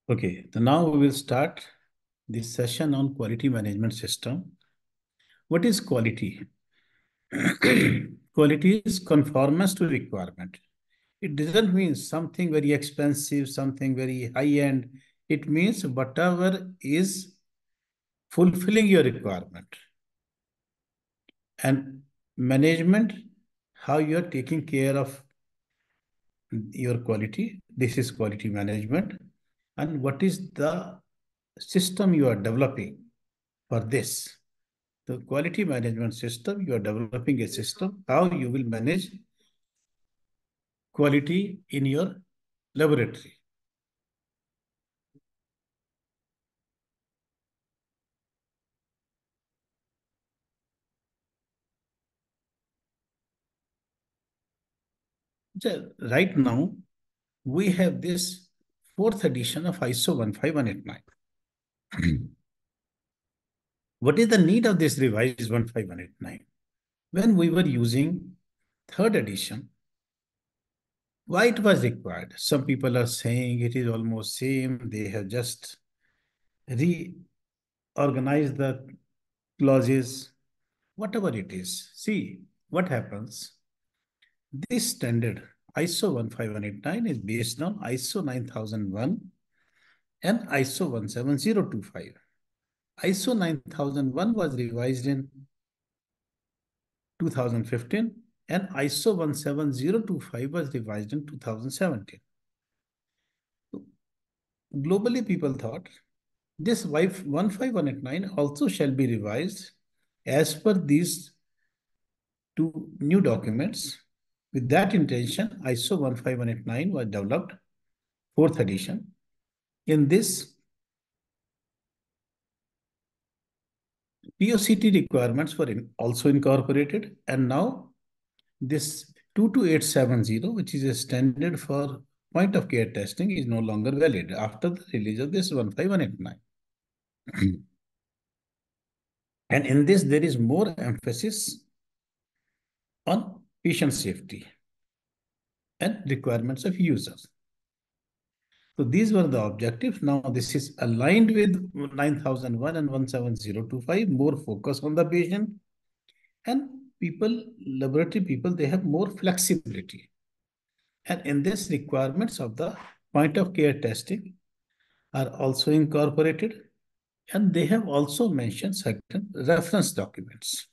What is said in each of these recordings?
Okay, so now we will start this session on quality management system. What is quality? Quality is conformance to requirement. It doesn't mean something very expensive, something very high-end. It means whatever is fulfilling your requirement. And management, how you are taking care of your quality. This is quality management. And what is the system you are developing for this? The quality management system, you are developing a system, how you will manage quality in your laboratory. So right now, we have this fourth edition of ISO 15189. What is the need of this revised 15189? When we were using third edition, why it was required? Some people are saying it is almost same. They have just reorganized the clauses, whatever it is. See, what happens? This standard ISO 15189 is based on ISO 9001 and ISO 17025. ISO 9001 was revised in 2015 and ISO 17025 was revised in 2017. Globally, people thought this 15189 also shall be revised as per these two new documents. With that intention, ISO 15189 was developed, fourth edition. In this, POCT requirements were also incorporated, and now this 22870, which is a standard for point of care testing, is no longer valid after the release of this 15189. And in this, there is more emphasis on patient safety and requirements of users. So these were the objectives. Now this is aligned with 9001 and 17025, more focus on the patient, and people, laboratory people, they have more flexibility. And in this, requirements of the point of care testing are also incorporated, and they have also mentioned certain reference documents.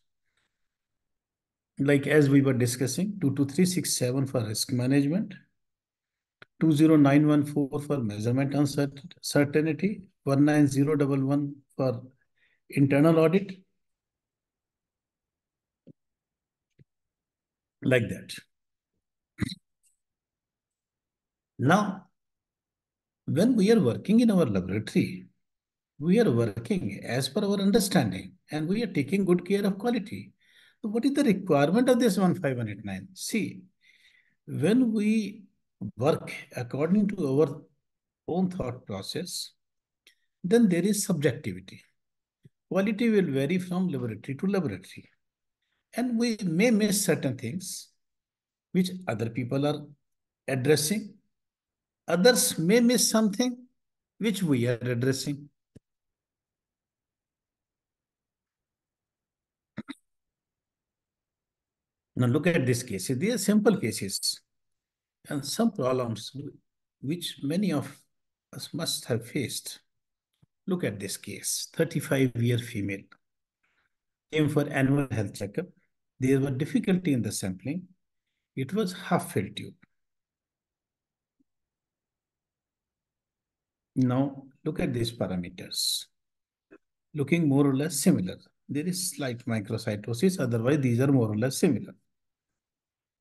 Like as we were discussing, 22367 for risk management, 20914 for measurement uncertainty, 19011 for internal audit, like that. Now, when we are working in our laboratory, we are working as per our understanding and we are taking good care of quality. So what is the requirement of this 15189? See, when we work according to our own thought process, then there is subjectivity. Quality will vary from laboratory to laboratory. And we may miss certain things which other people are addressing. Others may miss something which we are addressing. Now look at these cases. They are simple cases and some problems which many of us must have faced. Look at this case. 35-year female came for annual health checkup. There was difficulty in the sampling. It was half-filled tube. Now look at these parameters. Looking more or less similar. There is slight microcytosis, otherwise these are more or less similar.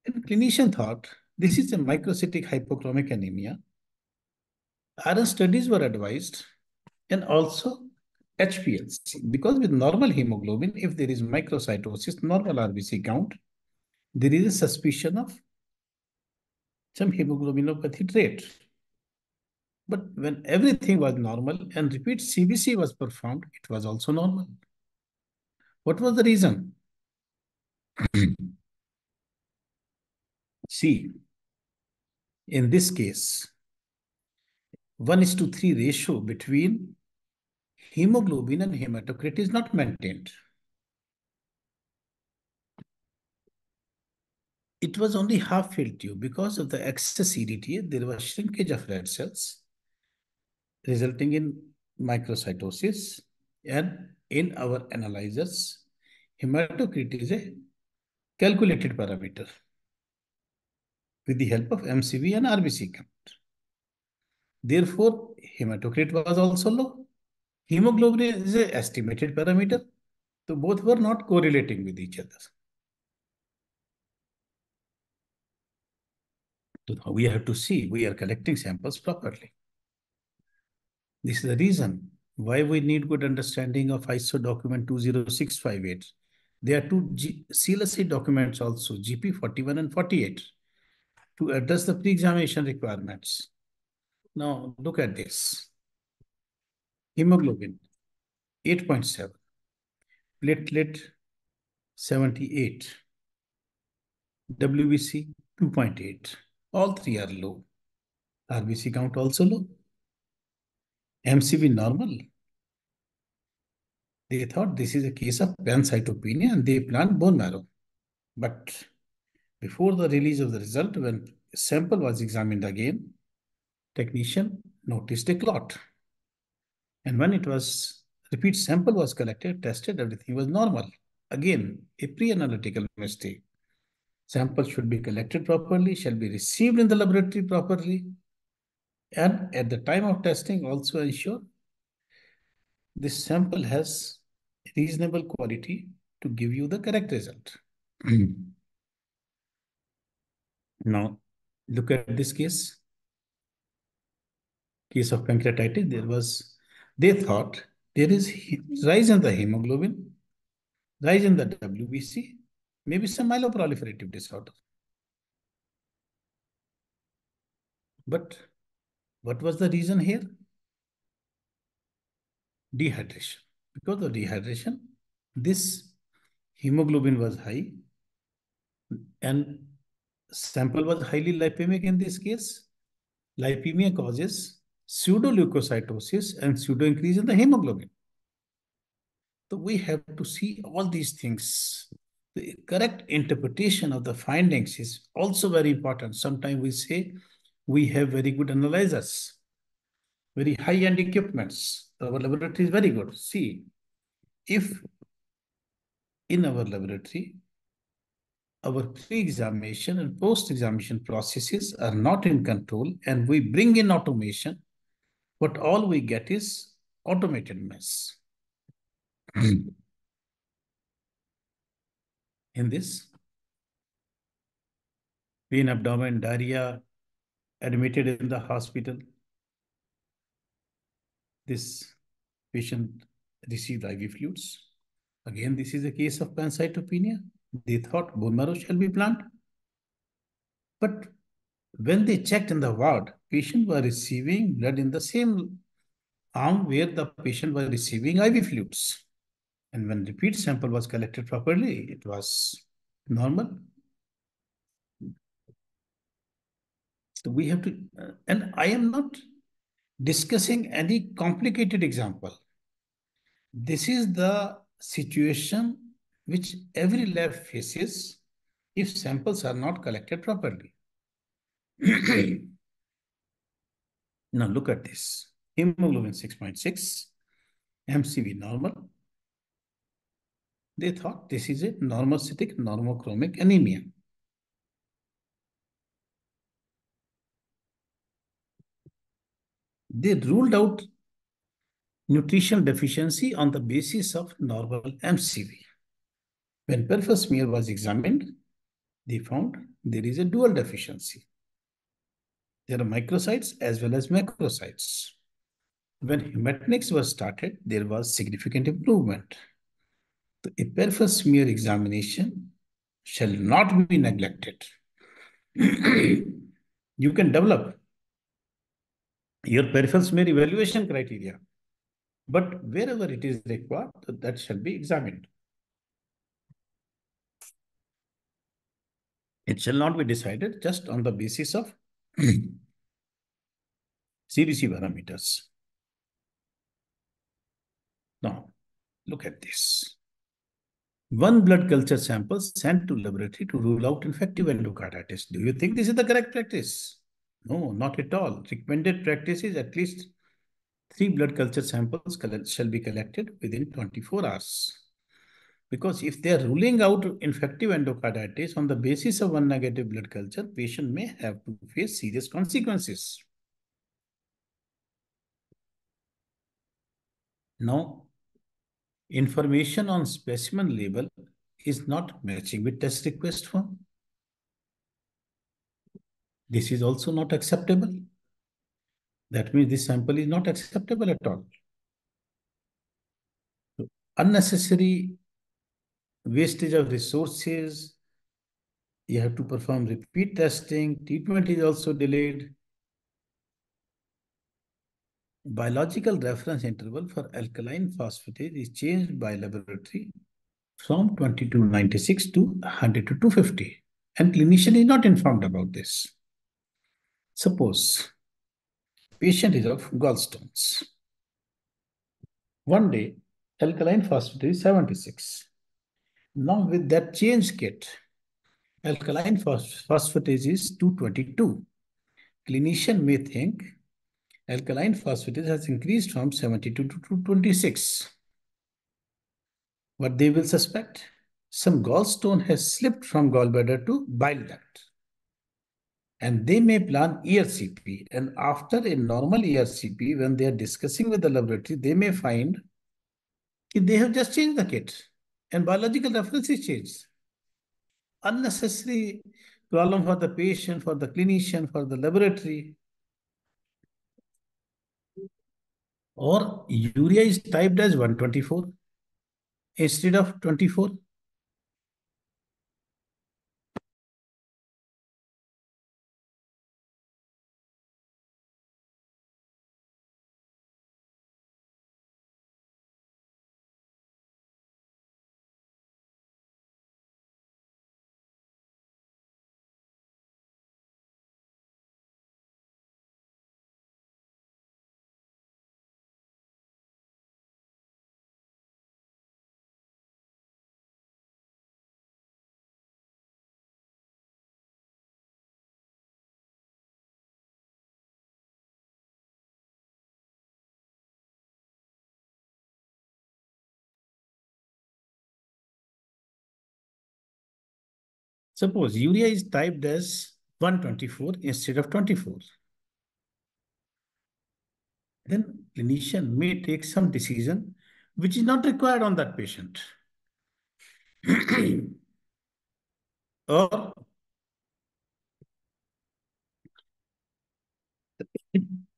And clinician thought this is a microcytic hypochromic anemia. Iron studies were advised and also HPLC. Because with normal hemoglobin, if there is microcytosis, normal RBC count, there is a suspicion of some hemoglobinopathy trait. But when everything was normal and repeat CBC was performed, it was also normal. What was the reason? See, in this case, 1:3 ratio between hemoglobin and hematocrit is not maintained. It was only half-filled tube. Because of the excess EDTA, there was shrinkage of red cells, resulting in microcytosis. And in our analyzers, hematocrit is a calculated parameter with the help of MCV and RBC count. Therefore, hematocrit was also low. Hemoglobin is an estimated parameter. So both were not correlating with each other. So we have to see we are collecting samples properly. This is the reason why we need good understanding of ISO document 20658. There are two CLSI documents also, GP 41 and 48, to address the pre-examination requirements. Now look at this. Hemoglobin 8.7, platelet 78, WBC 2.8. All three are low. RBC count also low. MCV normal. They thought this is a case of pancytopenia and they planned bone marrow. But before the release of the result, when sample was examined again, technician noticed a clot. And when it was repeat sample was collected, tested, everything was normal. Again, a pre-analytical mistake. Sample should be collected properly, shall be received in the laboratory properly, and at the time of testing also ensure this sample has reasonable quality to give you the correct result. Now, look at this case. Case of pancreatitis, they thought there is rise in the hemoglobin, rise in the WBC, maybe some myeloproliferative disorder. But what was the reason here? Dehydration. Because of dehydration, this hemoglobin was high and sample was highly lipemic in this case. Lipemia causes pseudoleukocytosis and pseudo increase in the hemoglobin. So we have to see all these things. The correct interpretation of the findings is also very important. Sometimes we say we have very good analyzers, very high-end equipments. Our laboratory is very good. See, if in our laboratory, our pre-examination and post-examination processes are not in control and we bring in automation, what all we get is automated mess. In this, pain, abdomen, diarrhea, admitted in the hospital. This patient received IV fluids. Again, this is a case of pancytopenia. They thought bone marrow shall be planted. But when they checked in the ward, patient was receiving blood in the same arm where the patient was receiving IV fluids. And when repeat sample was collected properly, it was normal. So we have to, and I am not discussing any complicated example. This is the situation which every lab faces if samples are not collected properly. Now look at this. Hemoglobin 6.6, MCV normal. They thought this is a normocytic normochromic anemia. They ruled out nutritional deficiency on the basis of normal MCV. When peripheral smear was examined, they found there is a dual deficiency. There are microcytes as well as macrocytes. When hematinics was started, there was significant improvement. The peripheral smear examination shall not be neglected. You can develop your peripheral smear evaluation criteria, but wherever it is required, that shall be examined. It shall not be decided just on the basis of CBC parameters. Now, look at this. One blood culture sample sent to laboratory to rule out infective endocarditis. Do you think this is the correct practice? No, not at all. Recommended practice is at least 3 blood culture samples shall be collected within 24 hours. Because if they are ruling out infective endocarditis on the basis of one negative blood culture, patient may have to face serious consequences. Now, information on specimen label is not matching with test request form. This is also not acceptable. That means this sample is not acceptable at all. So, unnecessary wastage of resources. You have to perform repeat testing. Treatment is also delayed. Biological reference interval for alkaline phosphatase is changed by laboratory from 20 to 96 to 100 to 250. And clinician is not informed about this. Suppose patient is of gallstones. One day, alkaline phosphatase is 76. Now with that change kit, alkaline phosphatase is 222. Clinician may think alkaline phosphatase has increased from 72 to 226. What they will suspect? Some gallstone has slipped from gallbladder to bile duct. And they may plan ERCP. And after a normal ERCP, when they are discussing with the laboratory, they may find that they have just changed the kit and biological reference is changed. Unnecessary problem for the patient, for the clinician, for the laboratory. Or urea is typed as 124 instead of 24. Suppose urea is typed as 124 instead of 24. Then clinician may take some decision which is not required on that patient. Or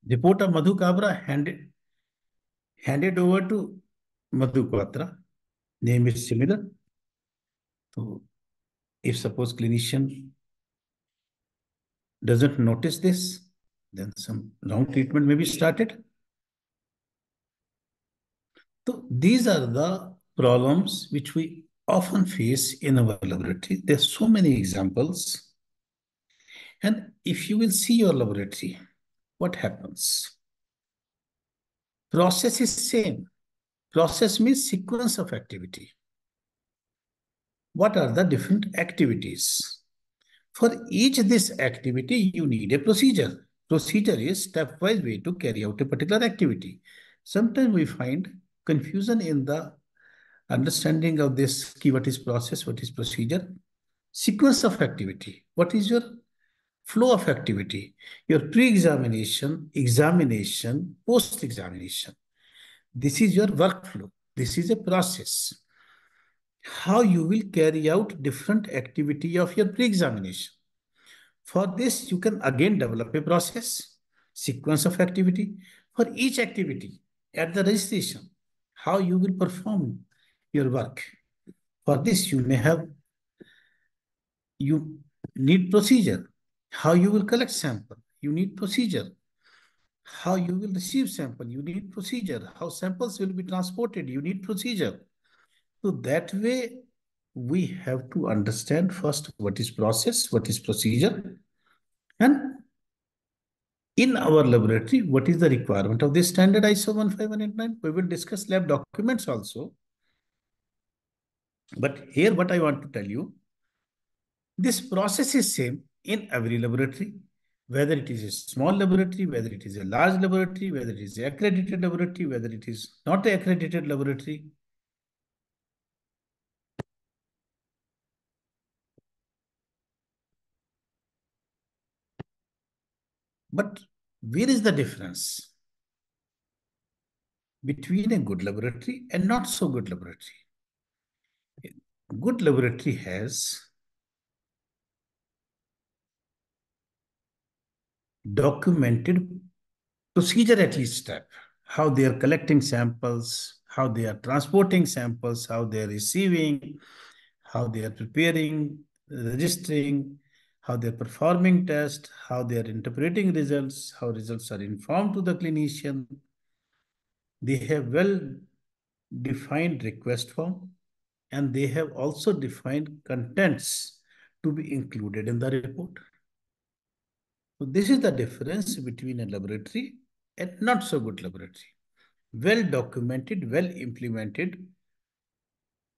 report of Madhu Kabra handed over to Madhu Quatra. Name is similar. So if suppose clinician doesn't notice this, then some wrong treatment may be started. So these are the problems which we often face in our laboratory. There are so many examples. And if you will see your laboratory, what happens? Process is same. Process means sequence of activity. What are the different activities? For each this activity, you need a procedure. Procedure is stepwise way to carry out a particular activity. Sometimes we find confusion in the understanding of this key, what is process, what is procedure. Sequence of activity. What is your flow of activity? Your pre-examination, examination, post-examination. This is your workflow. This is a process. How you will carry out different activity of your pre-examination. For this, you can again develop a process, sequence of activity. For each activity at the registration, how you will perform your work. For this, you need procedure. How you will collect sample, you need procedure. How you will receive sample, you need procedure. How samples will be transported, you need procedure. So that way, we have to understand first what is process, what is procedure, and In our laboratory, what is the requirement of this standard ISO 15189? We will discuss lab documents also. But here what I want to tell you, this process is same in every laboratory, whether it is a small laboratory, whether it is a large laboratory, whether it is an accredited laboratory, whether it is not an accredited laboratory. But where is the difference between a good laboratory and not so good laboratory? A good laboratory has documented procedure at each step, how they are collecting samples, how they are transporting samples, how they are receiving, how they are preparing, registering, how they're performing tests, how they are interpreting results, how results are informed to the clinician. They have well defined request form, and they have also defined contents to be included in the report. So this is the difference between a laboratory and not so good laboratory. Well documented, well implemented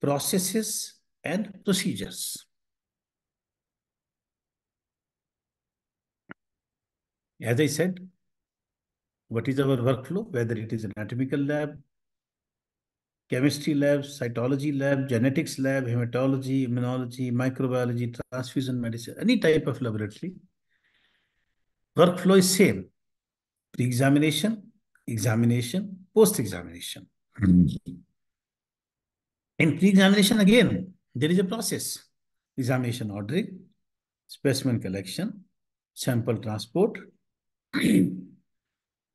processes and procedures. As I said, what is our workflow? Whether it is an anatomical lab, chemistry lab, cytology lab, genetics lab, hematology, immunology, microbiology, transfusion medicine, any type of laboratory, workflow is same. Pre-examination, examination, post-examination. In pre-examination, again, there is a process. Examination ordering, specimen collection, sample transport,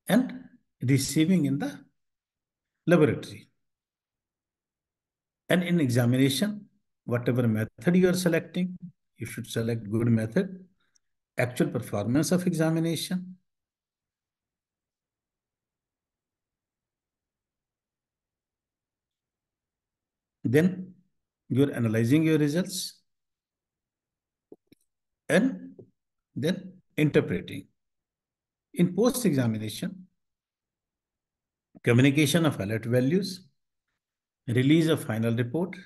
and receiving in the laboratory. And in examination, whatever method you are selecting, you should select good method, actual performance of examination. Then you're analyzing your results and then interpreting. In post-examination, communication of alert values, release of final report,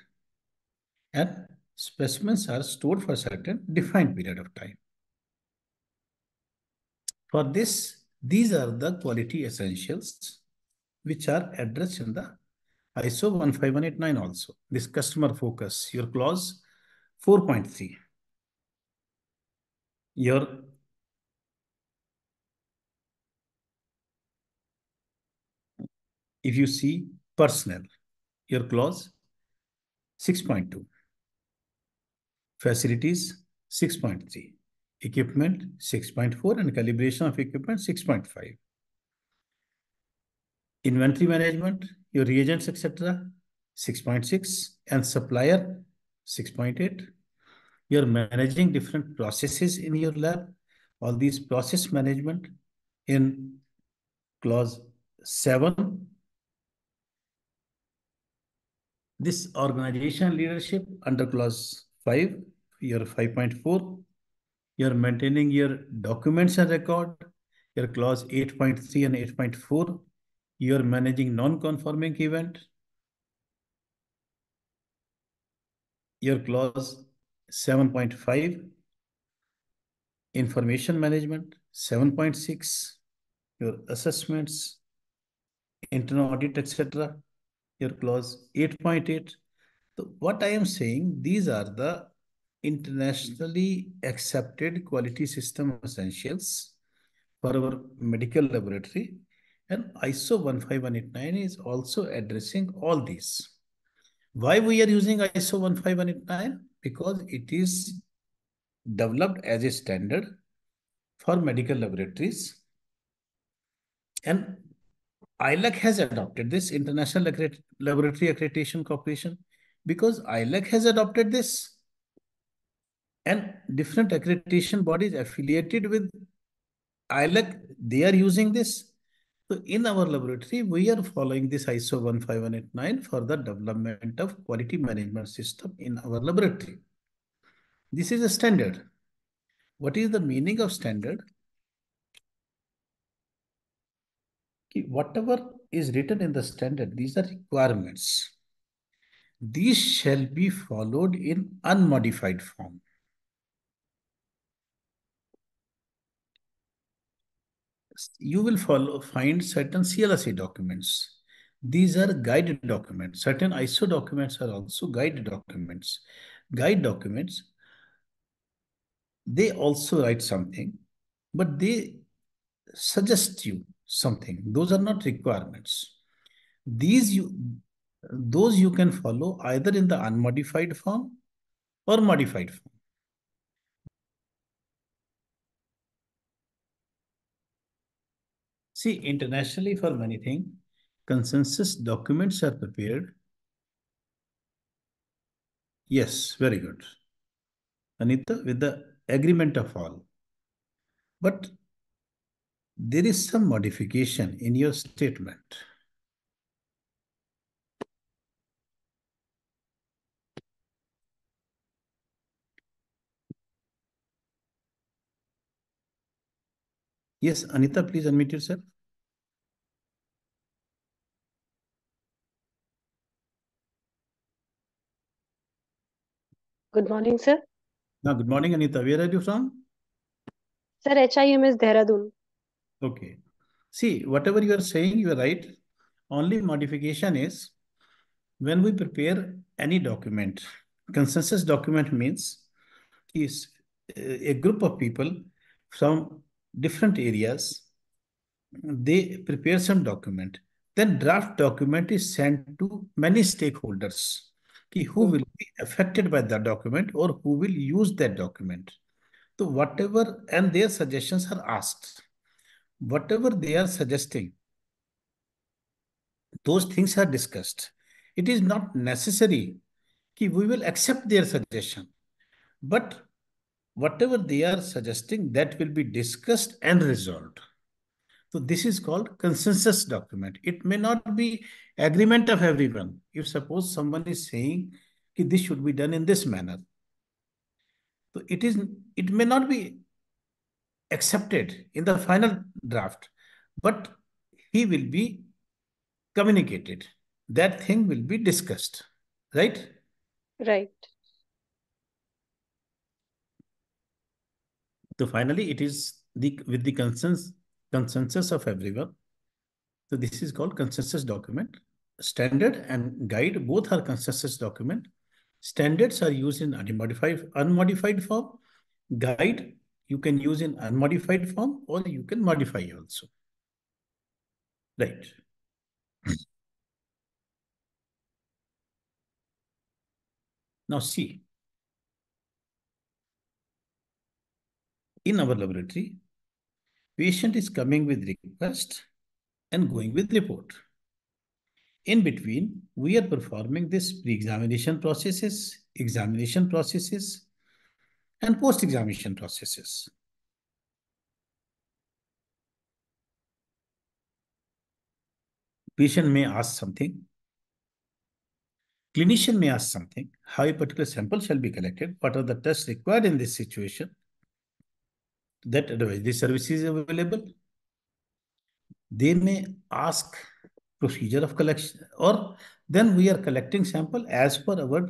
and specimens are stored for a certain defined period of time. For this, these are the quality essentials which are addressed in the ISO 15189 also. This customer focus, your clause 4.3. If you see personnel, your clause 6.2. Facilities 6.3. Equipment 6.4 and calibration of equipment 6.5. Inventory management, your reagents, etc. 6.6 and supplier 6.8. You're managing different processes in your lab. All these process management in clause 7. This organization leadership under clause 5, your 5.4. You're maintaining your documents and record, your clause 8.3 and 8.4. You're managing non-conforming event, your clause 7.5. Information management, 7.6. Your assessments, internal audit, etc. Your clause 8.8. So what I am saying, these are the internationally accepted quality system essentials for our medical laboratory, and ISO 15189 is also addressing all these. Why we are using ISO 15189? Because it is developed as a standard for medical laboratories, and ILAC has adopted this, International Laboratory Accreditation Corporation, because ILAC has adopted this, and different accreditation bodies affiliated with ILAC, they are using this. So in our laboratory, we are following this ISO 15189 for the development of quality management system in our laboratory. This is a standard. What is the meaning of standard? Whatever is written in the standard, these are requirements. These shall be followed in unmodified form. You will find certain CLSA documents. These are guide documents. Certain ISO documents are also guide documents. Guide documents, they also write something, but they suggest you something. Those are not requirements. Those you can follow either in the unmodified form or modified form. See, internationally for many things, consensus documents are prepared. Yes, very good. Anita, with the agreement of all. But there is some modification in your statement. Yes, Anita, please unmute yourself. Good morning, sir. Now, good morning, Anita. Where are you from? Sir, HIMS Dehradun. Okay. See, whatever you are saying, you are right. Only modification is when we prepare any document. Consensus document means is a group of people from different areas, they prepare some document. Then draft document is sent to many stakeholders who will be affected by that document or who will use that document. So whatever, and their suggestions are asked. Whatever they are suggesting, those things are discussed. It is not necessary that we will accept their suggestion, but whatever they are suggesting, that will be discussed and resolved. So this is called consensus document. It may not be agreement of everyone. If suppose someone is saying that this should be done in this manner, so it may not be accepted in the final draft, but he will be communicated. That thing will be discussed, right? Right. So finally, it is with the consensus of everyone. So this is called consensus document. Standard and guide both are consensus document. Standards are used in unmodified form. Guide you can use in unmodified form or you can modify also. Right. Now see, in our laboratory, patient is coming with request and going with report. In between, we are performing this pre-examination processes, examination processes, and post-examination processes. Patient may ask something, clinician may ask something, how a particular sample shall be collected, what are the tests required in this situation, that advisory service is available. They may ask procedure of collection, or then we are collecting sample as per our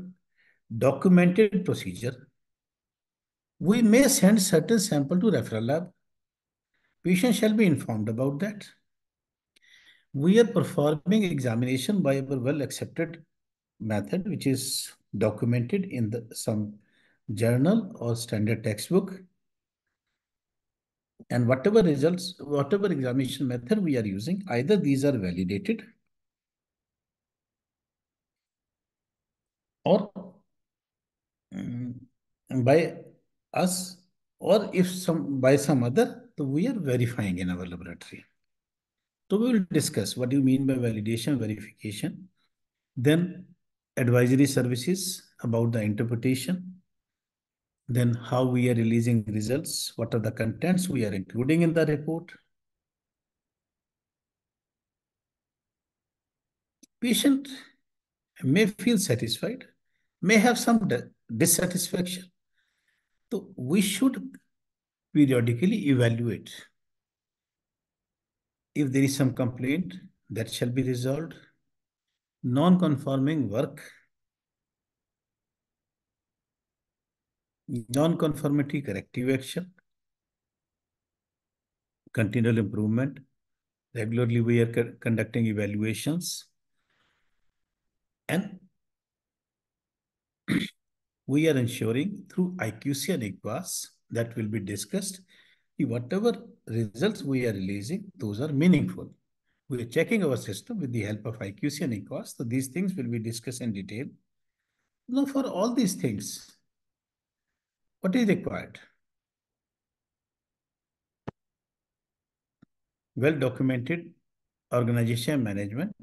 documented procedure. We may send certain sample to referral lab. Patient shall be informed about that. We are performing examination by our well-accepted method, which is documented in some journal or standard textbook. And whatever results, whatever examination method we are using, either these are validated or by us, or if by some other, so we are verifying in our laboratory. So we will discuss what do you mean by validation, verification. Then advisory services about the interpretation. Then how we are releasing results, what are the contents we are including in the report. Patient may feel satisfied, may have some dissatisfaction. So we should periodically evaluate If there is some complaint, that shall be resolved. Non-conforming work, non-conformity corrective action, continual improvement. Regularly, we are conducting evaluations, and we are ensuring through IQC and IQAS that will be discussed. Whatever results we are releasing, those are meaningful. We are checking our system with the help of IQC and IQAS. So these things will be discussed in detail. Now, for all these things, what is required? Well-documented organization management.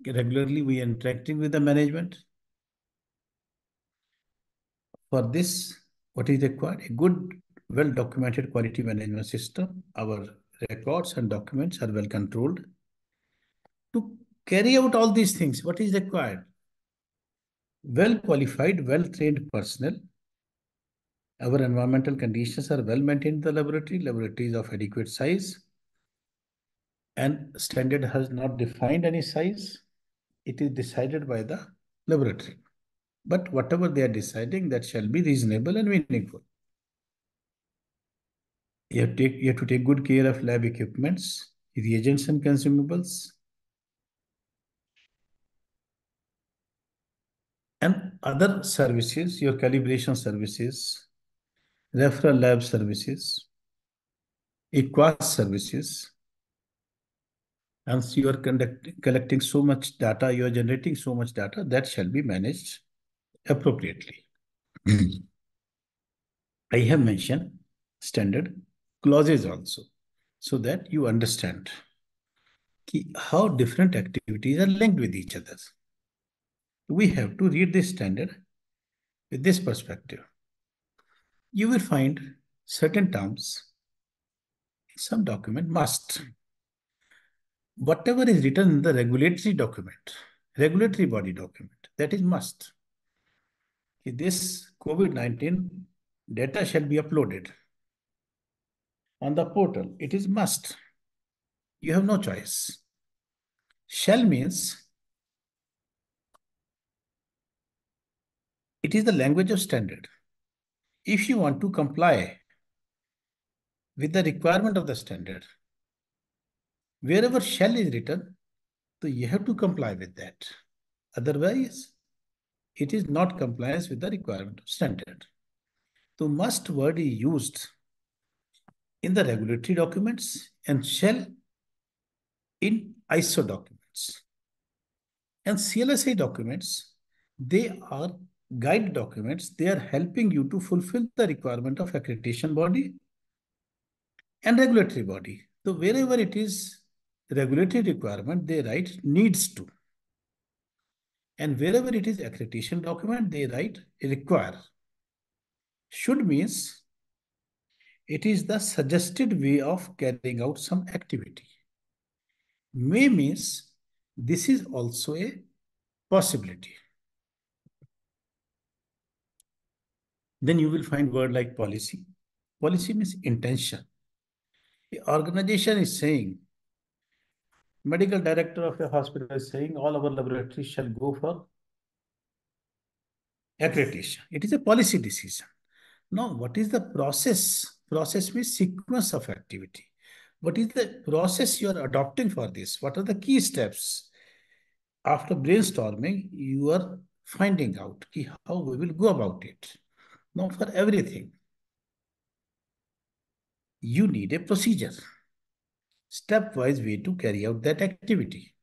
Regularly, we are interacting with the management. For this, what is required? A good, well-documented quality management system. Our records and documents are well controlled. To carry out all these things, what is required? Well-qualified, well-trained personnel. Our environmental conditions are well maintained in the laboratory. Laboratory is of adequate size. And standard has not defined any size. It is decided by the laboratory. But whatever they are deciding, that shall be reasonable and meaningful. You have to take good care of lab equipments, reagents and consumables, and other services, your calibration services, referral lab services, equas services. And you are collecting so much data, you are generating so much data, that shall be managed appropriately. I have mentioned standard clauses also, so that you understand how different activities are linked with each other. We have to read this standard with this perspective. You will find certain terms in some document must. Whatever is written in the regulatory document, regulatory body document, that is must. This COVID-19 data shall be uploaded on the portal. It is must. You have no choice. Shall means it is the language of standard. If you want to comply with the requirement of the standard, wherever shall is written, so you have to comply with that. Otherwise, it is not compliance with the requirement of standard. So must word is used in the regulatory documents and shall in ISO documents. And CLSI documents, they are guide documents. They are helping you to fulfill the requirement of accreditation body and regulatory body. So wherever it is regulatory requirement, they write needs to. And wherever it is accreditation document, they write require. Should means it is the suggested way of carrying out some activity. May means this is also a possibility. Then you will find word like policy. Policy means intention. The organization is saying, medical director of a hospital is saying all our laboratories shall go for accreditation. It is a policy decision. Now, what is the process? Process means sequence of activity. What is the process you are adopting for this? What are the key steps? After brainstorming, you are finding out how we will go about it. Now, for everything, you need a procedure, stepwise way to carry out that activity.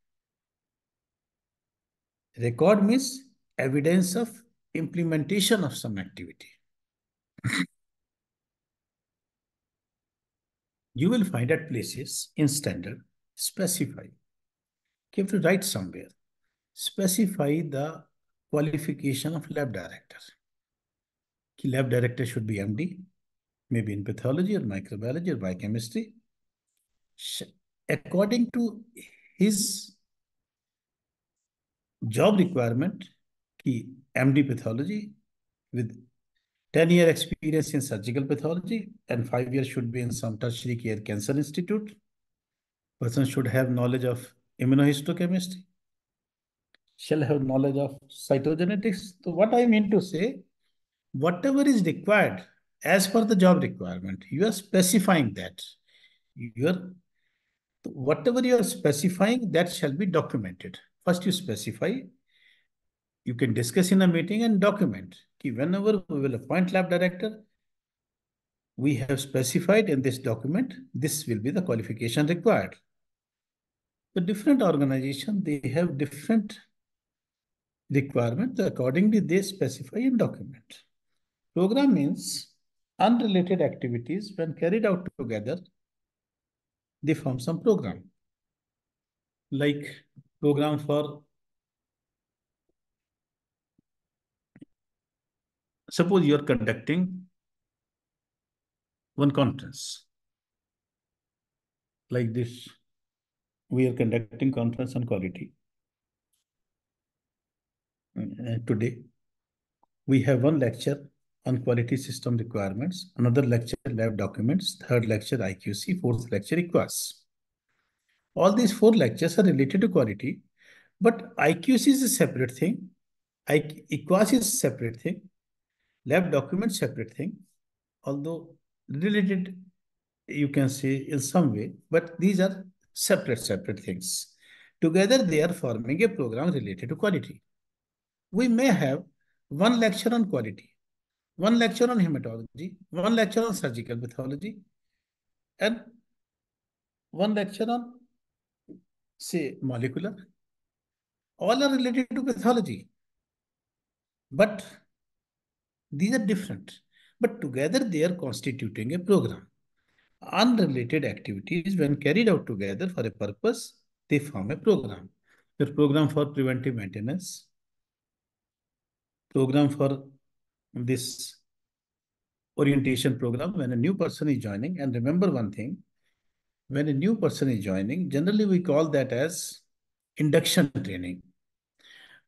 Record means evidence of implementation of some activity. You will find at places in standard specify. You have to write somewhere. Specify the qualification of lab director. Lab director should be MD, maybe in pathology or microbiology or biochemistry. According to his job requirement, MD pathology with 10-year experience in surgical pathology, and 5 years should be in some tertiary care cancer institute. Person should have knowledge of immunohistochemistry, shall have knowledge of cytogenetics. So what I mean to say, whatever is required as per the job requirement, you are specifying that. You are whatever you are specifying, that shall be documented. First, you specify. You can discuss in a meeting and document. Whenever we will appoint lab director, we have specified in this document, this will be the qualification required. The different organization, they have different requirements. Accordingly, they specify and document. Program means unrelated activities when carried out together, they form some program. Like program for, suppose you are conducting one conference. Like this, we are conducting conference on quality. Today, we have one lecture on quality system requirements, another lecture lab documents, third lecture IQC, fourth lecture EQUAS. All these 4 lectures are related to quality, but IQC is a separate thing, EQUAS is a separate thing, lab documents separate thing, although related, you can say in some way, but these are separate things. Together, they are forming a program related to quality. We may have one lecture on quality, one lecture on hematology, one lecture on surgical pathology, and one lecture on, say, molecular. All are related to pathology, but these are different. But together, they are constituting a program. Unrelated activities, when carried out together for a purpose, they form a program. The program for preventive maintenance, program for this orientation program when a new person is joining. And remember one thing, when a new person is joining, generally we call that as induction training.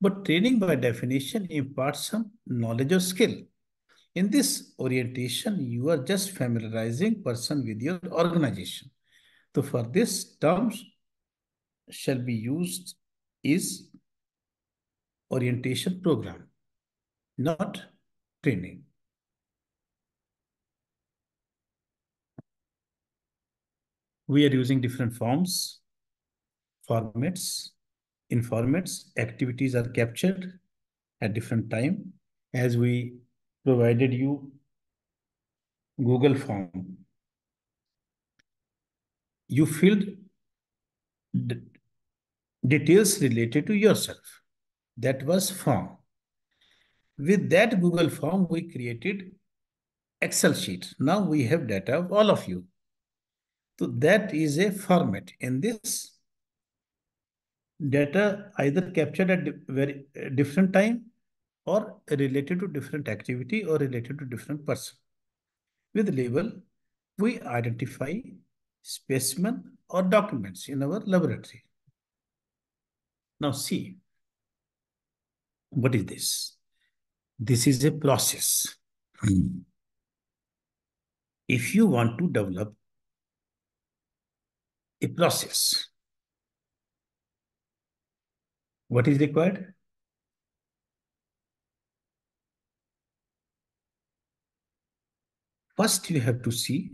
But training by definition imparts some knowledge or skill. In this orientation, you are just familiarizing person with your organization. So for this, terms shall be used is orientation program, not training. We are using different forms, formats, informats, activities are captured at different time as we provided you Google form. You filled details related to yourself. That was form. With that Google form, we created Excel sheet. Now we have data of all of you. So that is a format. In this, data either captured at very different time or related to different activity or related to different person. With label, we identify specimen or documents in our laboratory. Now see, what is this? This is a process. If you want to develop a process, what is required? First, you have to see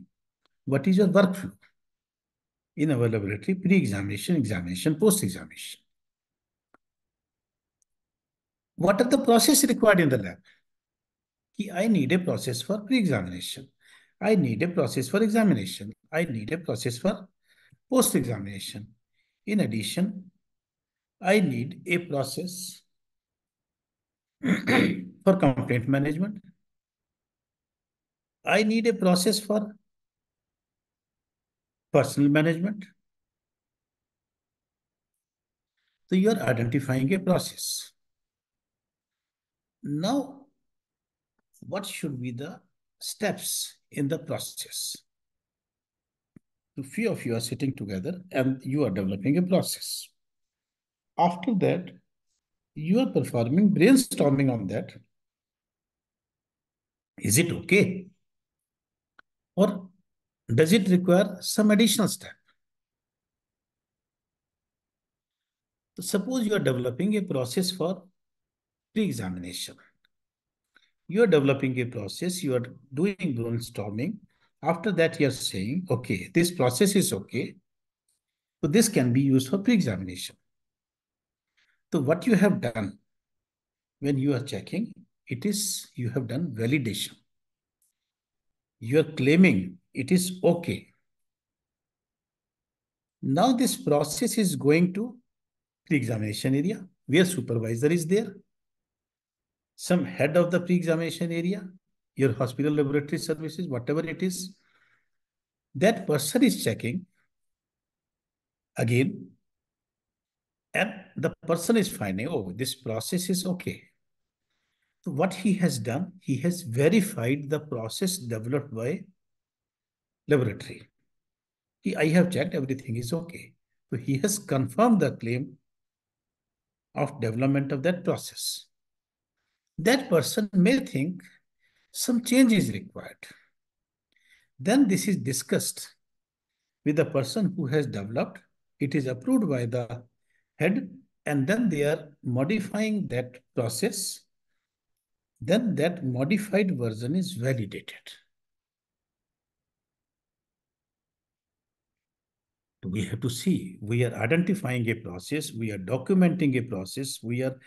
what is your workflow in our laboratory, pre-examination, examination, post-examination. What are the processes required in the lab? I need a process for pre-examination. I need a process for examination. I need a process for post-examination. In addition, I need a process for complaint management. I need a process for personal management. So you are identifying a process. Now, what should be the steps in the process? A few of you are sitting together and you are developing a process. After that, you are performing brainstorming on that. Is it okay? Or does it require some additional step? So suppose you are developing a process for pre-examination. You are developing a process, you are doing brainstorming. After that, you are saying, okay, this process is okay. So this can be used for pre-examination. So what you have done when you are checking, it is you have done validation. You are claiming it is okay. Now this process is going to pre-examination area where supervisor is there, some head of the pre-examination area, your hospital laboratory services, whatever it is, that person is checking again, and the person is finding, oh, this process is okay. So what he has done, he has verified the process developed by laboratory. I have checked, everything is okay. So he has confirmed the claim of development of that process. That person may think some change is required. Then this is discussed with the person who has developed. It is approved by the head, and then they are modifying that process. Then that modified version is validated. We have to see, we are identifying a process, we are documenting a process, we are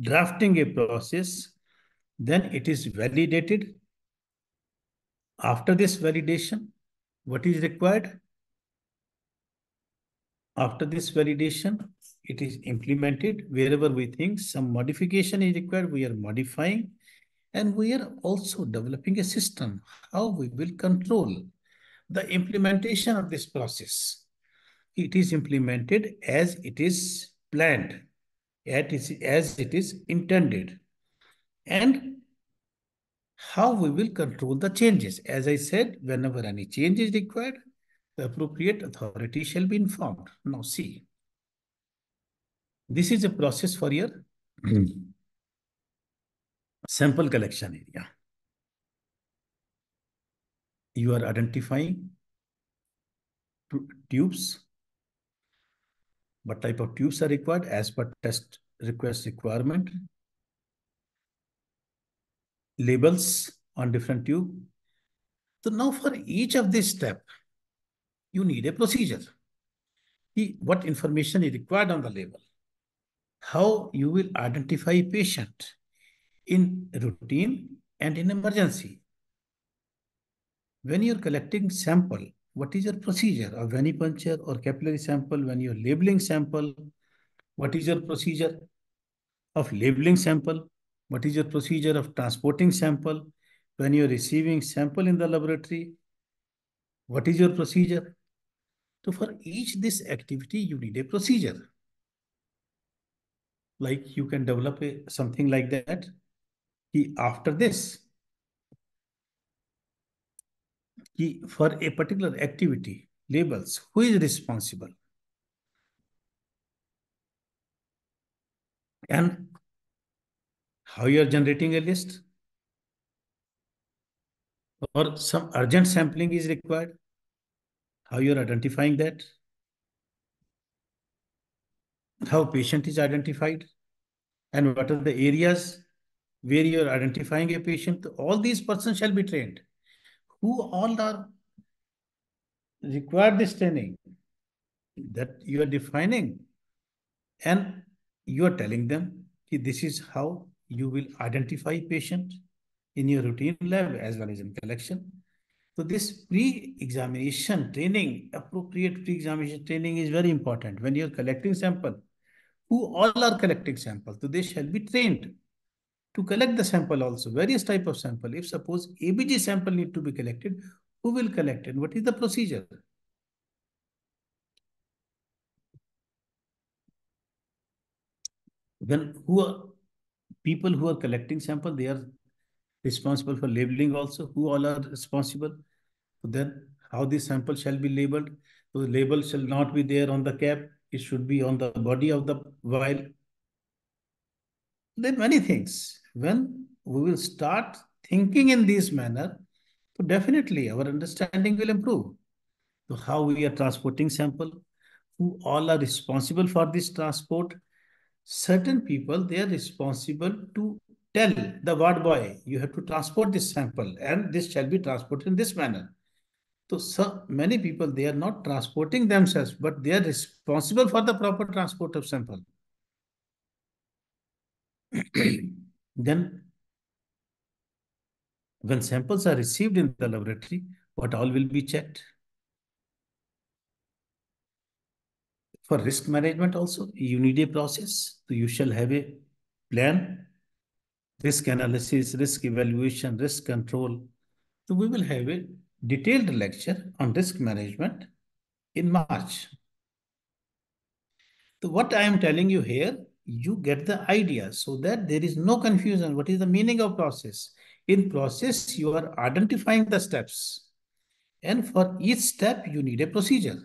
drafting a process, then it is validated. After this validation, what is required? After this validation, it is implemented. Wherever we think some modification is required, we are modifying, and we are also developing a system, how we will control the implementation of this process. It is implemented as it is planned, as it is intended, and how we will control the changes. As I said, whenever any change is required, the appropriate authority shall be informed. Now see, this is a process for your sample collection area. You are identifying tubes, what type of tubes are required as per test request requirement, labels on different tube. So now for each of this step, you need a procedure. What information is required on the label, how you will identify patient in routine and in emergency. When you're collecting sample, what is your procedure of venipuncture or capillary sample? When you're labeling sample, what is your procedure of labeling sample? What is your procedure of transporting sample? When you're receiving sample in the laboratory, what is your procedure? So for each this activity, you need a procedure. Like you can develop something like that. After this, for a particular activity, labels, who is responsible? And how you are generating a list? Or some urgent sampling is required? How you are identifying that? How patient is identified? And what are the areas where you are identifying a patient? All these persons shall be trained. Who all are required this training? That you are defining, and you are telling them this is how you will identify patient in your routine lab as well as in collection. So this pre-examination training, appropriate pre-examination training is very important. When you're collecting sample, who all are collecting sample? So they shall be trained to collect the sample also, various type of sample. If suppose ABG sample need to be collected, who will collect it? What is the procedure? Then who are people who are collecting sample, they are responsible for labeling also. Who all are responsible? So then how this sample shall be labeled? So the label shall not be there on the cap. It should be on the body of the vial. There are many things. When we will start thinking in this manner, so definitely our understanding will improve. So how we are transporting sample, who all are responsible for this transport. Certain people, they are responsible to tell the ward boy, you have to transport this sample and this shall be transported in this manner. So many people, they are not transporting themselves, but they are responsible for the proper transport of sample. Then when samples are received in the laboratory, what all will be checked? For risk management also, you need a process. So you shall have a plan, risk analysis, risk evaluation, risk control. So we will have a detailed lecture on risk management in March. So what I am telling you here, you get the idea so that there is no confusion. What is the meaning of process? In process, you are identifying the steps. And for each step, you need a procedure.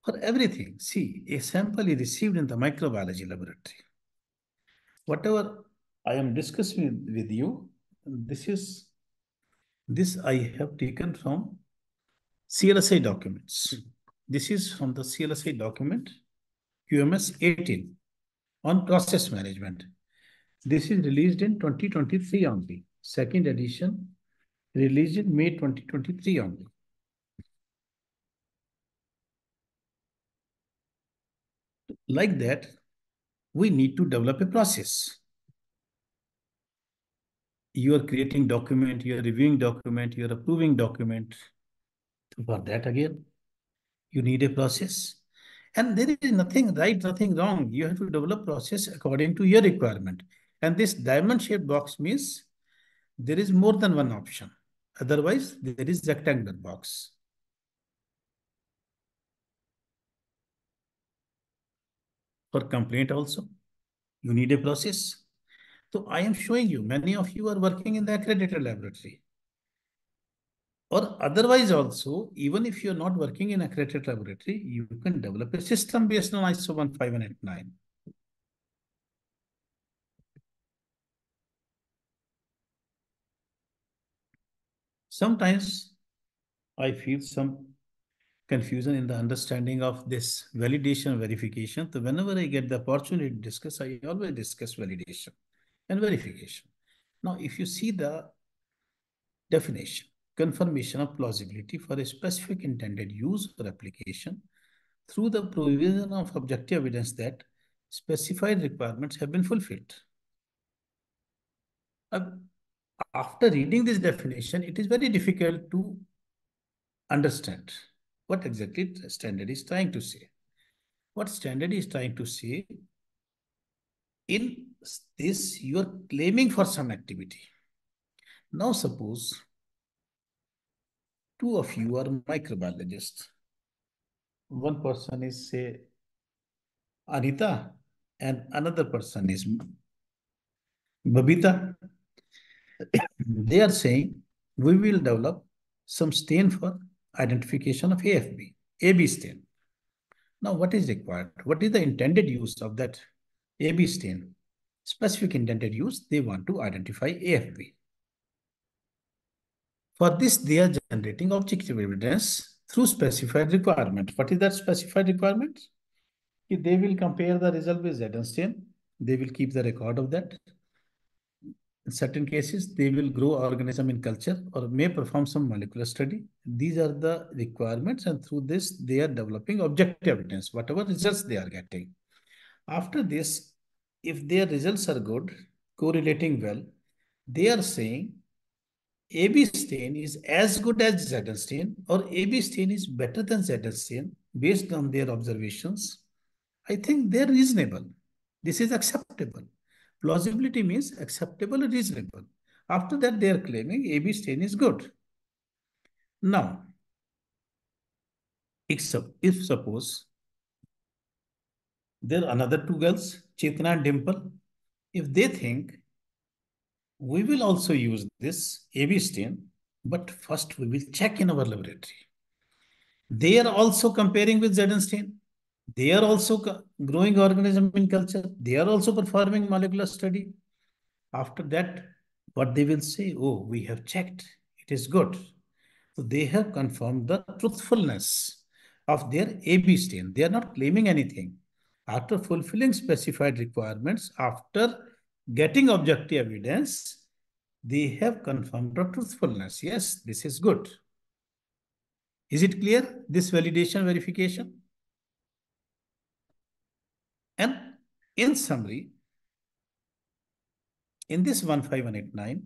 For everything, see, a sample is received in the microbiology laboratory. Whatever I am discussing with you, this I have taken from CLSI documents. This is from the CLSI document QMS 18 on process management. This is released in 2023 only. Second edition released in May 2023 only. Like that, we need to develop a process. You are creating document, you are reviewing document, you are approving document. For that again, you need a process. And there is nothing right, nothing wrong. You have to develop process according to your requirement. And this diamond-shaped box means there is more than one option. Otherwise, there is rectangular box. For complaint also, you need a process. So I am showing you, many of you are working in the accredited laboratory. Or otherwise also, even if you're not working in accredited laboratory, you can develop a system based on ISO 15189. Sometimes I feel some confusion in the understanding of this validation verification. So whenever I get the opportunity to discuss, I always discuss validation and verification. Now, if you see the definition, confirmation of plausibility for a specific intended use or application through the provision of objective evidence that specified requirements have been fulfilled. Uh, After reading this definition, it is very difficult to understand what exactly standard is trying to say. What standard is trying to say, in this, you are claiming for some activity. Now, suppose two of you are microbiologists. One person is, say, Anita, and another person is Babita. They are saying, we will develop some stain for identification of AFB, AB stain. Now, what is required? What is the intended use of that AB stain? Specific intended use, they want to identify AFB. For this, they are generating objective evidence through specified requirement. What is that specified requirement? They will compare the result with Zaden stain. They will keep the record of that. In certain cases, they will grow organism in culture or may perform some molecular study. These are the requirements, and through this, they are developing objective evidence, whatever results they are getting. After this, if their results are good, correlating well, they are saying AB stain is as good as Zaden stain or AB stain is better than Zaden stain based on their observations. I think they're reasonable. This is acceptable. Plausibility means acceptable and reasonable. After that, they are claiming AB stain is good. Now, if suppose there are another two girls, Chetna and Dimple, if they think we will also use this AB stain, but first we will check in our laboratory. They are also comparing with Zaden stain. They are also growing organism in culture. They are also performing molecular study. After that, what they will say, oh, we have checked, it is good. So they have confirmed the truthfulness of their AB stain. They are not claiming anything. After fulfilling specified requirements, after getting objective evidence, they have confirmed the truthfulness. Yes, this is good. Is it clear, this validation verification? And in summary, in this 15189,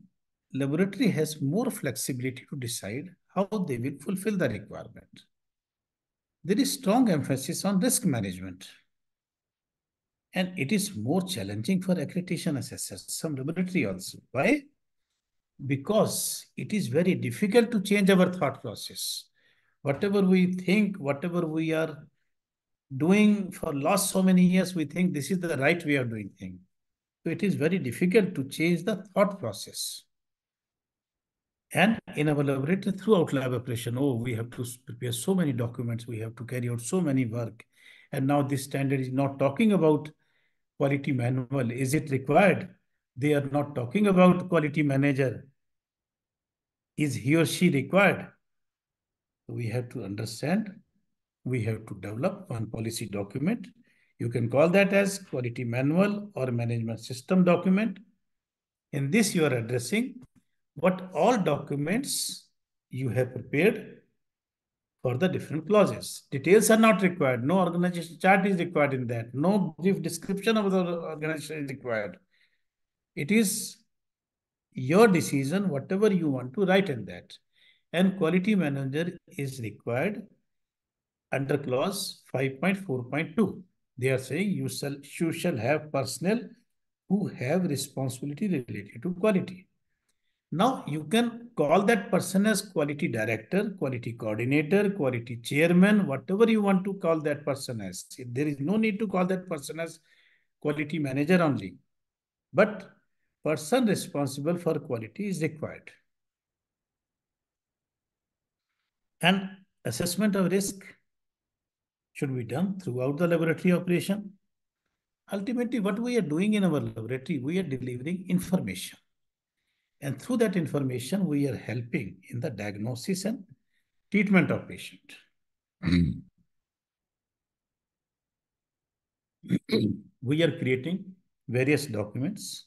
laboratory has more flexibility to decide how they will fulfill the requirement. There is strong emphasis on risk management. And it is more challenging for accreditation assessors, some laboratory also. Why? Because it is very difficult to change our thought process. Whatever we think, whatever we are doing for last so many years, we think this is the right way of doing things. So it is very difficult to change the thought process. And in our laboratory, throughout lab operation, oh, we have to prepare so many documents, we have to carry out so many work. And now this standard is not talking about quality manual. Is it required? They are not talking about quality manager. Is he or she required? We have to understand, we have to develop one policy document. You can call that as quality manual or management system document. In this, you are addressing what all documents you have prepared for the different clauses. Details are not required. No organization chart is required in that. No brief description of the organization is required. It is your decision, whatever you want to write in that. And quality manager is required under clause 5.4.2. They are saying you shall have personnel who have responsibility related to quality. Now you can call that person as quality director, quality coordinator, quality chairman, whatever you want to call that person as. There is no need to call that person as quality manager only. But person responsible for quality is required. And assessment of risk should be done throughout the laboratory operation. Ultimately, what we are doing in our laboratory, we are delivering information. And through that information, we are helping in the diagnosis and treatment of patient. We are creating various documents,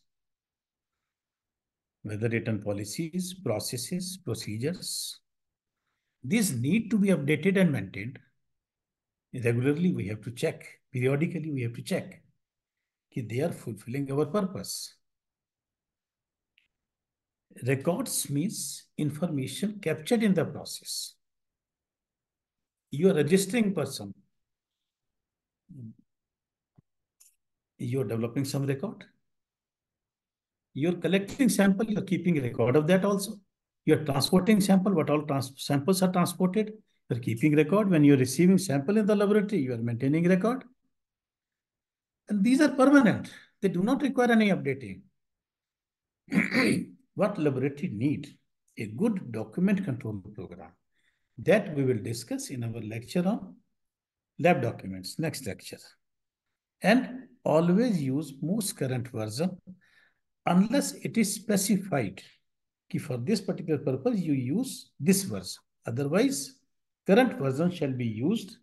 whether written policies, processes, procedures. These need to be updated and maintained. Regularly, we have to check. Periodically, we have to check that they are fulfilling our purpose. Records means information captured in the process. You are registering person. You are developing some record. You are collecting sample. You are keeping a record of that also. You are transporting sample. What all samples are transported? You are keeping record. When you are receiving sample in the laboratory, you are maintaining record. And these are permanent. They do not require any updating. What laboratory need? A good document control program. That we will discuss in our lecture on lab documents, next lecture. And always use most current version unless it is specified that for this particular purpose you use this version. Otherwise, current version shall be used.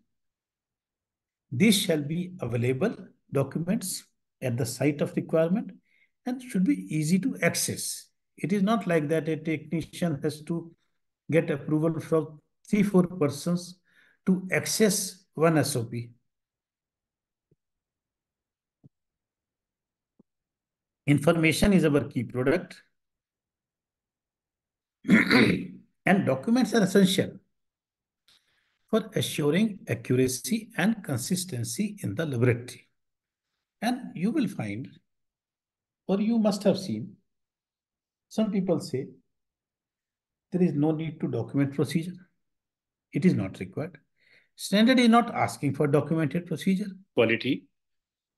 These shall be available documents at the site of requirement and should be easy to access. It is not like that a technician has to get approval from 3-4 persons to access one SOP. Information is our key product. And documents are essential for assuring accuracy and consistency in the laboratory. And you will find, or you must have seen, some people say there is no need to document procedure. It is not required. Standard is not asking for documented procedure. Quality.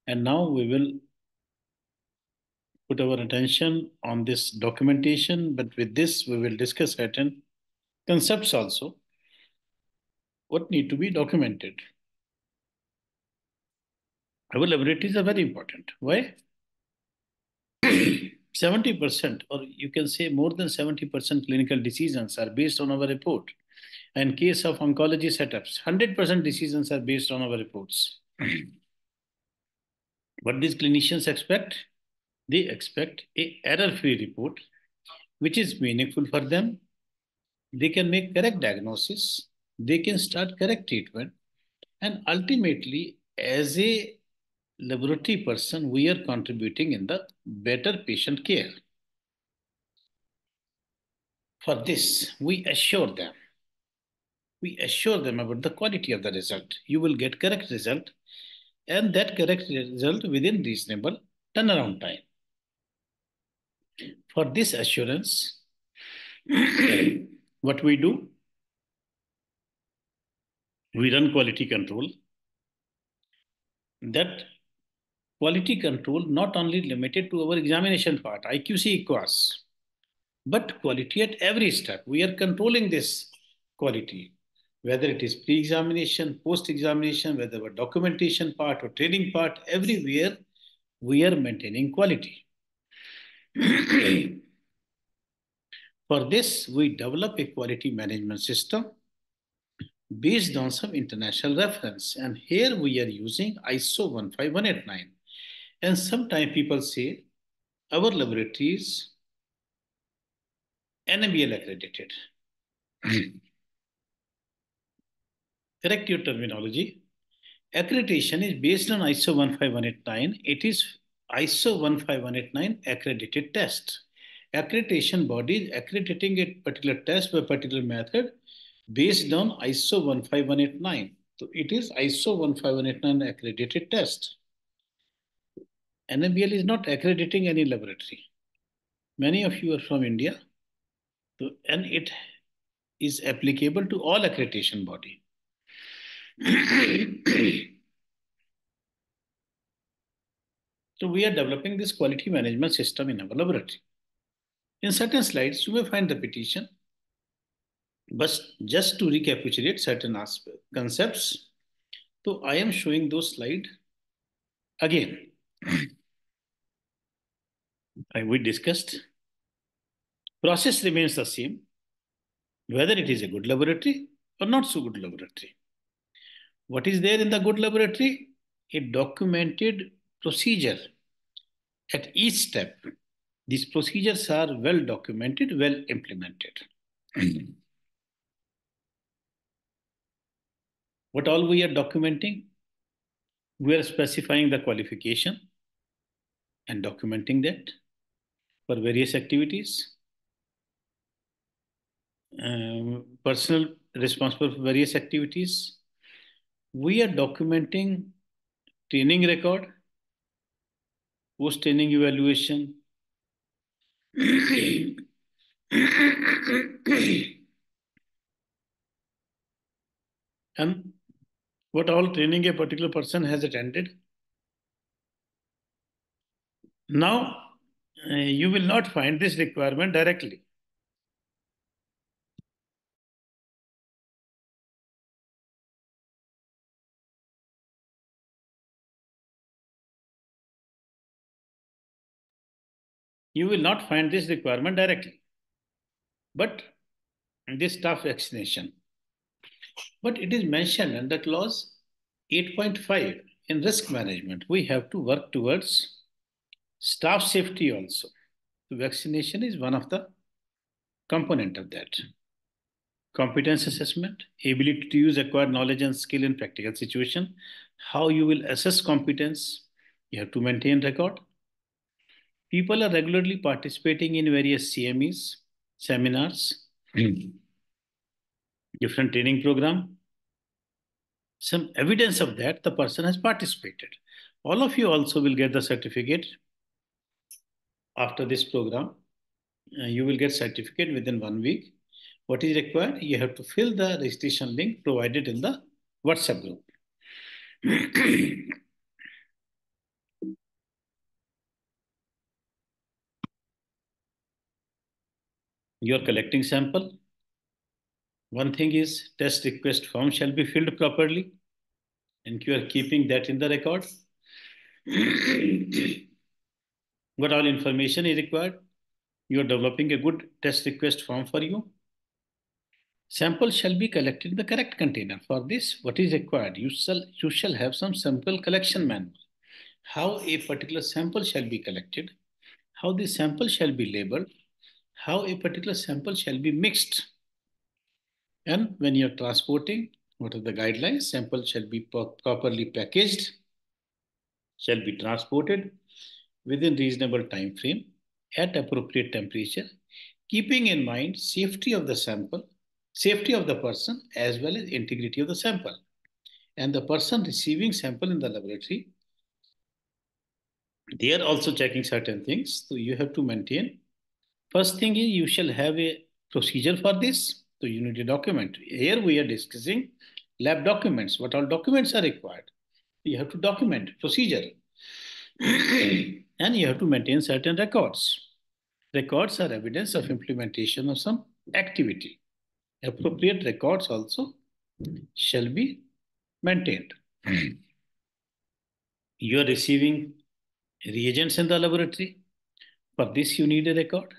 And now we will put our attention on this documentation, but with this we will discuss certain concepts also. What need to be documented? Our laboratories are very important. Why? 70%, or you can say more than 70% clinical decisions are based on our report. In case of oncology setups, 100% decisions are based on our reports. What these clinicians expect? They expect a error-free report, which is meaningful for them. They can make correct diagnosis. They can start correct treatment. And ultimately, as a laboratory person, we are contributing in the better patient care. For this, we assure them. We assure them about the quality of the result. You will get correct result, and that correct result within reasonable turnaround time. For this assurance, what we do, we run quality control. That quality control not only limited to our examination part, IQC equals, but quality at every step. We are controlling this quality, whether it is pre-examination, post-examination, whether our documentation part or training part, everywhere we are maintaining quality. For this, we develop a quality management system based on some international reference. And here we are using ISO 15189. And sometimes people say our laboratory is NMBL accredited. Correct your terminology. Accreditation is based on ISO 15189. It is ISO 15189 accredited test. Accreditation body is accrediting a particular test by a particular method based on ISO 15189. So it is ISO 15189 accredited test. NMBL is not accrediting any laboratory. Many of you are from India, so, and it is applicable to all accreditation body. So we are developing this quality management system in our laboratory. In certain slides, you may find the petition, but just to recapitulate certain concepts, so I am showing those slides again. We discussed process remains the same, whether it is a good laboratory or not so good laboratory. What is there in the good laboratory? A documented procedure at each step. These procedures are well documented, well implemented. What all we are documenting? We are specifying the qualification and documenting that for various activities. Personnel responsible for various activities. We are documenting training record, post-training evaluation, and what all training a particular person has attended. Now, you will not find this requirement directly. You will not find this requirement directly, but this staff vaccination. But it is mentioned under clause 8.5 in risk management. We have to work towards staff safety also. Vaccination is one of the component of that. Competence assessment, ability to use acquired knowledge and skill in practical situation. How you will assess competence, you have to maintain record. People are regularly participating in various CMEs, seminars, different training program. Some evidence of that the person has participated. All of you also will get the certificate after this program. You will get certificate within 1 week. What is required? You have to fill the registration link provided in the WhatsApp group. You are collecting sample. One thing is test request form shall be filled properly, and you are keeping that in the record. What all information is required? You are developing a good test request form for you. Sample shall be collected in the correct container. For this, what is required? You shall have some sample collection manual. How a particular sample shall be collected, how the sample shall be labeled, how a particular sample shall be mixed. And when you're transporting, what are the guidelines? Sample shall be properly packaged, shall be transported within reasonable time frame at appropriate temperature, keeping in mind safety of the sample, safety of the person, as well as integrity of the sample. And the person receiving sample in the laboratory, they are also checking certain things. So you have to maintain. First thing is you shall have a procedure for this. So you need a document. Here we are discussing lab documents. What all documents are required? You have to document procedure. And you have to maintain certain records. Records are evidence of implementation of some activity. Appropriate records also shall be maintained. You are receiving reagents in the laboratory. For this, you need a record.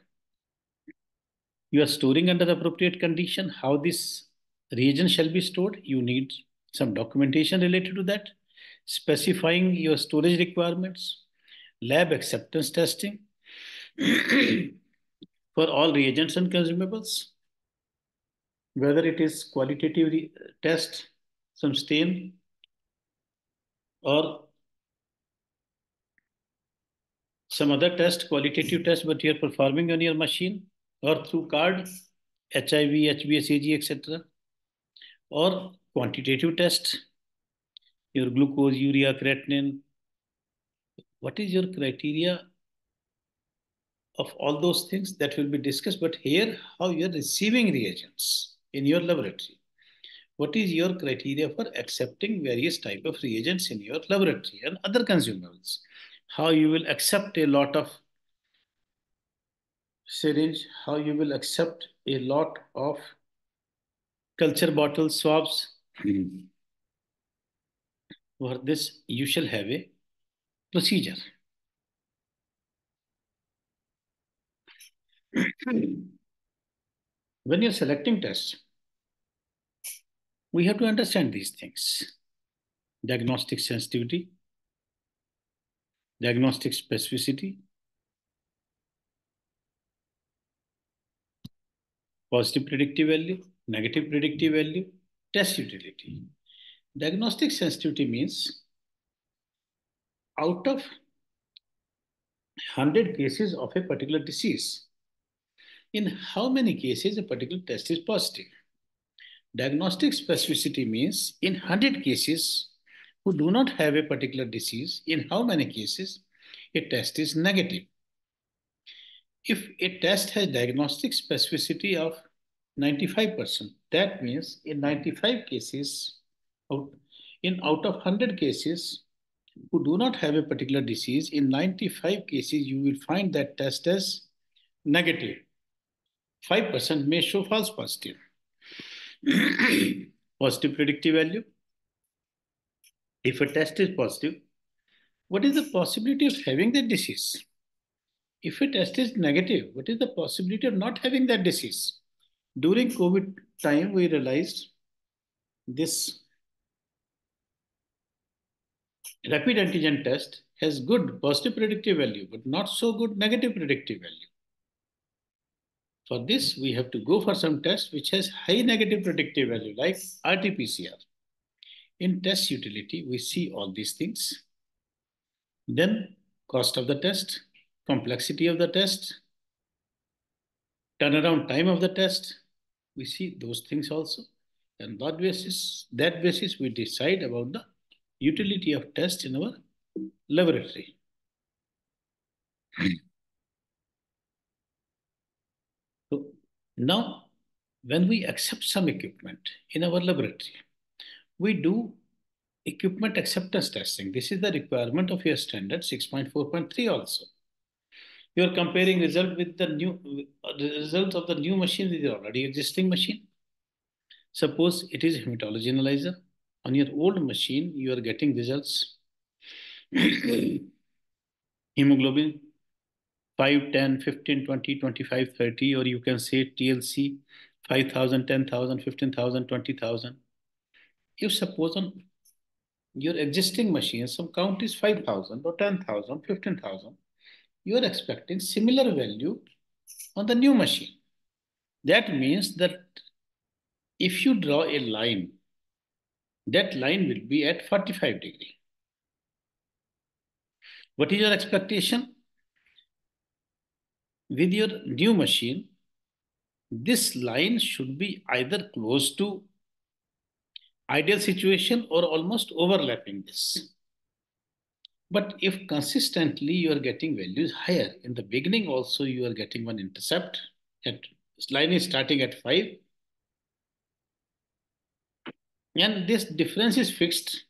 You are storing under appropriate condition. How this reagent shall be stored, you need some documentation related to that, specifying your storage requirements, lab acceptance testing for all reagents and consumables, whether it is qualitative test, some stain, or some other test, qualitative test, but you are performing on your machine or through card, HIV, HBS, AG, etc., or quantitative test, your glucose, urea, creatinine. What is your criteria of all those things that will be discussed? But here, how you are receiving reagents in your laboratory. What is your criteria for accepting various type of reagents in your laboratory and other consumables? How you will accept a lot of syringe, how you will accept a lot of culture bottle swabs. For this, you shall have a procedure. When you're selecting tests, we have to understand these things. Diagnostic sensitivity, diagnostic specificity, positive predictive value, negative predictive value, test utility. Diagnostic sensitivity means out of 100 cases of a particular disease, in how many cases a particular test is positive. Diagnostic specificity means in 100 cases who do not have a particular disease, in how many cases a test is negative. If a test has diagnostic specificity of 95%, that means in 95 cases, out of 100 cases who do not have a particular disease, in 95 cases, you will find that test as negative. 5% may show false positive. Positive predictive value. If a test is positive, what is the possibility of having that disease? If a test is negative, what is the possibility of not having that disease? During COVID time, we realized this rapid antigen test has good positive predictive value, but not so good negative predictive value. For this, we have to go for some test which has high negative predictive value, like RT-PCR. In test utility, we see all these things. Then cost of the test, complexity of the test, turnaround time of the test. We see those things also. And that basis, we decide about the utility of test in our laboratory. So now, when we accept some equipment in our laboratory, we do equipment acceptance testing. This is the requirement of your standard 6.4.3 also. You are comparing result with the results of the new machine with the already existing machine. Suppose it is hematology analyzer. On your old machine, you are getting results Hemoglobin 5, 10, 15, 20, 25, 30, or you can say TLC 5,000, 10,000, 15,000, 20,000. If suppose on your existing machine, some count is 5,000 or 10,000, 15,000, you are expecting similar value on the new machine. That means that if you draw a line, that line will be at 45 degree. What is your expectation? With your new machine, this line should be either close to ideal situation or almost overlapping this. But if consistently you are getting values higher, in the beginning also you are getting one intercept, at line is starting at 5, and this difference is fixed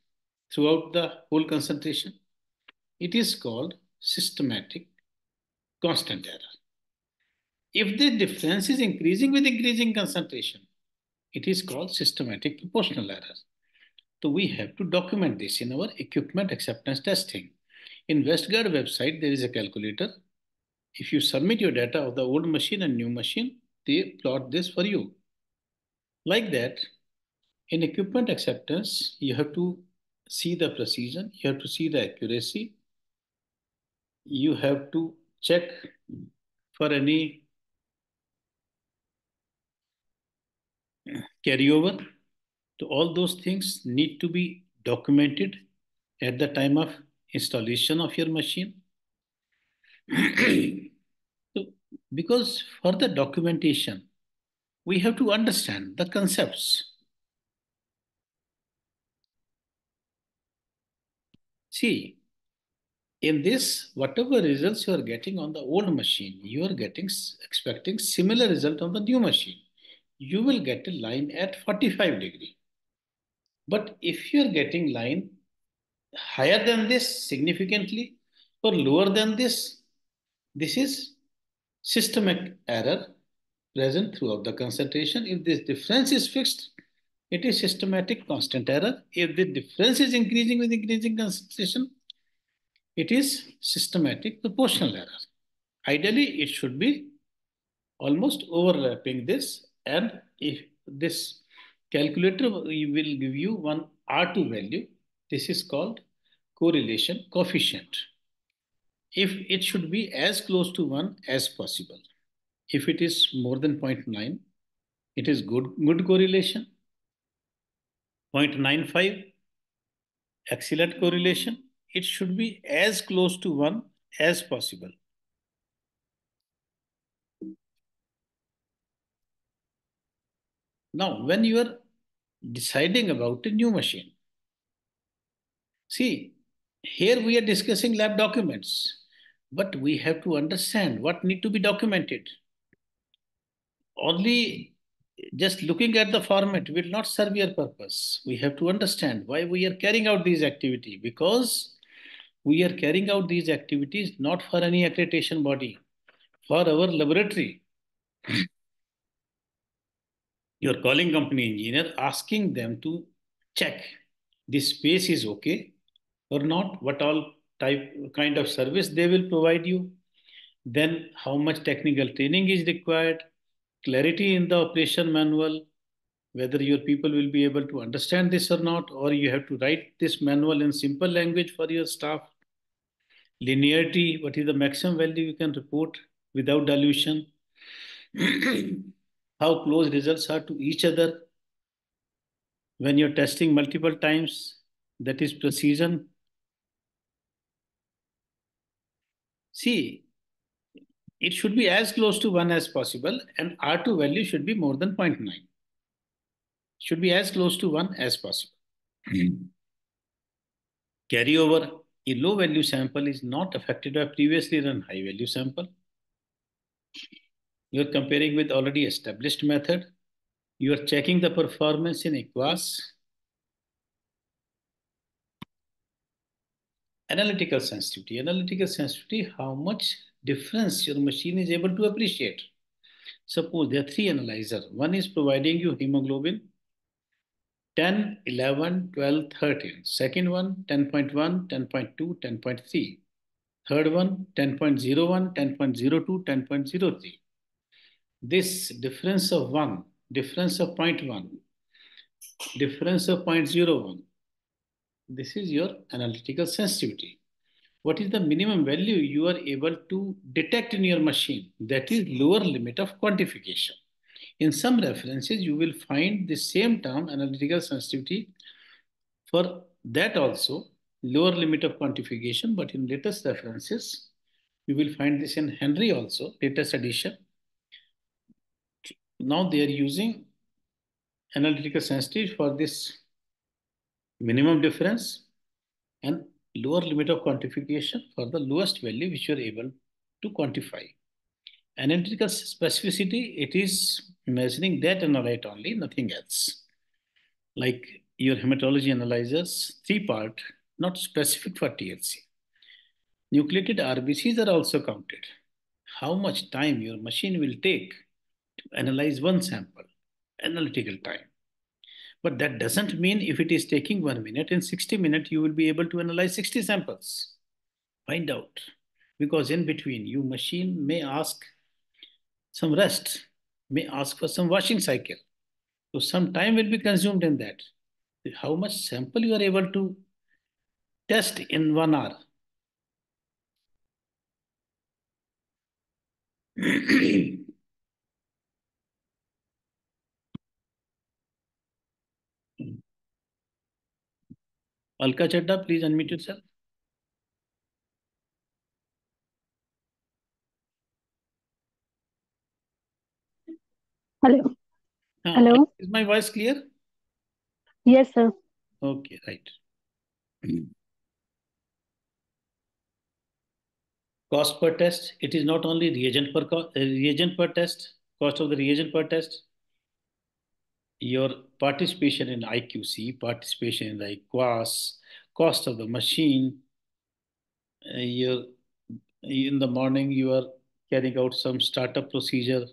throughout the whole concentration. It is called systematic constant error. If the difference is increasing with increasing concentration, it is called systematic proportional error. So we have to document this in our equipment acceptance testing. In Westgard website, there is a calculator. If you submit your data of the old machine and new machine, they plot this for you. Like that, in equipment acceptance, you have to see the precision, you have to see the accuracy, you have to check for any carryover. So all those things need to be documented at the time of installation of your machine. So, because for the documentation, we have to understand the concepts. See, in this, whatever results you are getting on the old machine, you are getting expecting similar result on the new machine. You will get a line at 45 degree. But if you are getting line higher than this significantly or lower than this is systemic error present throughout the concentration. If this difference is fixed, it is systematic constant error. If the difference is increasing with increasing concentration, it is systematic proportional error. Ideally, it should be almost overlapping this, and if this calculator will give you one R2 value, this is called correlation coefficient. If it should be as close to 1 as possible. If it is more than 0.9, it is good correlation. 0.95, excellent correlation. It should be as close to 1 as possible. Now, when you are deciding about a new machine, see, here we are discussing lab documents, but we have to understand what need to be documented. Only just looking at the format will not serve your purpose. We have to understand why we are carrying out these activities, because we are carrying out these activities not for any accreditation body, for our laboratory. You're calling company engineer, asking them to check this space is okay or not, what all kind of service they will provide you, then how much technical training is required, clarity in the operation manual, whether your people will be able to understand this or not, or you have to write this manual in simple language for your staff. Linearity, what is the maximum value you can report without dilution? How close results are to each other when you're testing multiple times, that is precision. See, it should be as close to 1 as possible, and R2 value should be more than 0.9. Should be as close to 1 as possible. Carryover, a low value sample is not affected by previously run high value sample. You're comparing with already established method. You are checking the performance in aqueous. Analytical sensitivity. Analytical sensitivity, how much difference your machine is able to appreciate. Suppose there are three analyzers. One is providing you hemoglobin. 10, 11, 12, 13. Second one, 10.1, 10.2, 10.3. Third one, 10.01, 10.02, 10.03. This difference of 1, difference of point 0.1, difference of 0.01, this is your analytical sensitivity. What is the minimum value you are able to detect in your machine? That is lower limit of quantification. In some references, you will find the same term, analytical sensitivity, for that also, lower limit of quantification, but in latest references, you will find this in Henry also, latest edition. Now they are using analytical sensitivity for this minimum difference and lower limit of quantification for the lowest value which you are able to quantify. Analytical specificity, it is measuring that analyte only, nothing else. Like your hematology analyzers, three-part, not specific for THC. Nucleated RBCs are also counted. How much time your machine will take to analyze one sample, analytical time. But that doesn't mean if it is taking 1 minute, in 60 minutes, you will be able to analyze 60 samples. Find out. Because in between, your machine may ask some rest, may ask for some washing cycle. So some time will be consumed in that. How much sample you are able to test in 1 hour? Alka Chadda, please unmute yourself. Hello. Hello. Is my voice clear? Yes, sir. Okay, right. Cost per test, it is not only reagent per test, cost of the reagent per test, your participation in IQC, participation in the QAS, cost of the machine, your in the morning you are carrying out some startup procedure,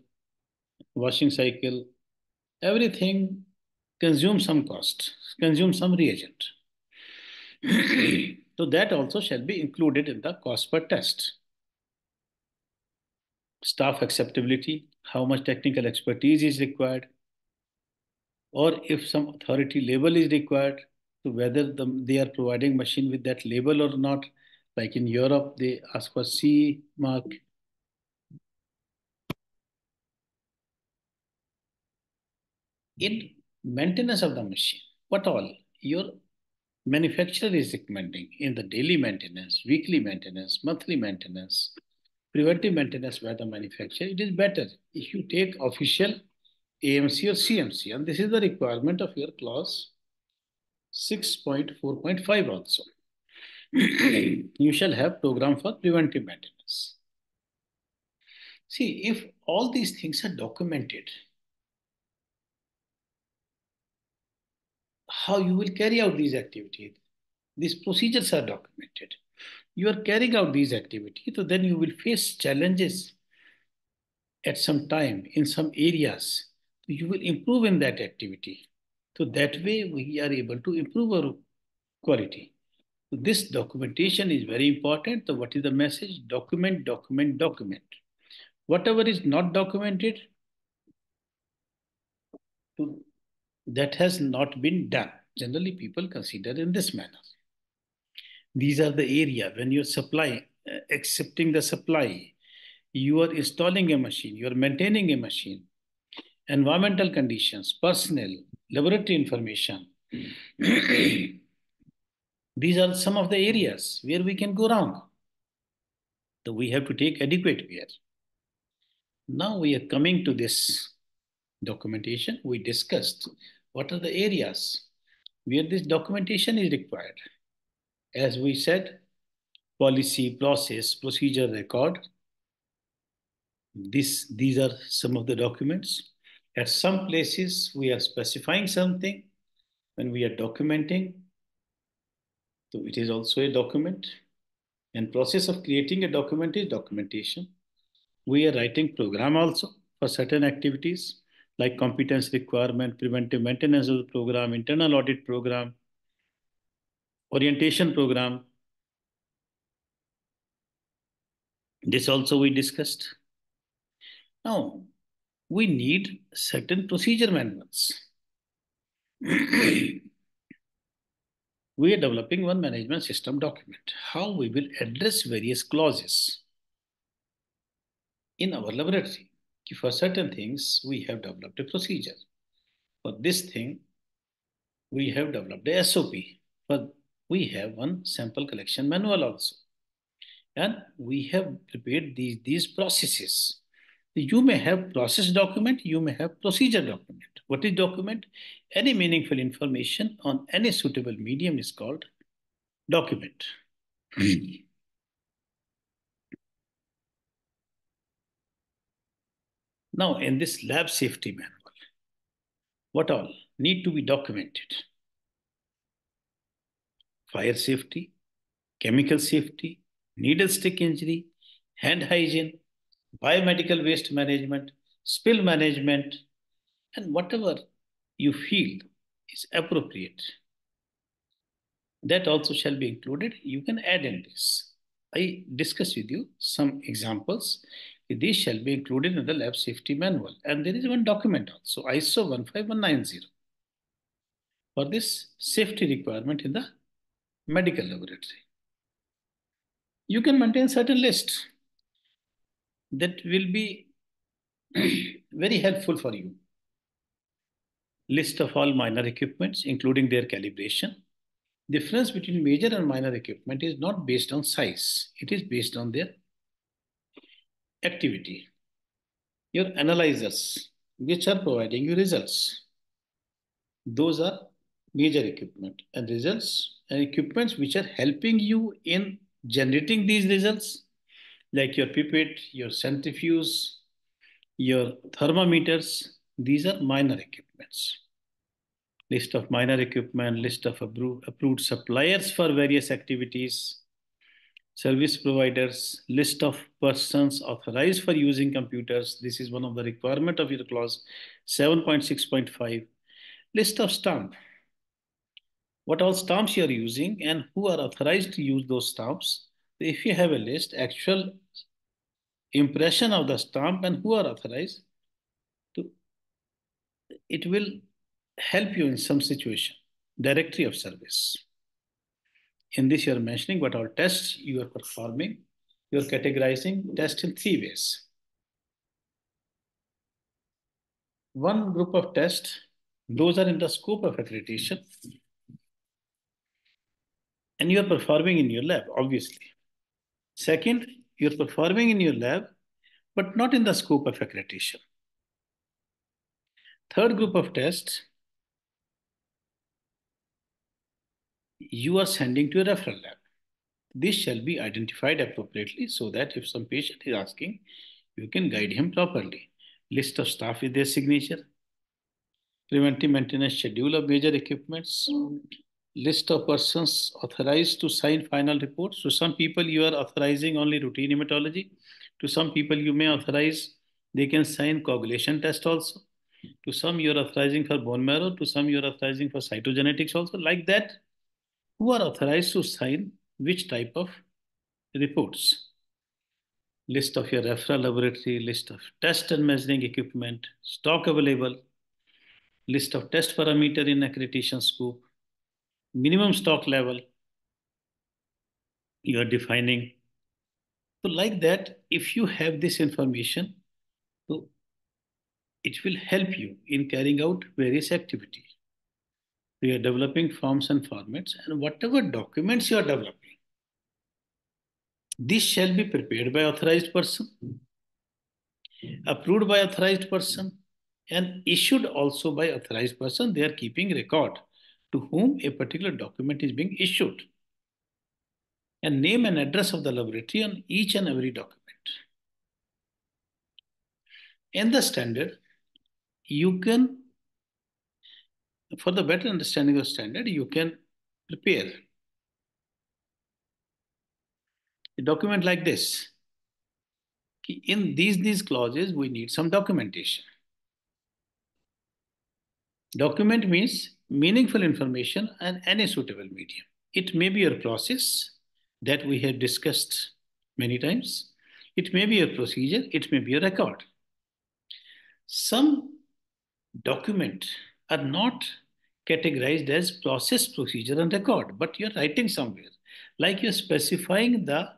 washing cycle, everything consumes some cost, consumes some reagent. So that also shall be included in the cost per test. Staff acceptability, how much technical expertise is required, or if some authority label is required, to whether they are providing machine with that label or not. Like in Europe, they ask for CE mark. In maintenance of the machine, what all your manufacturer is recommending in the daily maintenance, weekly maintenance, monthly maintenance, preventive maintenance by the manufacturer, it is better if you take official AMC or CMC. And this is the requirement of your clause 6.4.5 also. You shall have program for preventive maintenance. See, if all these things are documented, how you will carry out these activities? These procedures are documented. You are carrying out these activities, so then you will face challenges at some time in some areas. You will improve in that activity. So that way we are able to improve our quality. So this documentation is very important. So what is the message? Document, document, document. Whatever is not documented, that has not been done. Generally, people consider in this manner. These are the area when you're supplying, accepting the supply, you are installing a machine, you are maintaining a machine, environmental conditions, personnel, laboratory information. These are some of the areas where we can go wrong. So we have to take adequate care. Now we are coming to this documentation. We discussed what are the areas where this documentation is required. As we said, policy, process, procedure, record. These are some of the documents. At some places, we are specifying something when we are documenting. So it is also a document. And process of creating a document is documentation. We are writing program also for certain activities. like competence requirement, preventive maintenance of the program, internal audit program, orientation program. This also we discussed. Now, we need certain procedure manuals. We are developing one management system document. How we will address various clauses in our laboratory. For certain things, we have developed a procedure. For this thing, we have developed a SOP. But we have one sample collection manual also. And we have prepared these processes. You may have process document, you may have procedure document. What is document? Any meaningful information on any suitable medium is called document. Now, in this lab safety manual, what all need to be documented? Fire safety, chemical safety, needle stick injury, hand hygiene, biomedical waste management, spill management, and whatever you feel is appropriate. That also shall be included. You can add in this. I discuss with you some examples. These shall be included in the lab safety manual. And there is one document also, ISO 15190, for this safety requirement in the medical laboratory. You can maintain certain list that will be very helpful for you. List of all minor equipments, including their calibration. Difference between major and minor equipment is not based on size. It is based on their activity. Your analyzers, which are providing you results. Those are major equipment, and results and equipments which are helping you in generating these results, like your pipette, your centrifuge, your thermometers. These are minor equipments. List of minor equipment, list of approved suppliers for various activities, service providers, list of persons authorized for using computers. This is one of the requirement of your clause 7.6.5. List of stamp. What all stamps you are using and who are authorized to use those stamps. If you have a list, actual impression of the stamp and who are authorized, to, it will help you in some situation. Directory of service. In this, you are mentioning what all tests you are performing. You are categorizing tests in three ways. One group of tests, those are in the scope of accreditation, and you are performing in your lab, obviously. Second, you're performing in your lab, but not in the scope of accreditation. Third group of tests, you are sending to a referral lab. This shall be identified appropriately so that if some patient is asking, you can guide him properly. List of staff with their signature, preventive maintenance schedule of major equipments, list of persons authorized to sign final reports. So some people you are authorizing only routine hematology. To some people you may authorize, they can sign coagulation test also. To some you are authorizing for bone marrow. To some you are authorizing for cytogenetics also. Like that, who are authorized to sign which type of reports. List of your referral laboratory, list of test and measuring equipment, stock available, list of test parameter in accreditation scope, minimum stock level you are defining. So like that, if you have this information, so it will help you in carrying out various activities. So you are developing forms and formats, and whatever documents you are developing, this shall be prepared by authorized person, approved by authorized person, and issued also by authorized person. They are keeping record to whom a particular document is being issued, and name and address of the laboratory on each and every document. In the standard, you can, for the better understanding of standard, you can prepare a document like this. In these clauses, we need some documentation. Document means meaningful information and any suitable medium. It may be your process that we have discussed many times. It may be your procedure. It may be a record. Some document are not categorized as process, procedure, and record, but you're writing somewhere. Like you're specifying the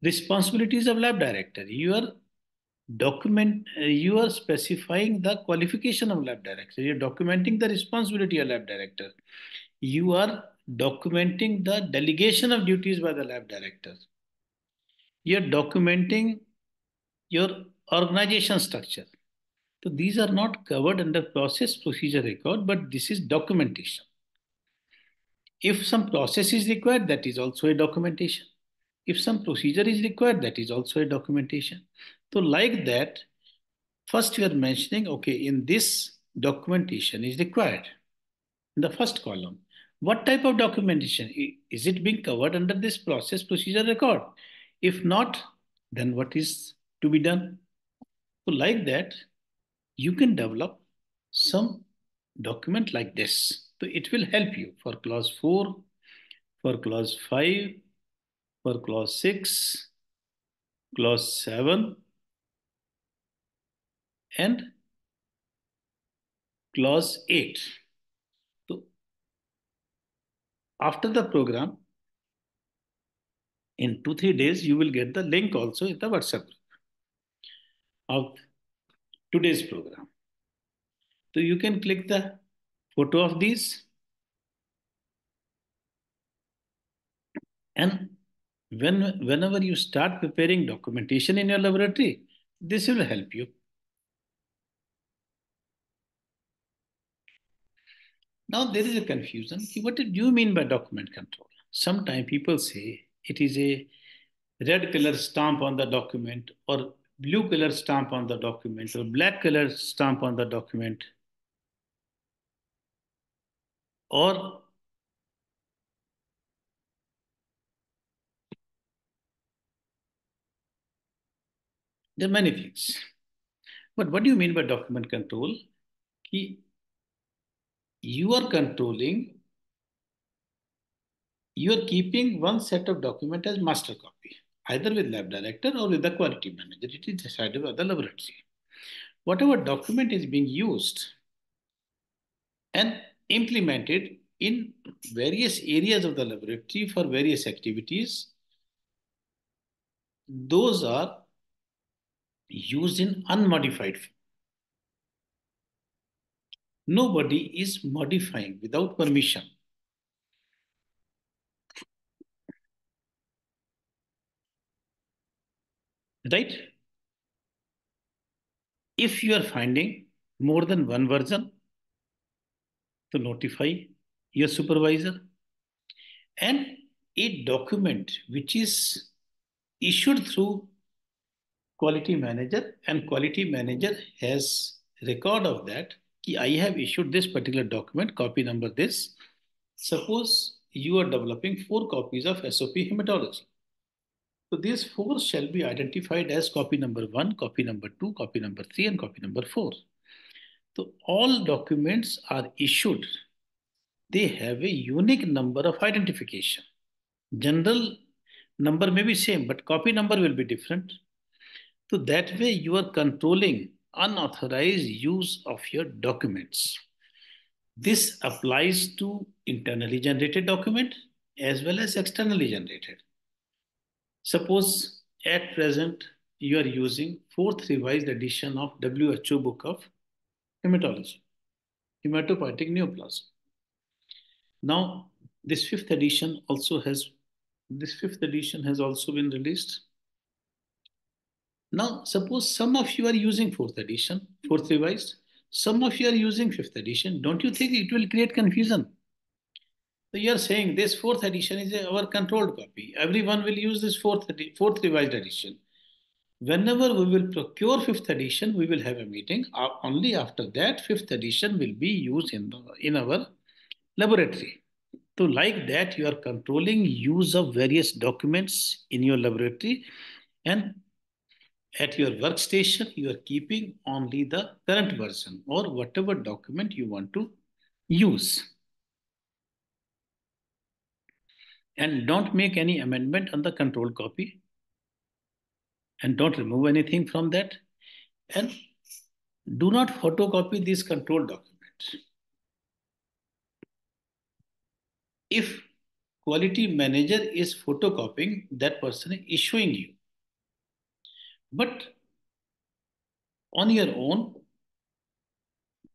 responsibilities of lab director. You are specifying the qualification of lab director. You're documenting the responsibility of lab director. You are documenting the delegation of duties by the lab director. You're documenting your organization structure. So these are not covered under process, procedure, record, but this is documentation. If some process is required, that is also a documentation. If some procedure is required, that is also a documentation. So like that, first, you are mentioning, okay, in this documentation is required in the first column. What type of documentation? Is it being covered under this process, procedure, record? If not, then what is to be done? So, like that, you can develop some document like this. So, it will help you for clause 4, for clause 5, for clause 6, clause 7, and clause 8. So, after the program, in 2 3 days, you will get the link also in the WhatsApp of today's program. So you can click the photo of these, and whenever you start preparing documentation in your laboratory, this will help you. Now there is a confusion. What do you mean by document control? Sometimes people say it is a red color stamp on the document, or blue color stamp on the document, or black color stamp on the document, or there are many things. But what do you mean by document control? You are controlling, you are keeping one set of document as master copy, either with lab director or with the quality manager. It is decided by the laboratory. Whatever document is being used and implemented in various areas of the laboratory for various activities, those are used in unmodified form. Nobody is modifying without permission. Right? If you are finding more than one version, to notify your supervisor, and a document which is issued through quality manager, and quality manager has record of that ki I have issued this particular document, copy number this. Suppose you are developing 4 copies of SOP hematology. So these 4 shall be identified as copy number 1, copy number 2, copy number 3, and copy number 4. So all documents are issued. They have a unique number of identification. General number may be same, but copy number will be different. So that way you are controlling unauthorized use of your documents. This applies to internally generated document as well as externally generated. Suppose at present you are using 4th revised edition of WHO book of hematology, hematopoietic neoplasm. Now this 5th edition has also been released. Now, suppose some of you are using 4th edition, 4th revised, some of you are using 5th edition. Don't you think it will create confusion? So you are saying this 4th edition is our controlled copy. Everyone will use this 4th revised edition. Whenever we will procure 5th edition, we will have a meeting. Only after that, 5th edition will be used in our laboratory. So like that, you are controlling use of various documents in your laboratory, and At your workstation, you are keeping only the current version or whatever document you want to use. And don't make any amendment on the control copy. And don't remove anything from that. And do not photocopy these control documents. If quality manager is photocopying, that person is issuing you. But on your own,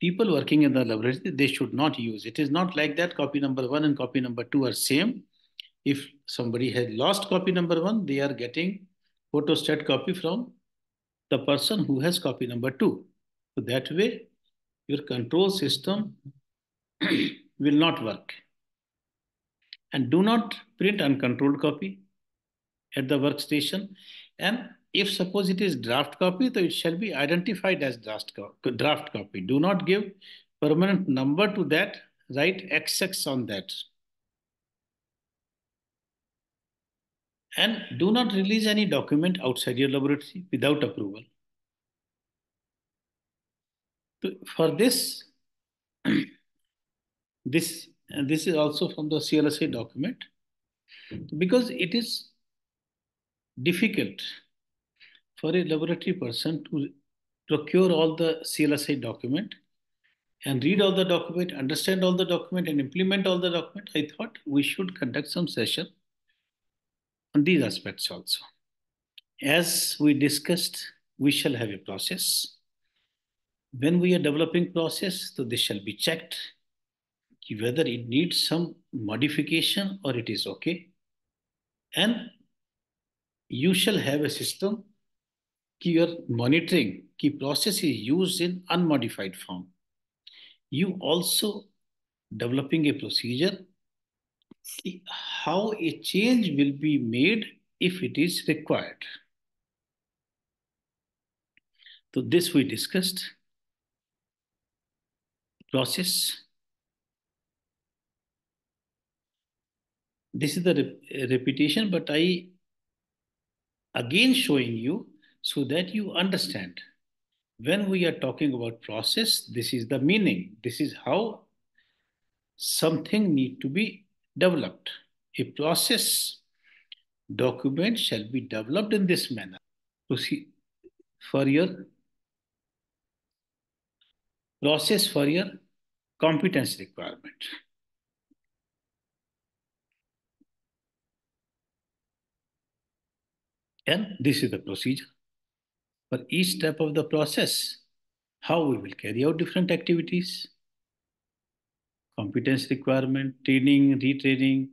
people working in the laboratory, they should not use. It is not like that copy number 1 and copy number 2 are same. If somebody has lost copy number 1, they are getting photostat copy from the person who has copy number 2. So that way, your control system will not work. And do not print uncontrolled copy at the workstation. And if suppose it is draft copy, so it shall be identified as draft copy. Do not give permanent number to that. Write XX on that. And do not release any document outside your laboratory without approval. So for this, this is also from the CLSA document, because it is difficult for a laboratory person to procure all the CLSA document and read all the document, understand all the document, and implement all the document. I thought we should conduct some session on these aspects also. As we discussed, we shall have a process. When we are developing process, so this shall be checked whether it needs some modification or it is okay. And you shall have a system your monitoring key process is used in unmodified form. You also developing a procedure how a change will be made if it is required. So this we discussed. Process. This is the repetition, but I again showing you so that you understand. When we are talking about process, this is the meaning. This is how something need to be developed. A process document shall be developed in this manner to see for your process for your competence requirement. And this is the procedure for each step of the process, how we will carry out different activities, competence requirement, training, retraining,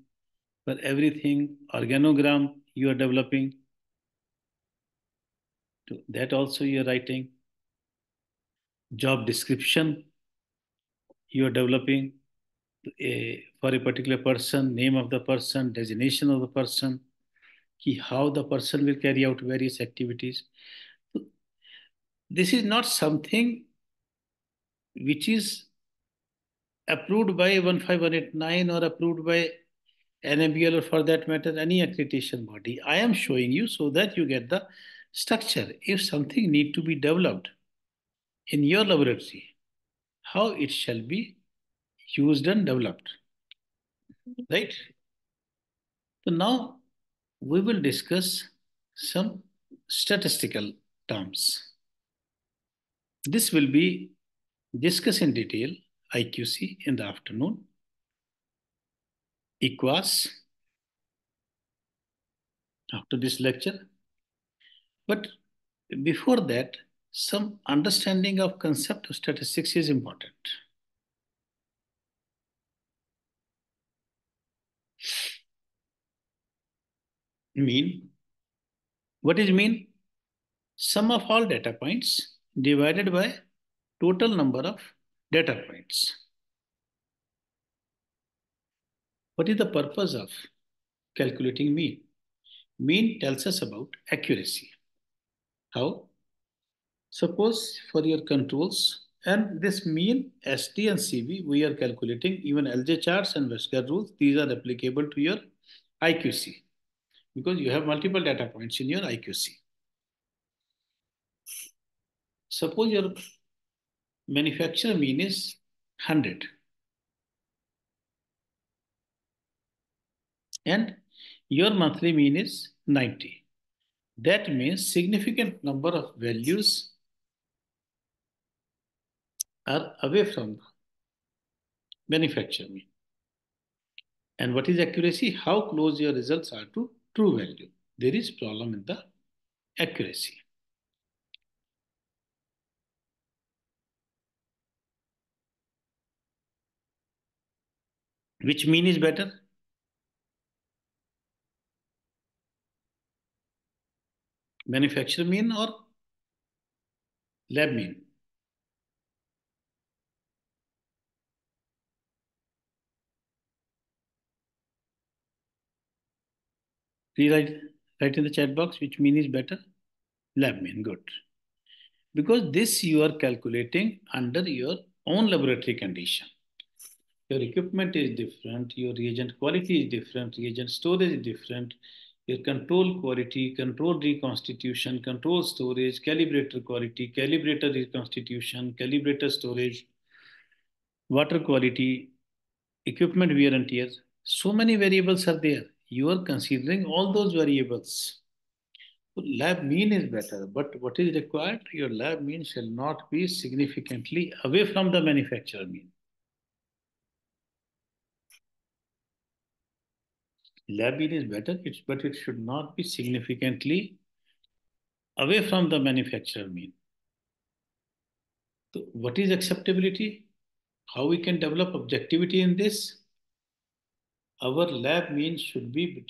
for everything, organogram you are developing, that also you are writing, job description you are developing for a particular person, name of the person, designation of the person, how the person will carry out various activities. This is not something which is approved by 15189 or approved by NABL or for that matter any accreditation body. I am showing you so that you get the structure. If something need to be developed in your laboratory, how it shall be used and developed, right? So now we will discuss some statistical terms. This will be discussed in detail, IQC in the afternoon, EQUAS after this lecture. But before that, some understanding of concept of statistics is important. Mean. What is mean? Sum of all data points divided by total number of data points. What is the purpose of calculating mean? Mean tells us about accuracy. How? Suppose for your controls and this mean SD and CB, we are calculating even LJ charts and Wesker rules. These are applicable to your IQC because you have multiple data points in your IQC. Suppose your manufacturer mean is 100 and your monthly mean is 90. That means significant number of values are away from the manufacturer mean. And what is accuracy? How close your results are to true value. There is problem in the accuracy. Which mean is better? Manufacturer mean or lab mean? Please write in the chat box which mean is better. Lab mean, good. Because this you are calculating under your own laboratory condition. Your equipment is different, your reagent quality is different, reagent storage is different, your control quality, control reconstitution, control storage, calibrator quality, calibrator reconstitution, calibrator storage, water quality, equipment wear and tear. So many variables are there. You are considering all those variables. So lab mean is better, but what is required? Your lab mean shall not be significantly away from the manufacturer mean. Lab mean is better, but it should not be significantly away from the manufacturer mean. So what is acceptability? How we can develop objectivity in this? Our lab mean should be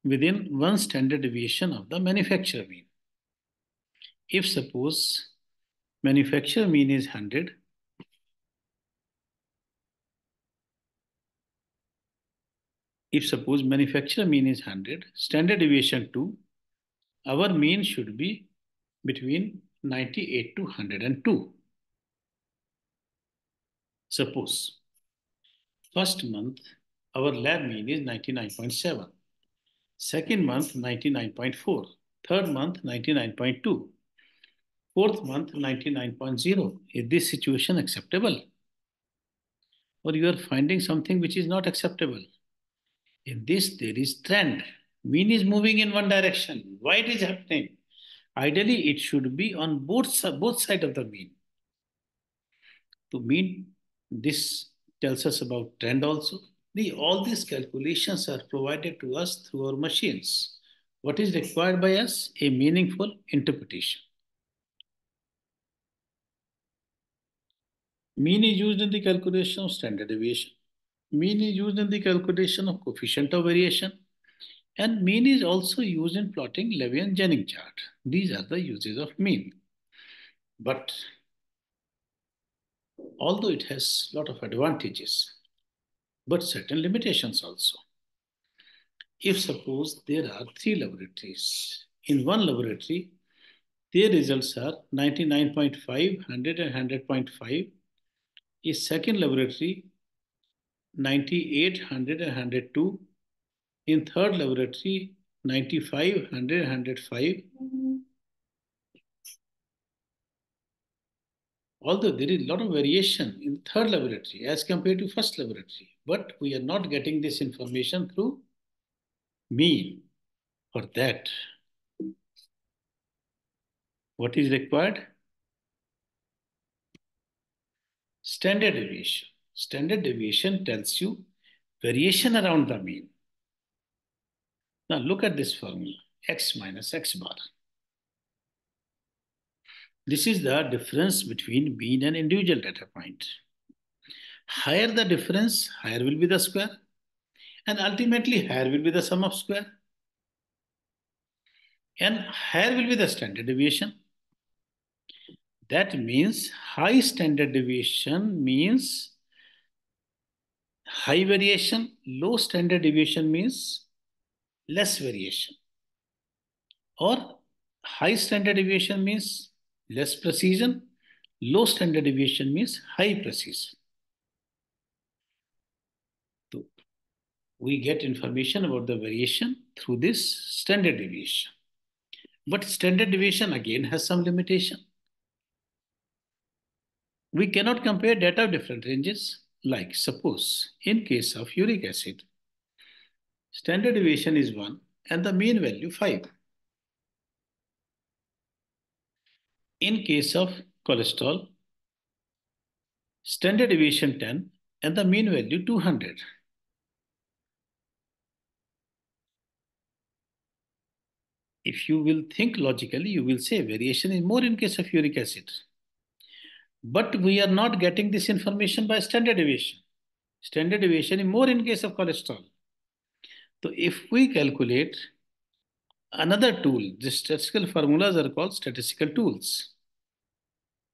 within one standard deviation of the manufacturer mean. If suppose manufacturer mean is 100, standard deviation 2, our mean should be between 98 to 102. Suppose first month our lab mean is 99.7, second month 99.4, third month 99.2, fourth month 99.0. Is this situation acceptable? Or you are finding something which is not acceptable? In this, there is trend. Mean is moving in one direction. Why it is happening? Ideally, it should be on both sides of the mean. To mean, this tells us about trend also. All these calculations are provided to us through our machines. What is required by us? A meaningful interpretation. Mean is used in the calculation of standard deviation. Mean is used in the calculation of coefficient of variation. And mean is also used in plotting Levy and Jennings chart. These are the uses of mean. But although it has a lot of advantages, but certain limitations also. If suppose there are 3 laboratories, in one laboratory, their results are 99.5, 100 and 100.5. In second laboratory, 98, 100 and 102. In third laboratory, 95, 100 and 105. Although there is a lot of variation in third laboratory as compared to first laboratory, but we are not getting this information through mean. For that, what is required? Standard deviation. Standard deviation tells you variation around the mean. Now look at this formula, x minus x bar. This is the difference between mean and individual data point. Higher the difference, higher will be the square, and ultimately higher will be the sum of square, and higher will be the standard deviation. That means high standard deviation means high variation, low standard deviation means less variation. Or high standard deviation means less precision, low standard deviation means high precision. So we get information about the variation through this standard deviation. But standard deviation again has some limitation. We cannot compare data of different ranges. Like suppose in case of uric acid, standard deviation is 1 and the mean value 5. In case of cholesterol, standard deviation 10 and the mean value 200. If you will think logically, you will say variation is more in case of uric acid. But we are not getting this information by standard deviation. Standard deviation is more in case of cholesterol. So if we calculate another tool, the statistical formulas are called statistical tools.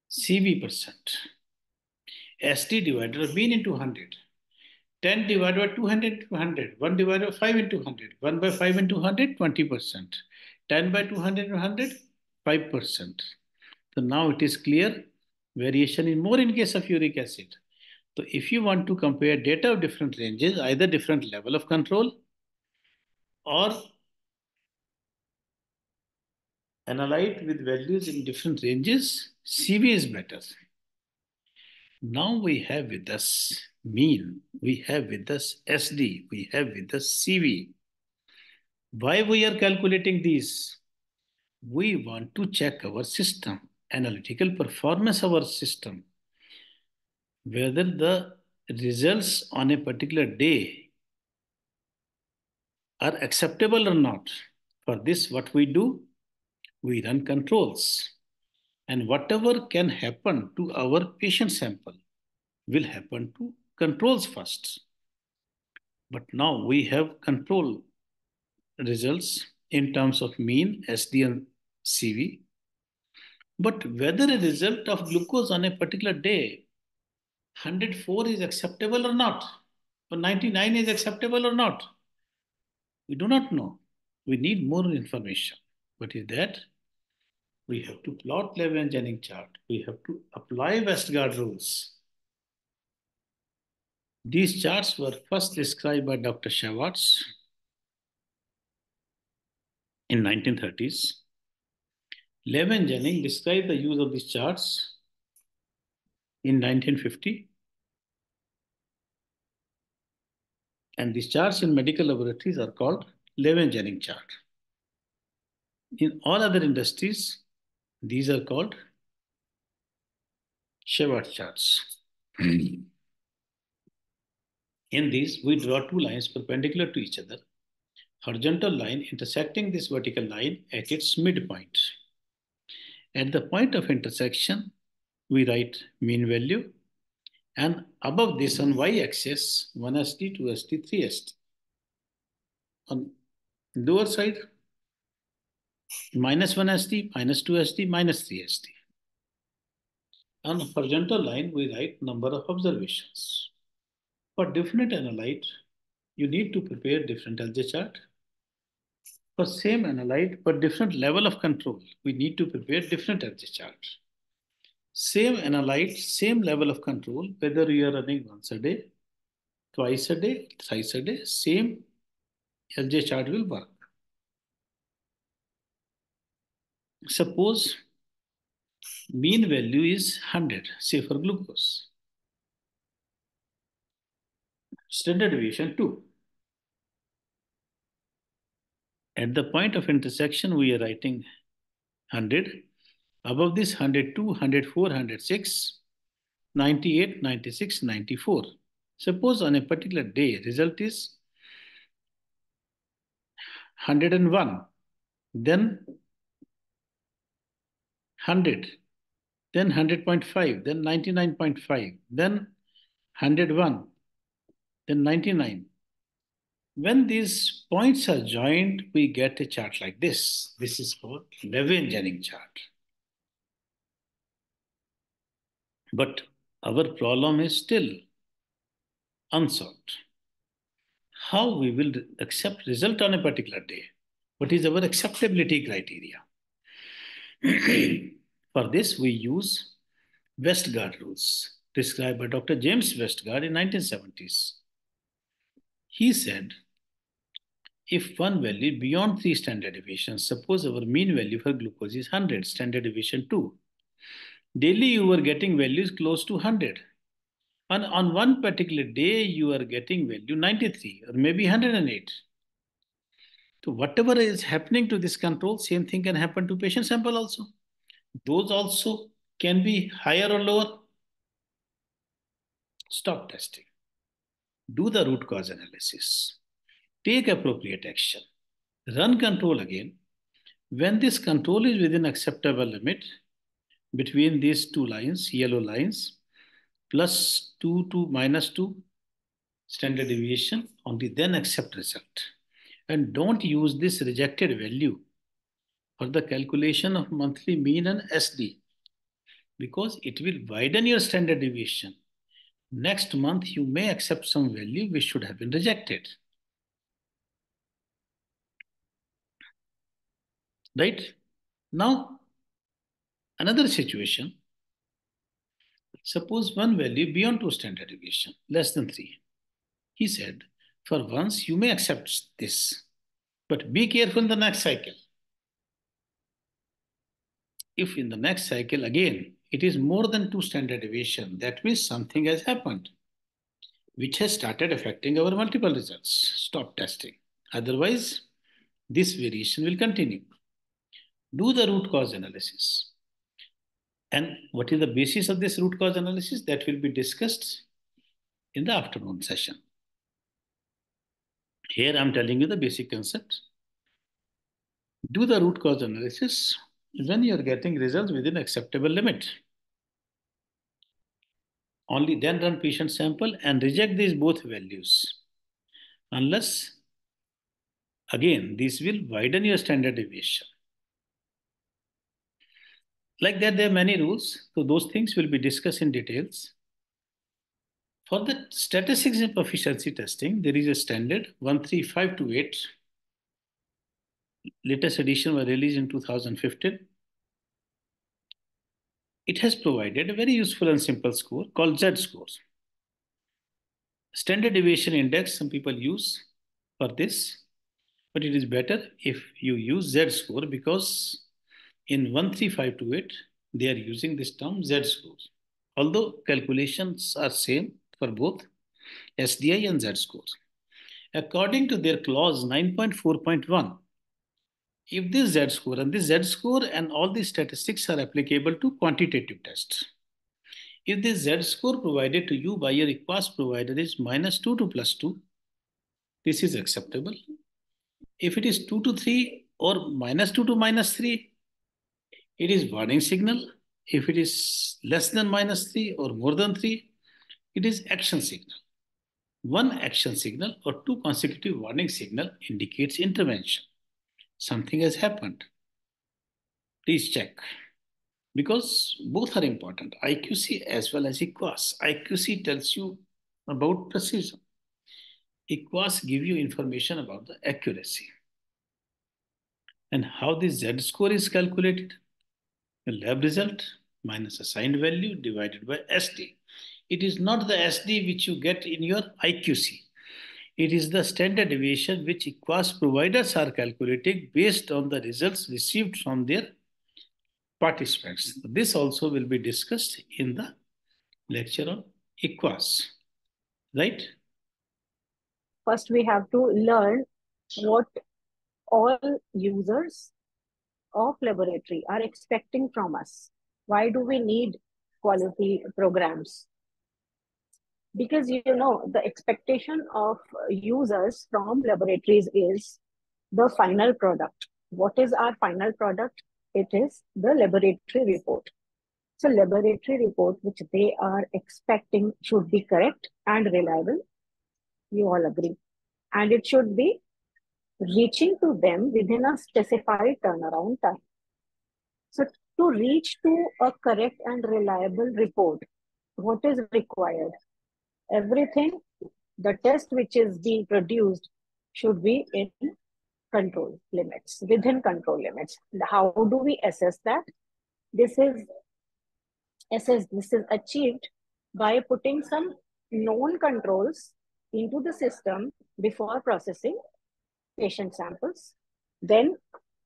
CV percent, ST divided by mean into 100, 10 divided by 200 into 100, 1 divided by 5 into 100, 1 by 5 into 100, 20%, 10 by 200 into 100, 5%. So now it is clear variation is more in case of uric acid. So if you want to compare data of different ranges, either different level of control or analyte with values in different ranges, CV is better. Now we have with us mean, we have with us SD, we have with us CV. Why we are calculating these? We want to check our system, analytical performance of our system, whether the results on a particular day are acceptable or not. For this, what we do? We run controls. And whatever can happen to our patient sample will happen to controls first. But now we have control results in terms of mean, SD and CV. But whether a result of glucose on a particular day, 104 is acceptable or not, or 99 is acceptable or not, we do not know. We need more information. What is that? We have to plot Levin-Jennings chart. We have to apply Westgard rules. These charts were first described by Dr. Schwartz in 1930s. Levin-Jennings described the use of these charts in 1950. And these charts in medical laboratories are called Levin-Jennings chart. In all other industries, these are called Schwartz charts. In these, we draw two lines perpendicular to each other, horizontal line intersecting this vertical line at its midpoint. At the point of intersection, we write mean value, and above this on y-axis, 1SD, 2SD, 3SD. On lower side, minus 1SD, minus 2SD, minus 3SD. On horizontal line, we write number of observations. For different analyte, you need to prepare different LJ chart. For same analyte, but different level of control, we need to prepare different LJ chart. Same analyte, same level of control, whether you are running once a day, twice a day, thrice a day, same LJ chart will work. Suppose mean value is 100, say for glucose. Standard deviation 2. At the point of intersection, we are writing 100. Above this, 102, 104, 106, 98, 96, 94. Suppose on a particular day, result is 101, then 100, then 100.5, then 99.5, then 101, then 99. When these points are joined, we get a chart like this. This is called Levin-Jennings chart. But our problem is still unsolved. How we will accept result on a particular day? What is our acceptability criteria? For this, we use Westgard rules described by Dr. James Westgard in 1970s. He said, if one value beyond 3 standard deviations, suppose our mean value for glucose is 100, standard deviation 2, Daily you were getting values close to 100. And on one particular day, you are getting value 93 or maybe 108. So whatever is happening to this control, same thing can happen to patient sample also. Those also can be higher or lower. Stop testing. Do the root cause analysis. Take appropriate action. Run control again. When this control is within acceptable limit between these two lines, yellow lines, +2 to -2 standard deviation, only then accept result. And don't use this rejected value for the calculation of monthly mean and SD because it will widen your standard deviation. Next month, you may accept some value which should have been rejected. Right? Now, another situation. Suppose one value beyond 2 standard deviation, less than 3. He said, for once you may accept this, but be careful in the next cycle. If in the next cycle again it is more than 2 standard deviation, that means something has happened which has started affecting our multiple results. Stop testing. Otherwise, this variation will continue. Do the root cause analysis. And what is the basis of this root cause analysis? That will be discussed in the afternoon session. Here I'm telling you the basic concept. Do the root cause analysis when you're getting results within acceptable limit. Only then run patient sample and reject these both values. Unless, again, this will widen your standard deviation. Like that, there are many rules. So those things will be discussed in details. For the statistics and proficiency testing, there is a standard 13528. Latest edition was released in 2015. It has provided a very useful and simple score called Z scores. Standard deviation index, some people use for this, but it is better if you use Z score because in 13528, they are using this term Z scores. Although calculations are same for both SDI and Z scores. According to their clause 9.4.1, if this Z score and this Z score and all these statistics are applicable to quantitative tests, if this Z score provided to you by your EQUAS provider is -2 to +2, this is acceptable. If it is 2 to 3 or -2 to -3, it is warning signal. If it is less than -3 or more than 3, it is action signal. One action signal or two consecutive warning signal indicates intervention. Something has happened. Please check. Because both are important, IQC as well as EQUAS. IQC tells you about precision. EQUAS give you information about the accuracy. And how this Z score is calculated? The lab result minus assigned value divided by SD. It is not the SD which you get in your IQC. It is the standard deviation which EQUAS providers are calculating based on the results received from their participants. This also will be discussed in the lecture on EQUAS, right? First, we have to learn what all users of laboratory are expecting from us. Why do we need quality programs? Because the expectation of users from laboratories is the final product. What is our final product? It is the laboratory report. So laboratory report which they are expecting should be correct and reliable. You all agree. And it should be reaching to them within a specified turnaround time. So to reach to a correct and reliable report, what is required? Everything, the test which is being produced should be in control limits, within control limits. How do we assess that? This is achieved by putting some known controls into the system before processing patient samples. Then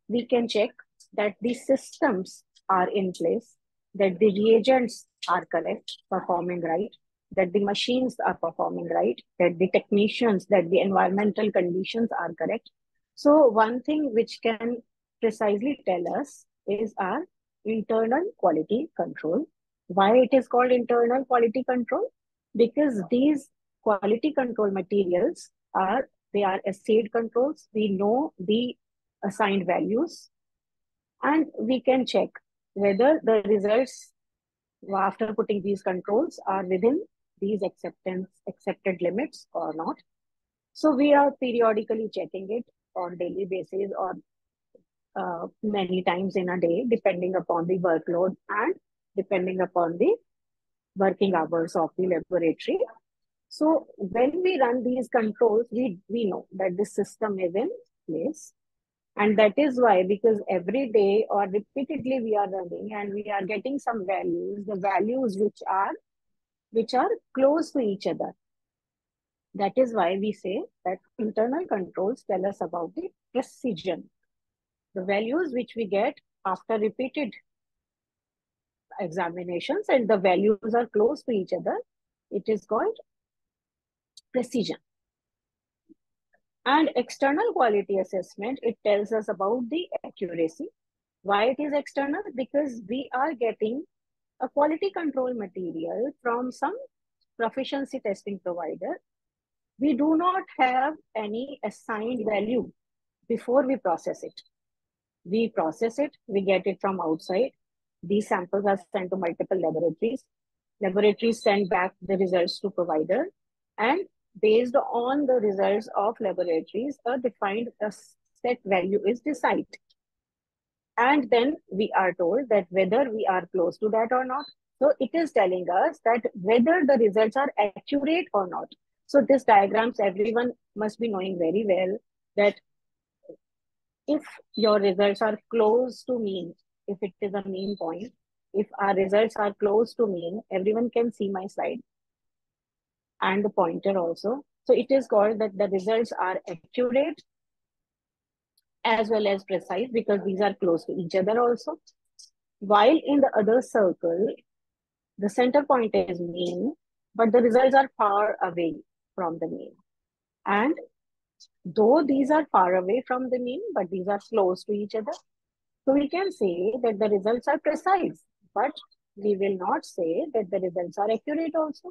we can check that the systems are in place. that the reagents are correct, performing right, that the machines are performing right, that the technicians, that the environmental conditions are correct. So one thing which can precisely tell us is our internal quality control. Why it is called internal quality control? Because these quality control materials are, they are assayed controls. We know the assigned values and we can check whether the results after putting these controls are within these accepted limits or not. So we are periodically checking it on daily basis or many times in a day, depending upon the workload and depending upon the working hours of the laboratory. So when we run these controls, we know that the system is in place. And that is why, because every day or repeatedly we are running and we are getting some values, the values which are close to each other. That is why we say that internal controls tell us about the precision. The values which we get after repeated examinations and the values are close to each other, it is called precision. And external quality assessment, it tells us about the accuracy. Why it is external? Because we are getting a quality control material from some proficiency testing provider. We do not have any assigned value before we process it. We process it, we get it from outside. These samples are sent to multiple laboratories. Laboratories send back the results to provider, and based on the results of laboratories, a defined set value is decided. And then we are told that whether we are close to that or not. So it is telling us that whether the results are accurate or not. So this diagrams everyone must be knowing very well that if your results are close to mean, if it is a mean point, if our results are close to mean, everyone can see my slide and the pointer also. So it is called that the results are accurate as well as precise because these are close to each other also. While in the other circle, the center point is mean, but the results are far away from the mean. And though these are far away from the mean, but these are close to each other, so we can say that the results are precise, but we will not say that the results are accurate also.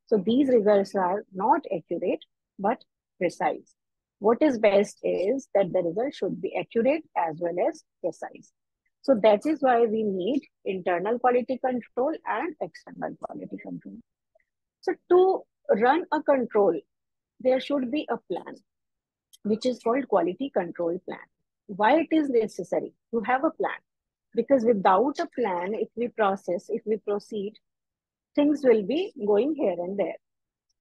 So these results are not accurate, but precise. What is best is that the result should be accurate as well as precise. So that is why we need internal quality control and external quality control. So to run a control, there should be a plan, which is called quality control plan. Why it is necessary to have a plan? Because without a plan, if we proceed, things will be going here and there.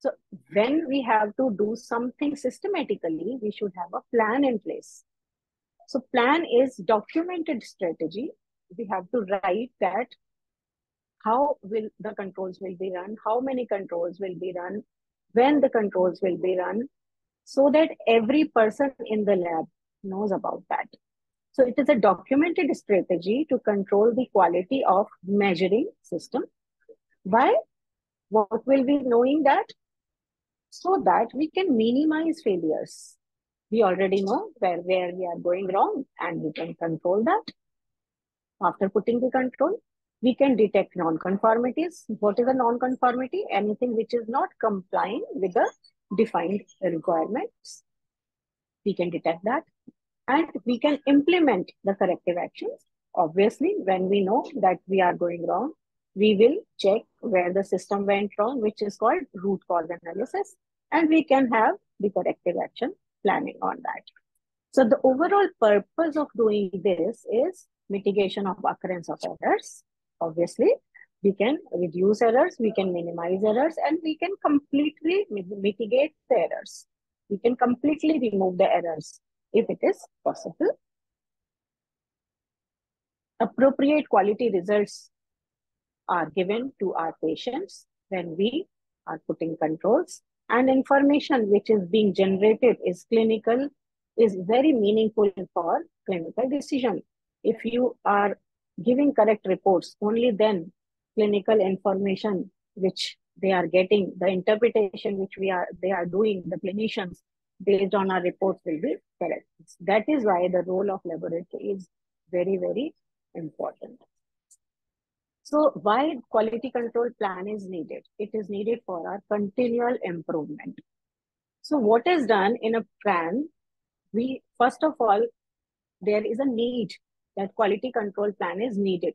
So when we have to do something systematically, we should have a plan in place. So plan is documented strategy. We have to write that how will the controls will be run, how many controls will be run, when the controls will be run, so that every person in the lab knows about that. So it is a documented strategy to control the quality of measuring system. Why? What will be knowing that? So that we can minimize failures. We already know where we are going wrong and we can control that. After putting the control, we can detect non-conformities. What is a non-conformity? Anything which is not complying with the defined requirements. We can detect that and we can implement the corrective actions. Obviously, when we know that we are going wrong, we will check where the system went wrong, which is called root cause analysis, and we can have the corrective action planning on that. So the overall purpose of doing this is mitigation of occurrence of errors. Obviously, we can reduce errors, we can minimize errors, and we can completely mitigate the errors. We can completely remove the errors if it is possible. Appropriate quality results are given to our patients when we are putting controls, and information which is being generated is clinical, is very meaningful for clinical decision. If you are giving correct reports, only then clinical information which they are getting, the interpretation which they are doing, the clinicians based on our reports will be correct. That is why the role of laboratory is very, very important. So why quality control plan is needed? It is needed for our continual improvement. So what is done in a plan? We first of all, there is a need that quality control plan is needed.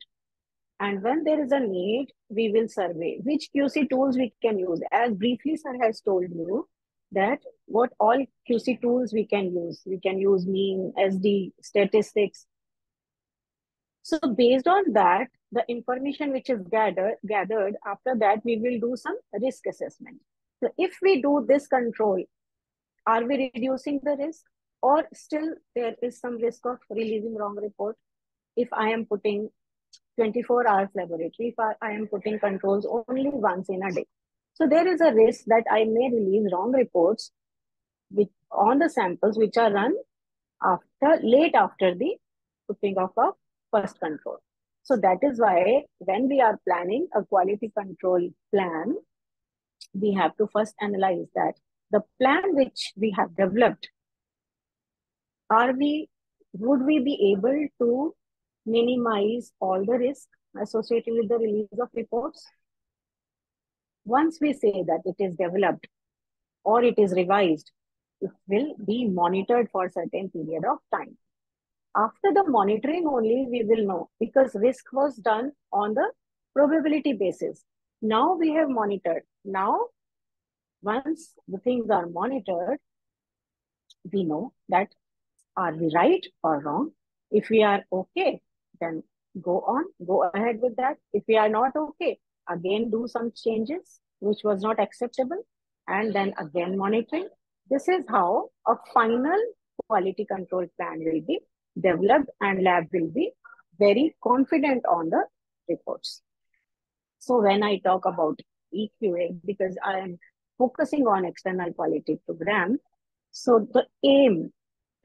And when there is a need, we will survey which QC tools we can use. As briefly sir has told you that what all QC tools we can use. We can use mean, SD, statistics. So based on that, the information which is gathered after that, we will do some risk assessment. So if we do this control, are we reducing the risk, or still there is some risk of releasing wrong report? If I am putting 24 hours laboratory, if I am putting controls only once in a day, so there is a risk that I may release wrong reports on the samples which are run late after the putting of a first control. So that is why when we are planning a quality control plan, we have to first analyze that the plan which we have developed, would we be able to minimize all the risk associated with the release of reports? Once we say that it is developed or it is revised, it will be monitored for a certain period of time. After the monitoring only, we will know, because risk was done on the probability basis. Now we have monitored. Now, once the things are monitored, we know that are we right or wrong. If we are okay, then go ahead with that. If we are not okay, again do some changes which was not acceptable, and then again monitoring. This is how a final quality control plan will be developed, and lab will be very confident on the reports. So when I talk about EQA, because I am focusing on external quality program, so the aim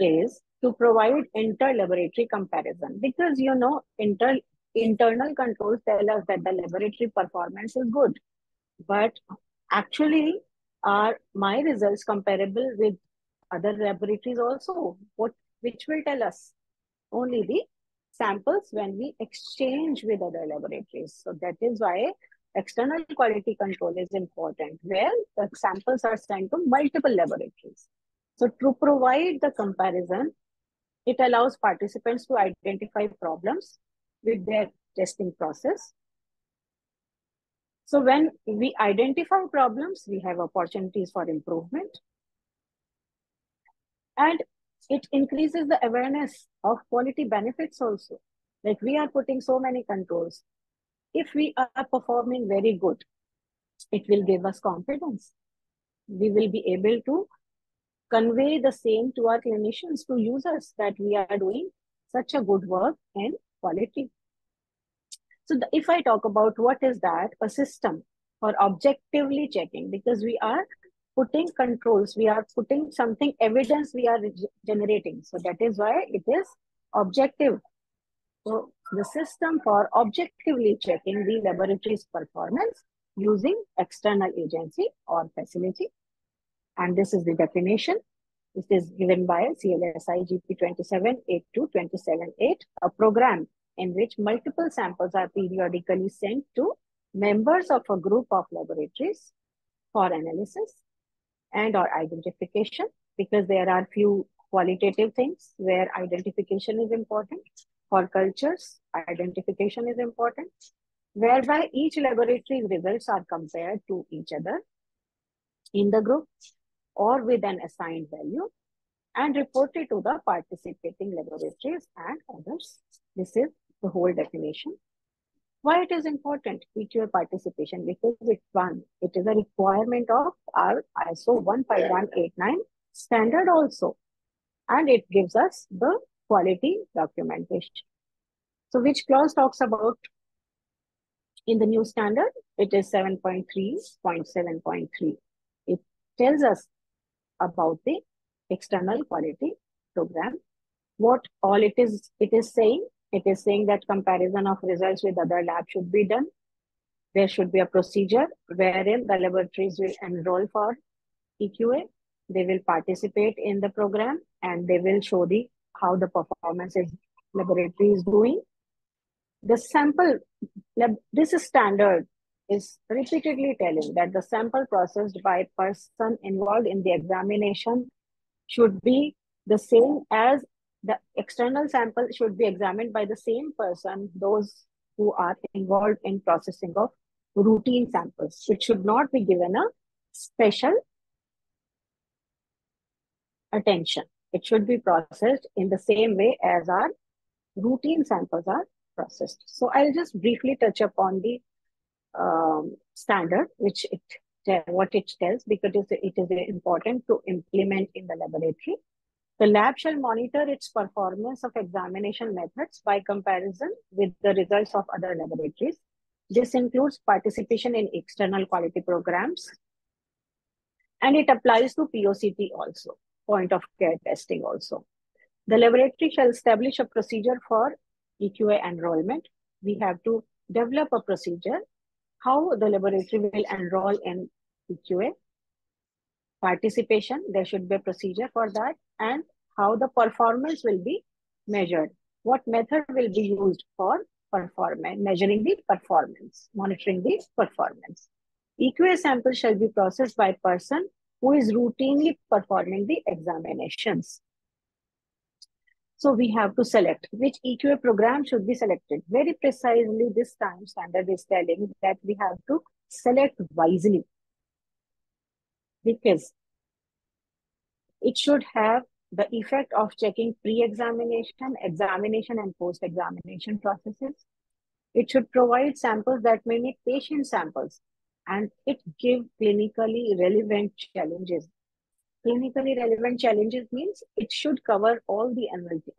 is to provide inter-laboratory comparison, because internal controls tell us that the laboratory performance is good, but actually are my results comparable with other laboratories also? Which will tell us only the samples when we exchange with other laboratories. So that is why external quality control is important, where the samples are sent to multiple laboratories. So to provide the comparison, it allows participants to identify problems with their testing process. So when we identify problems, we have opportunities for improvement. And it increases the awareness of quality benefits also. Like we are putting so many controls. If we are performing very good, it will give us confidence. We will be able to convey the same to our clinicians, to users, that we are doing such a good work in quality. So if I talk about what is that, a system for objectively checking, because we are putting controls, we are putting something, evidence we are generating. So that is why it is objective. So the system for objectively checking the laboratory's performance using external agency or facility. And this is the definition. This is given by CLSI GP 2782278, a program in which multiple samples are periodically sent to members of a group of laboratories for analysis and or identification, because there are few qualitative things where identification is important. For cultures, identification is important, whereby each laboratory's results are compared to each other in the group or with an assigned value and reported to the participating laboratories and others. This is the whole definition. Why it is important, EQA participation? Because it is a requirement of our ISO 15189 standard also, and it gives us the quality documentation. So which clause talks about in the new standard? It is 7.3.7.3. It tells us about the external quality program. What all it is saying It is saying that comparison of results with other labs should be done. There should be a procedure wherein the laboratories will enroll for EQA. They will participate in the program and they will show the how the performance is laboratory is doing. The sample this standard is repeatedly telling that the sample processed by person involved in the examination should be the same as the external sample should be examined by the same person, those who are involved in processing of routine samples. It should not be given a special attention. It should be processed in the same way as our routine samples are processed. So I'll just briefly touch upon the standard, which what it tells, because it is important to implement in the laboratory. The lab shall monitor its performance of examination methods by comparison with the results of other laboratories. This includes participation in external quality programs, and it applies to POCT also, point of care testing also. The laboratory shall establish a procedure for EQA enrollment. We have to develop a procedure how the laboratory will enroll in EQA. Participation, there should be a procedure for that, and how the performance will be measured. What method will be used for performance, measuring the performance, monitoring the performance. EQA sample shall be processed by person who is routinely performing the examinations. So we have to select which EQA program should be selected. Very precisely this time standard is telling that we have to select wisely, because it should have the effect of checking pre-examination, examination, and post-examination processes. It should provide samples that mimic patient samples, and it give clinically relevant challenges. Clinically relevant challenges means it should cover all the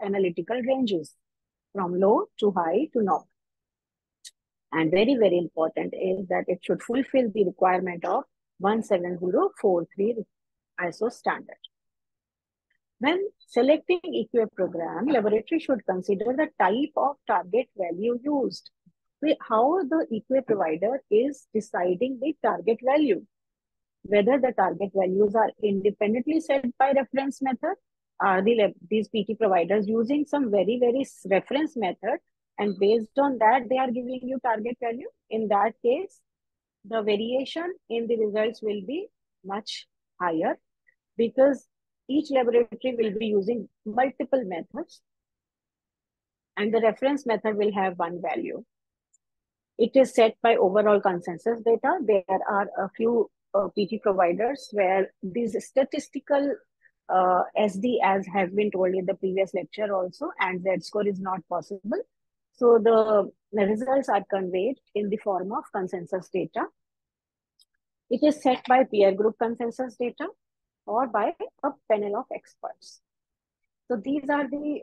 analytical ranges from low to high to normal. And very, very important is that it should fulfill the requirement of 17043 ISO standard. When selecting EQA program, laboratory should consider the type of target value used. How the EQA provider is deciding the target value. Whether the target values are independently set by reference method, are these PT providers using some very, very reference method, and based on that, they are giving you target value. In that case, the variation in the results will be much higher, because each laboratory will be using multiple methods, and the reference method will have one value. It is set by overall consensus data. There are a few PT providers where these statistical SD, as has been told in the previous lecture also, and Z score is not possible. So the results are conveyed in the form of consensus data. It is set by peer group consensus data or by a panel of experts. So these are the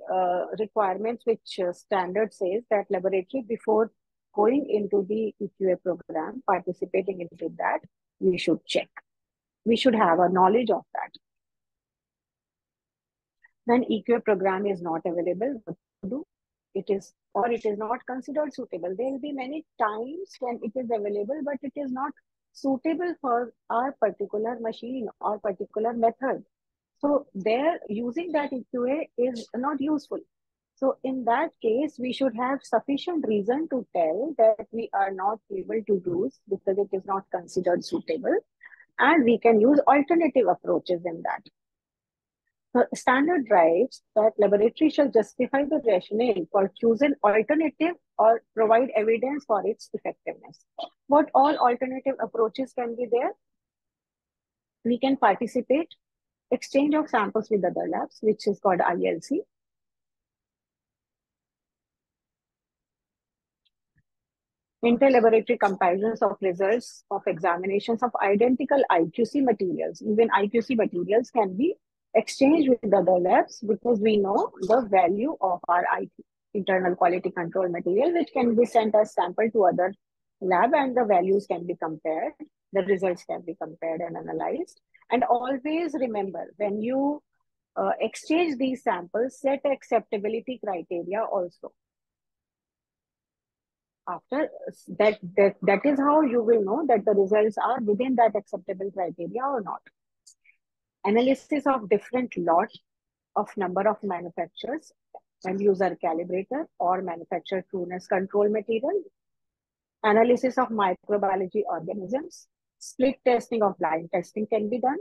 requirements which standard says that laboratory, before going into the EQA program, participating into that, we should check. We should have a knowledge of that. When EQA program is not available, what to do? It is not considered suitable. There will be many times when it is available, but it is not suitable for our particular machine or particular method. So there, using that EQA is not useful. So in that case, we should have sufficient reason to tell that we are not able to use because it is not considered suitable, and we can use alternative approaches in that. The standard writes that laboratory shall justify the rationale for choosing alternative or provide evidence for its effectiveness. What all alternative approaches can be there? We can participate, exchange of samples with other labs, which is called ILC. Inter-laboratory comparisons of results of examinations of identical IQC materials. Even IQC materials can be exchanged with other labs because we know the value of our internal quality control material, which can be sent as sample to other lab, and the values can be compared. The results can be compared and analyzed. And always remember, when you exchange these samples, set acceptability criteria also. After that is how you will know that the results are within that acceptable criteria or not. Analysis of different lot of number of manufacturers and user calibrator or manufacturer trueness control material, analysis of microbiology organisms, split testing of blind testing can be done,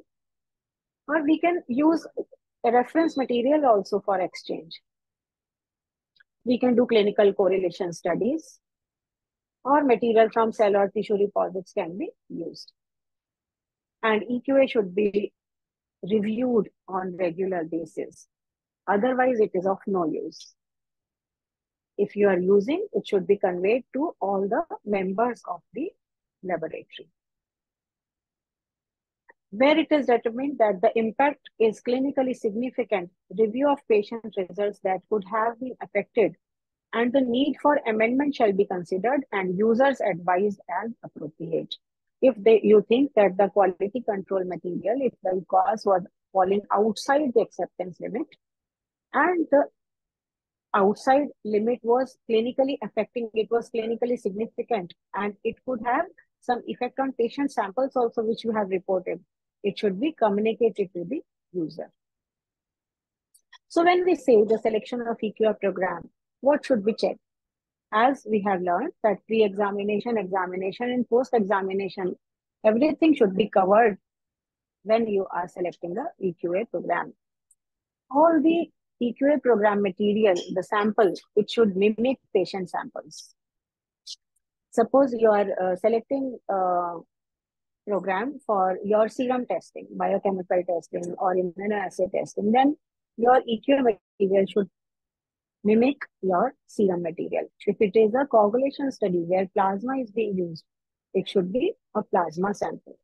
or we can use a reference material also for exchange. We can do clinical correlation studies, or material from cell or tissue repositories can be used. And EQA should be reviewed on regular basis. Otherwise, it is of no use. If you are using, it should be conveyed to all the members of the laboratory. Where it is determined that the impact is clinically significant, review of patient results that could have been affected and the need for amendment shall be considered and users advised as appropriate. If you think that the quality control material, if the cost was falling outside the acceptance limit and the outside limit was clinically affecting, it was clinically significant and it could have some effect on patient samples also which you have reported, it should be communicated to the user. So when we say the selection of EQR program, what should be checked? As we have learned that pre-examination, examination and post-examination, everything should be covered when you are selecting the EQA program. All the EQA program material, the sample, it should mimic patient samples. Suppose you are selecting a program for your serum testing, biochemical testing or immunoassay testing, then your EQA material should mimic your serum material. If it is a coagulation study where plasma is being used, it should be a plasma sample.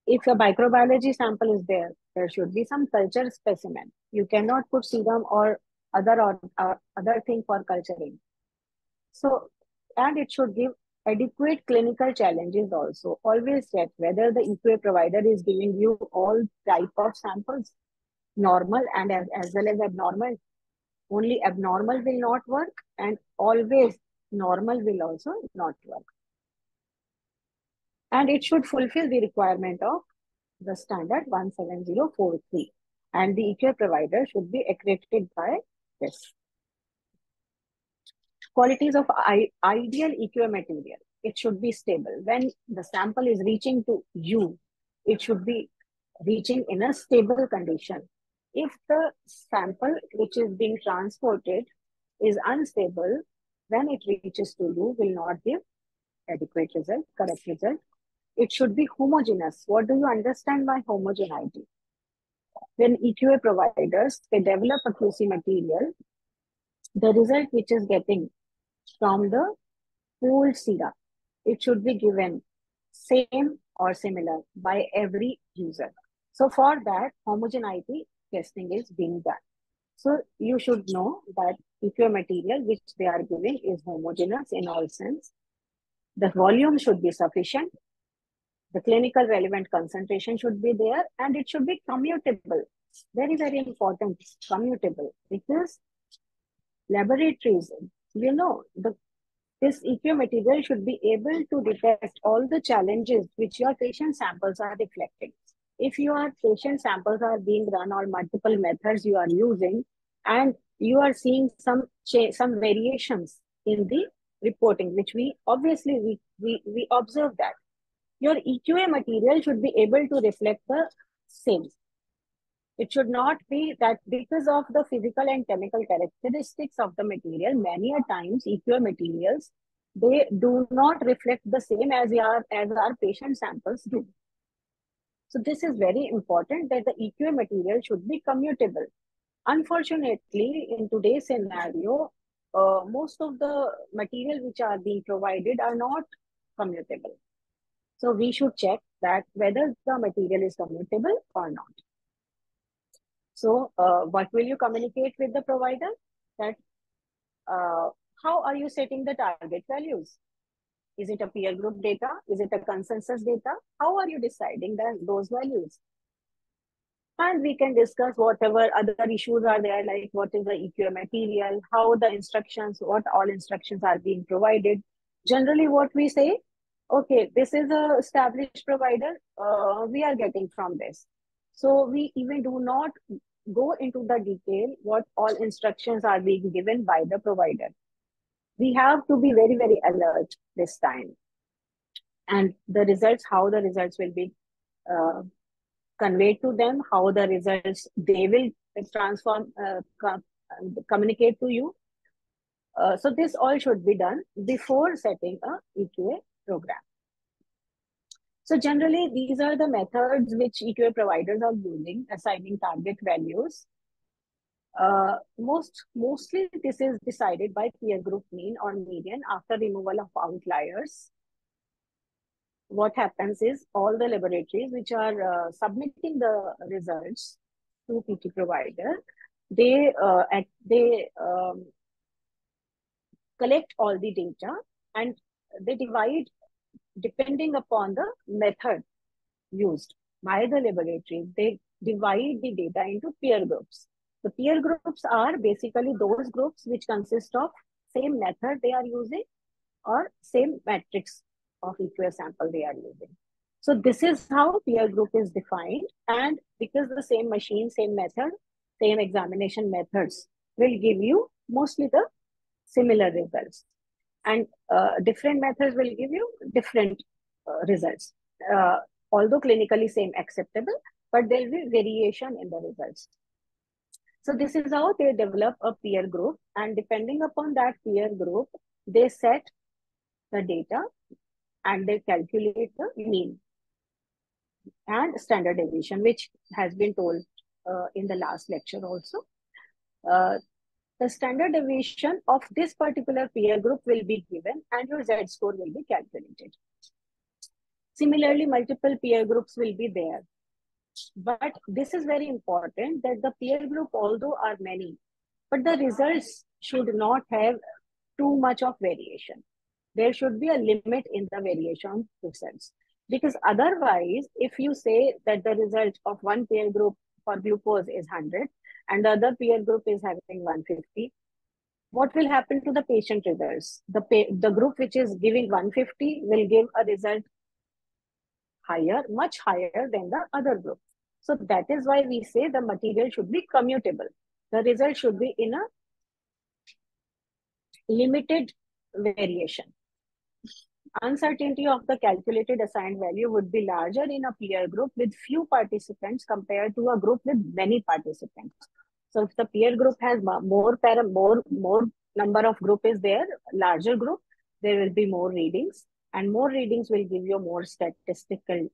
If a microbiology sample is there, there should be some culture specimen. You cannot put serum or other thing for culturing. So, and it should give adequate clinical challenges also. Always check whether the EQA provider is giving you all type of samples, normal and as well as abnormal. Only abnormal will not work and always normal will also not work. And it should fulfill the requirement of the standard 17043 and the EQA provider should be accredited by this. Qualities of ideal EQA material. It should be stable. When the sample is reaching to you, it should be reaching in a stable condition. If the sample which is being transported is unstable, when it reaches to you, will not give adequate result, correct result. It should be homogeneous. What do you understand by homogeneity? When EQA providers, they develop a QC material, the result which is getting from the pooled sera, it should be given same or similar by every user. So for that, homogeneity testing is being done. So you should know that EQA material which they are giving is homogeneous in all sense. The volume should be sufficient. The clinical relevant concentration should be there and it should be commutable. Very, very important, commutable, because laboratories, this EQA material should be able to detect all the challenges which your patient samples are reflecting. If your patient samples are being run on multiple methods you are using and you are seeing some variations in the reporting, which we obviously we observe that. Your EQA material should be able to reflect the same. It should not be that because of the physical and chemical characteristics of the material, many a times EQA materials, they do not reflect the same as our patient samples do. So this is very important that the EQA material should be commutable. Unfortunately, in today's scenario, most of the material which are being provided are not commutable. So we should check that whether the material is commutable or not. So what will you communicate with the provider? That how are you setting the target values? Is it a peer group data? Is it a consensus data? How are you deciding those values? And we can discuss whatever other issues are there, like what is the EQA material, how the instructions, what all instructions are being provided. Generally, what we say, okay, this is a established provider, we are getting from this. So we even do not go into the detail what all instructions are being given by the provider. We have to be very, very alert this time. And the results, how the results will be uh, conveyed to them, how the results they will transform, communicate to you. So this all should be done before setting a EQA program. So generally, these are the methods which EQA providers are using, assigning target values. Mostly this is decided by peer group mean or median after removal of outliers. What happens is all the laboratories which are submitting the results to PT provider, they collect all the data and they divide depending upon the method used by the laboratory. They divide the data into peer groups. The peer groups are basically those groups which consist of same method they are using or same matrix of EQA sample they are using. So this is how peer group is defined, and because the same machine, same method, same examination methods will give you mostly the similar results, and different methods will give you different results. Uh, Although clinically same acceptable, but there will be variation in the results. So this is how they develop a peer group, and depending upon that peer group, they set the data and they calculate the mean and standard deviation, which has been told in the last lecture also. Uh, the standard deviation of this particular peer group will be given and your Z score will be calculated. Similarly, multiple peer groups will be there. But this is very important that the peer group, although are many, but the results should not have too much of variation. There should be a limit in the variation results. Because otherwise, if you say that the result of one peer group for glucose is 100 and the other peer group is having 150, what will happen to the patient results? The group which is giving 150 will give a result higher, much higher than the other group. So that is why we say the material should be commutable. The result should be in a limited variation. Uncertainty of the calculated assigned value would be larger in a peer group with few participants compared to a group with many participants. So if the peer group has more number of group is there, larger group, there will be more readings, and more readings will give you more statistically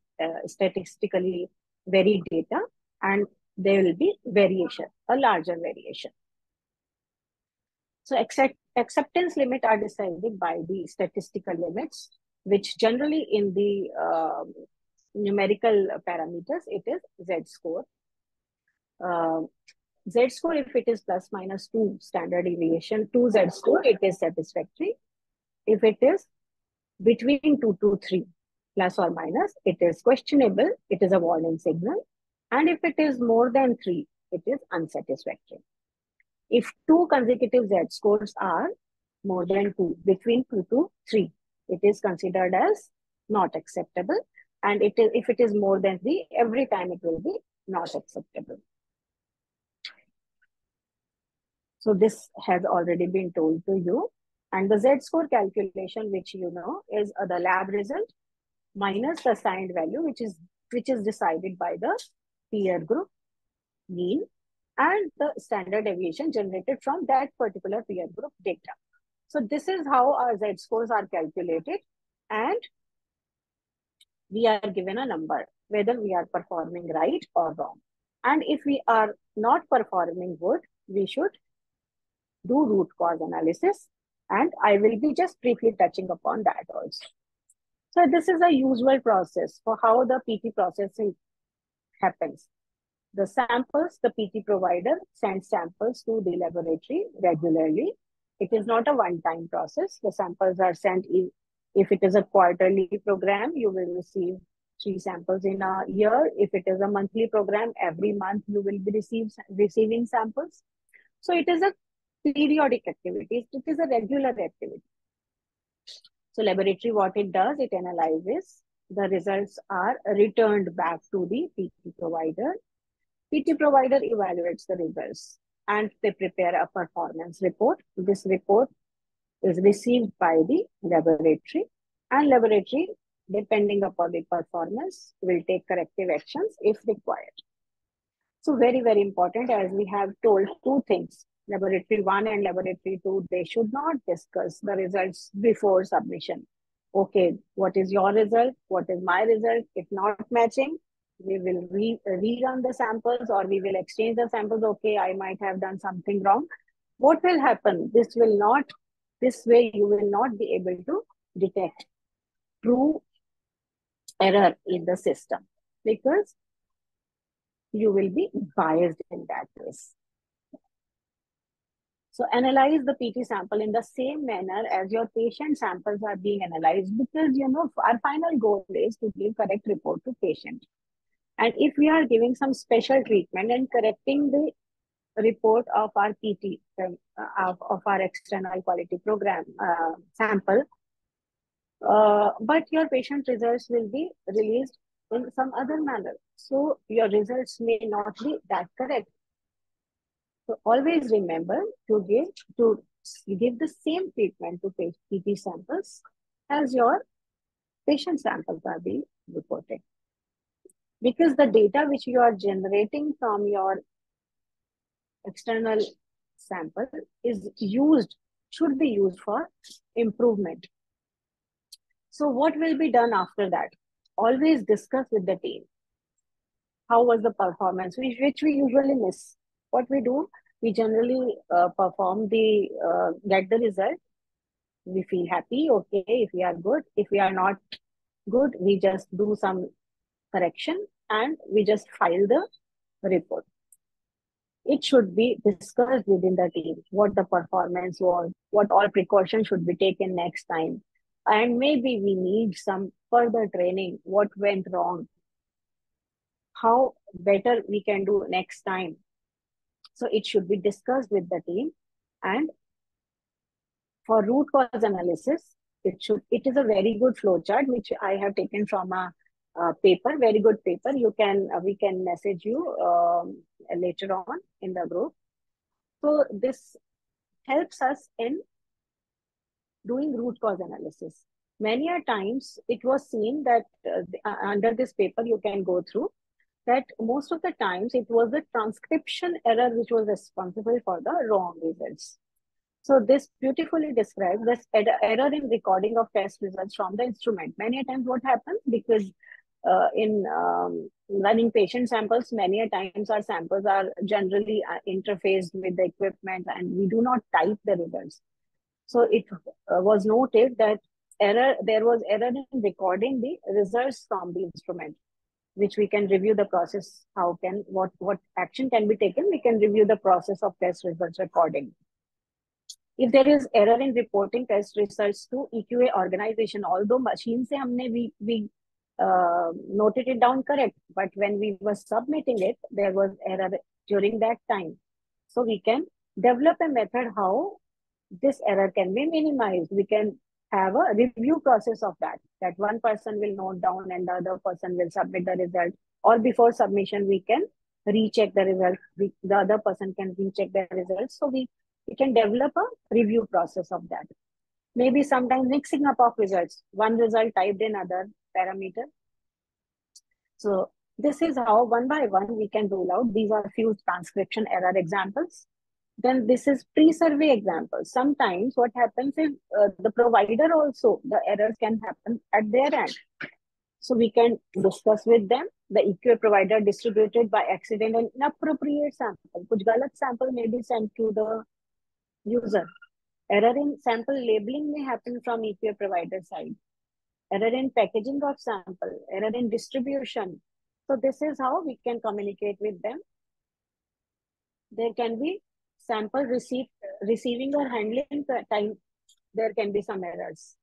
varied data, and there will be variation, a larger variation. So acceptance limit are decided by the statistical limits, which generally in the numerical parameters, it is Z score. Z score, if it is plus minus 2 standard deviation, 2 Z score, it is satisfactory. If it is between 2 to 3 plus or minus, it is questionable, it is a warning signal. And if it is more than 3, it is unsatisfactory. If two consecutive Z scores are more than 2, between 2 to 3, it is considered as not acceptable. And if it is more than 3, every time it will be not acceptable. So this has already been told to you. And the Z score calculation, which you know, is the lab result minus the assigned value, which is decided by the peer group mean and the standard deviation generated from that particular peer group data. So this is how our Z scores are calculated, and we are given a number, whether we are performing right or wrong. And if we are not performing good, we should do root cause analysis, and I will be just briefly touching upon that also. So this is a usual process for how the PT processing happens. The samples, the PT provider sends samples to the laboratory regularly. It is not a one-time process. The samples are sent if it is a quarterly program, you will receive 3 samples in a year. If it is a monthly program, every month you will be receiving samples. So it is a periodic activity. It is a regular activity. So laboratory, what it does, it analyzes. The results are returned back to the PT provider. PT provider evaluates the results and they prepare a performance report. This report is received by the laboratory, and laboratory, depending upon the performance, will take corrective actions if required. So very, very important, as we have told two things, laboratory 1 and laboratory 2, they should not discuss the results before submission. Okay, what is your result? What is my result? If not matching, we will rerun the samples or we will exchange the samples. Okay, I might have done something wrong. What will happen? This way you will not be able to detect true error in the system because you will be biased in that case. So analyze the PT sample in the same manner as your patient samples are being analyzed because, our final goal is to give correct report to patient. And if we are giving some special treatment and correcting the report of our PT, of our external quality program sample, but your patient results will be released in some other manner. So your results may not be that correct. So always remember to give the same treatment to PT samples as your patient samples are being reported. Because the data which you are generating from your external sample should be used for improvement. So what will be done after that? Always discuss with the team. How was the performance, which we usually miss. What we do, we generally get the result. We feel happy, okay, if we are good. If we are not good, we just do some correction and we just file the report. It should be discussed within the team, what the performance was, what all precautions should be taken next time. And maybe we need some further training, what went wrong, how better we can do next time. So it should be discussed with the team. And for root cause analysis, it is a very good flowchart, which I have taken from a paper, very good paper. We can message you later on in the group. So this helps us in doing root cause analysis. Many a times it was seen that under this paper you can go through that most of the times it was the transcription error which was responsible for the wrong results. So this beautifully describes this error in recording of test results from the instrument. Many a times what happens, because in running patient samples, many a times our samples are generally interfaced with the equipment and we do not type the results. So it was noted that there was error in recording the results from the instrument, which we can review the process. What action can be taken? We can review the process of test results recording. If there is error in reporting test results to EQA organization, although machine se we noted it down correct, but when we were submitting it, there was error during that time. So we can develop a method how this error can be minimized. We can have a review process of that one person will note down and the other person will submit the result, or before submission we can recheck the result. The other person can recheck the results. So we can develop a review process of that. Maybe sometimes mixing up of results, one result typed in other parameter. So this is how one by one we can rule out. These are few transcription error examples. Then this is pre-survey examples. Sometimes what happens is the provider also, the errors can happen at their end. So we can discuss with them. The EQA provider distributed by accident an inappropriate sample. Kuch galat sample may be sent to the user. Error in sample labeling may happen from EQA provider side. Error in packaging of sample. Error in distribution. So this is how we can communicate with them. There can be sample receiving or handling time. There can be some errors.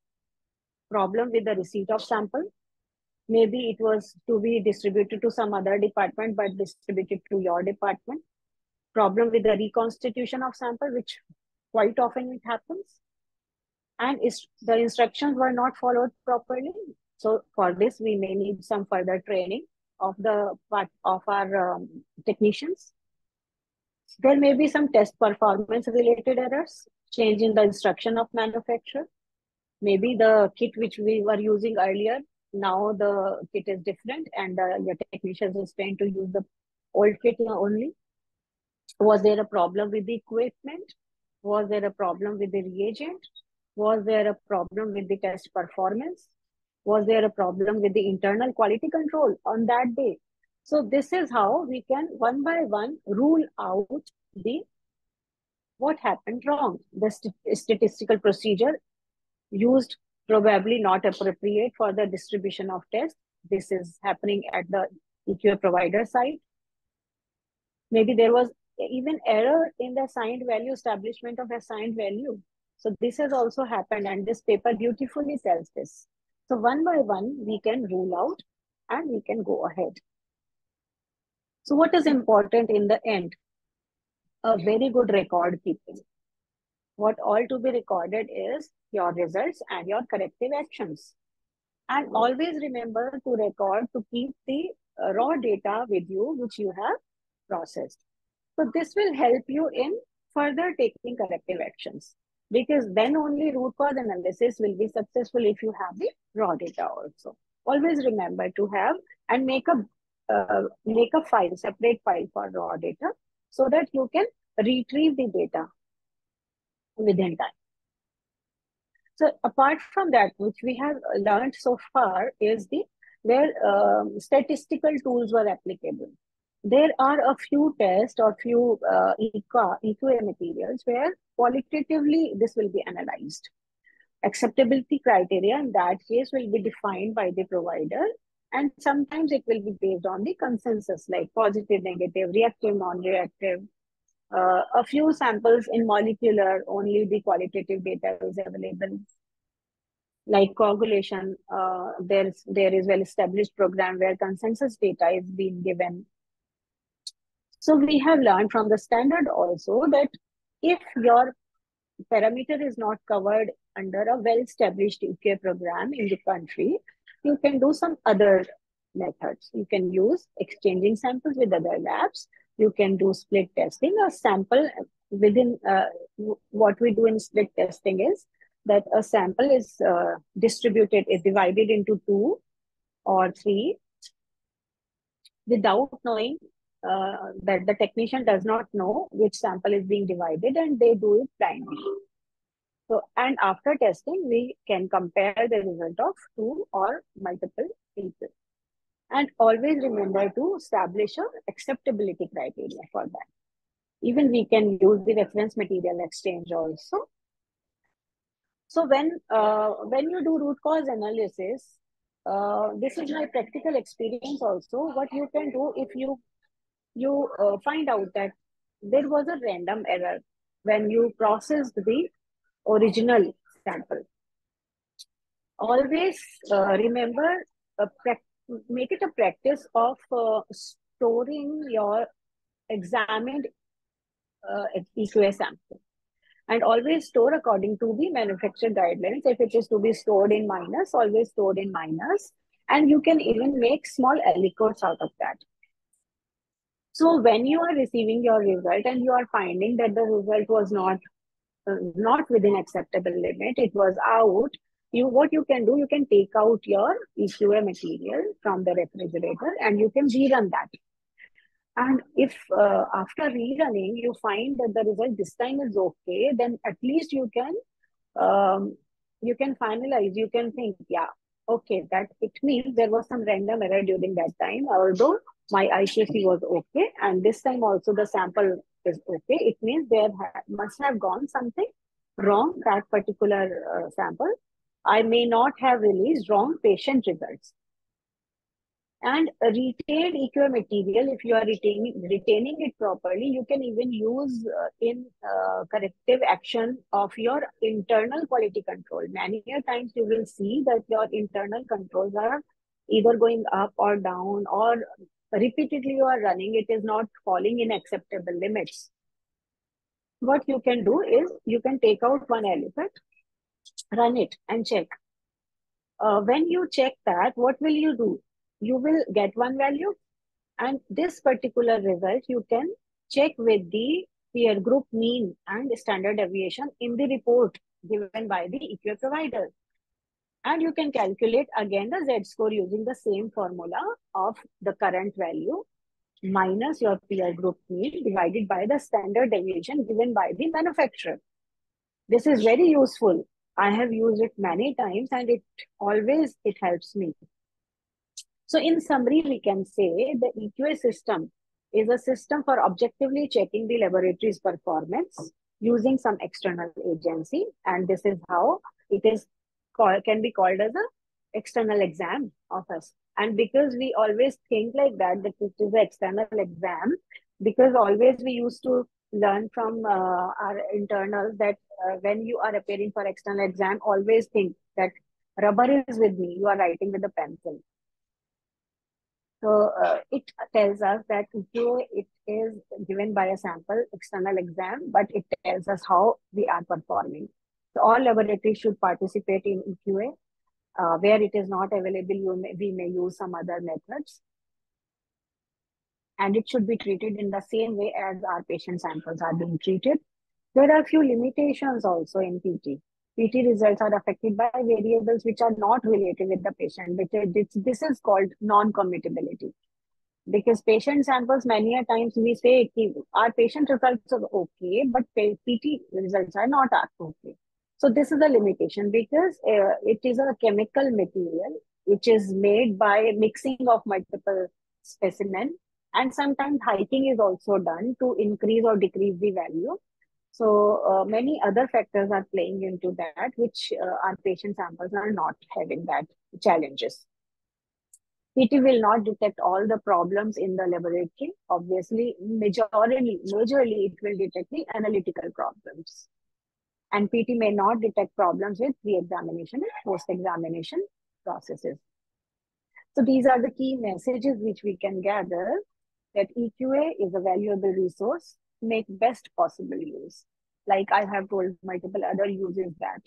Problem with the receipt of sample. Maybe it was to be distributed to some other department, but distributed to your department. Problem with the reconstitution of sample, which quite often it happens. And the instructions were not followed properly. So for this, we may need some further training of the part of our technicians. There may be some test performance related errors, change in the instruction of manufacturer. Maybe the kit which we were using earlier, now the kit is different and your technicians is trained to use the old kit only. Was there a problem with the equipment? Was there a problem with the reagent? Was there a problem with the test performance? Was there a problem with the internal quality control on that day? So this is how we can one by one rule out the what happened wrong. The statistical procedure used probably not appropriate for the distribution of tests. This is happening at the EQA provider side. Maybe there was even error in the assigned value, establishment of assigned value. So this has also happened, and this paper beautifully tells this. So one by one, we can rule out and we can go ahead. So what is important in the end? A very good record keeping. What all to be recorded is your results and your corrective actions. And always remember to record, to keep the raw data with you, which you have processed. So this will help you in further taking corrective actions, because then only root cause analysis will be successful if you have the raw data also. Always remember to have and make a file, separate file for raw data, so that you can retrieve the data within time. So apart from that, which we have learned so far is where statistical tools were applicable. There are a few tests or few EQA materials where qualitatively this will be analyzed. Acceptability criteria in that case will be defined by the provider, and sometimes it will be based on the consensus like positive, negative, reactive, non-reactive. A few samples in molecular, only the qualitative data is available. Like coagulation, there is well-established program where consensus data is being given. So we have learned from the standard also that if your parameter is not covered under a well-established EQA program in the country, you can do some other methods. You can use exchanging samples with other labs. You can do split testing. A sample within what we do in split testing is that a sample is distributed, is divided into 2 or 3 without knowing that the technician does not know which sample is being divided, and they do it blindly. So, and after testing, we can compare the result of 2 or multiple people. And always remember to establish a acceptability criteria for that. Even we can use the reference material exchange also. So when you do root cause analysis, this is my practical experience also. What you can do if you find out that there was a random error when you processed the original sample. Always remember, make it a practice of storing your examined EQA sample. And always store according to the manufacturer guidelines. If it is to be stored in minus, always stored in minus. And you can even make small aliquots out of that. So when you are receiving your result and you are finding that the result was not within acceptable limit, it was out, what you can do, you can take out your EQA material from the refrigerator and you can rerun that. And if after rerunning you find that the result this time is okay, then at least you can finalize, you can think, yeah, okay, that it means there was some random error during that time, although my IQC was okay, and this time also the sample is okay. It means there must have gone something wrong that particular sample. I may not have released wrong patient results. And retained EQA material, if you are retaining it properly, you can even use in corrective action of your internal quality control. Many times you will see that your internal controls are either going up or down, or repeatedly you are running, it is not falling in acceptable limits. What you can do is you can take out one elephant, run it, and check. When you check that, what will you do? You will get one value, and this particular result you can check with the peer group mean and standard deviation in the report given by the EQA provider. And you can calculate again the Z score using the same formula of the current value minus your peer group mean divided by the standard deviation given by the manufacturer. This is very useful. I have used it many times and it helps me. So in summary, we can say the EQA system is a system for objectively checking the laboratory's performance using some external agency, and this is how it is can be called as a external exam of us. And because we always think like that it is an external exam, because always we used to learn from our internals that when you are appearing for external exam, always think that rubber is with me, you are writing with a pencil. So it tells us that EQA, it is given by a sample external exam, but it tells us how we are performing. So all laboratories should participate in EQA. Where it is not available, we may use some other methods. And it should be treated in the same way as our patient samples are being treated. There are a few limitations also in PT. PT results are affected by variables which are not related with the patient. This is called non-communicability. Because patient samples, many a times we say our patient results are okay, but PT results are not okay. So this is a limitation because it is a chemical material which is made by mixing of multiple specimen, and sometimes hiking is also done to increase or decrease the value. So many other factors are playing into that, which our patient samples are not having that challenges. PT will not detect all the problems in the laboratory. Obviously, majorly it will detect the analytical problems. And PT may not detect problems with pre-examination and post-examination processes. So these are the key messages which we can gather, that EQA is a valuable resource, make best possible use. Like I have told multiple other uses that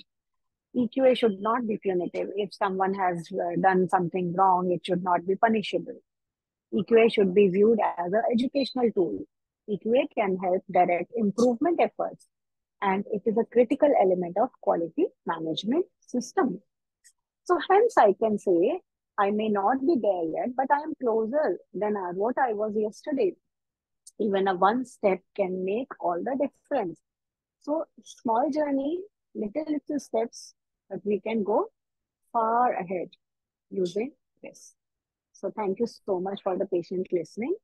EQA should not be punitive. If someone has done something wrong, it should not be punishable. EQA should be viewed as an educational tool. EQA can help direct improvement efforts, and it is a critical element of quality management system. So hence I can say, I may not be there yet, but I am closer than what I was yesterday. Even a one step can make all the difference. So small journey, little steps, but we can go far ahead using this. So thank you so much for the patient listening.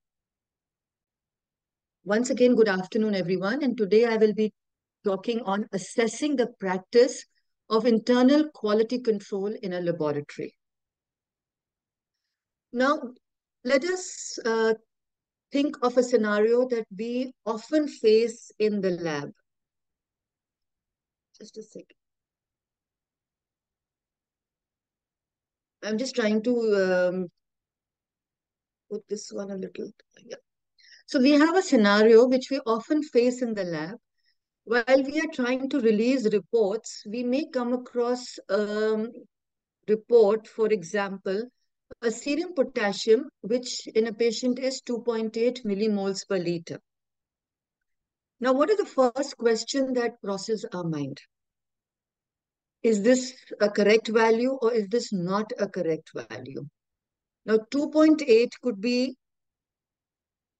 Once again, good afternoon, everyone. And today I will be talking on assessing the practice of internal quality control in a laboratory. Now, let us think of a scenario that we often face in the lab. Just a second. I'm just trying to put this one a little. Yeah. So we have a scenario which we often face in the lab. While we are trying to release reports, we may come across report, for example, a serum potassium, which in a patient is 2.8 millimoles per liter. Now, what is the first question that crosses our mind? Is this a correct value or is this not a correct value? Now, 2.8 could be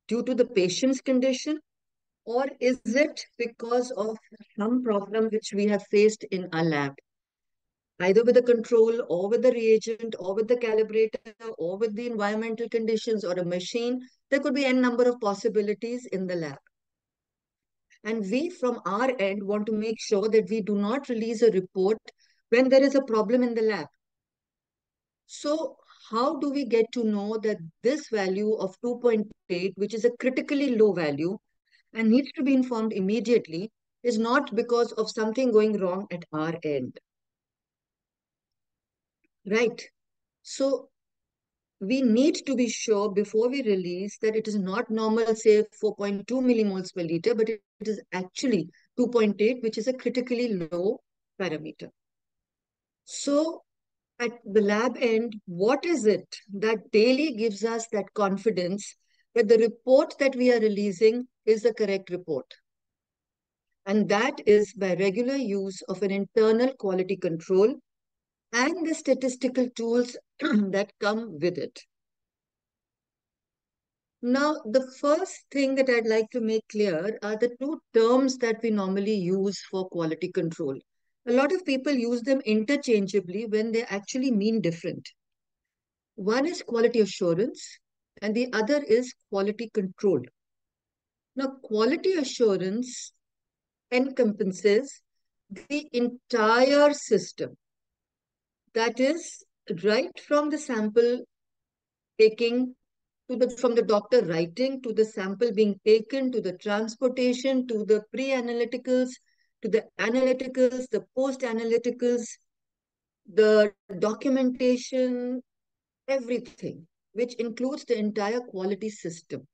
due to the patient's condition, or is it because of some problem which we have faced in our lab? Either with the control or with the reagent or with the calibrator or with the environmental conditions or a machine, there could be n number of possibilities in the lab. And we from our end want to make sure that we do not release a report when there is a problem in the lab. So how do we get to know that this value of 2.8, which is a critically low value and needs to be informed immediately, is not because of something going wrong at our end? Right. So we need to be sure before we release that it is not normal, say 4.2 millimoles per liter, but it is actually 2.8, which is a critically low parameter. So at the lab end, what is it that daily gives us that confidence that the report that we are releasing is the correct report? And that is by regular use of an internal quality control and the statistical tools that come with it. Now, the first thing that I'd like to make clear are the two terms that we normally use for quality control. A lot of people use them interchangeably when they actually mean different. One is quality assurance, and the other is quality control. Now, quality assurance encompasses the entire system. That is, right from the sample taking from the doctor writing to the sample being taken to the transportation to the pre-analyticals to the analyticals, the post-analyticals, the documentation, everything, which includes the entire quality system.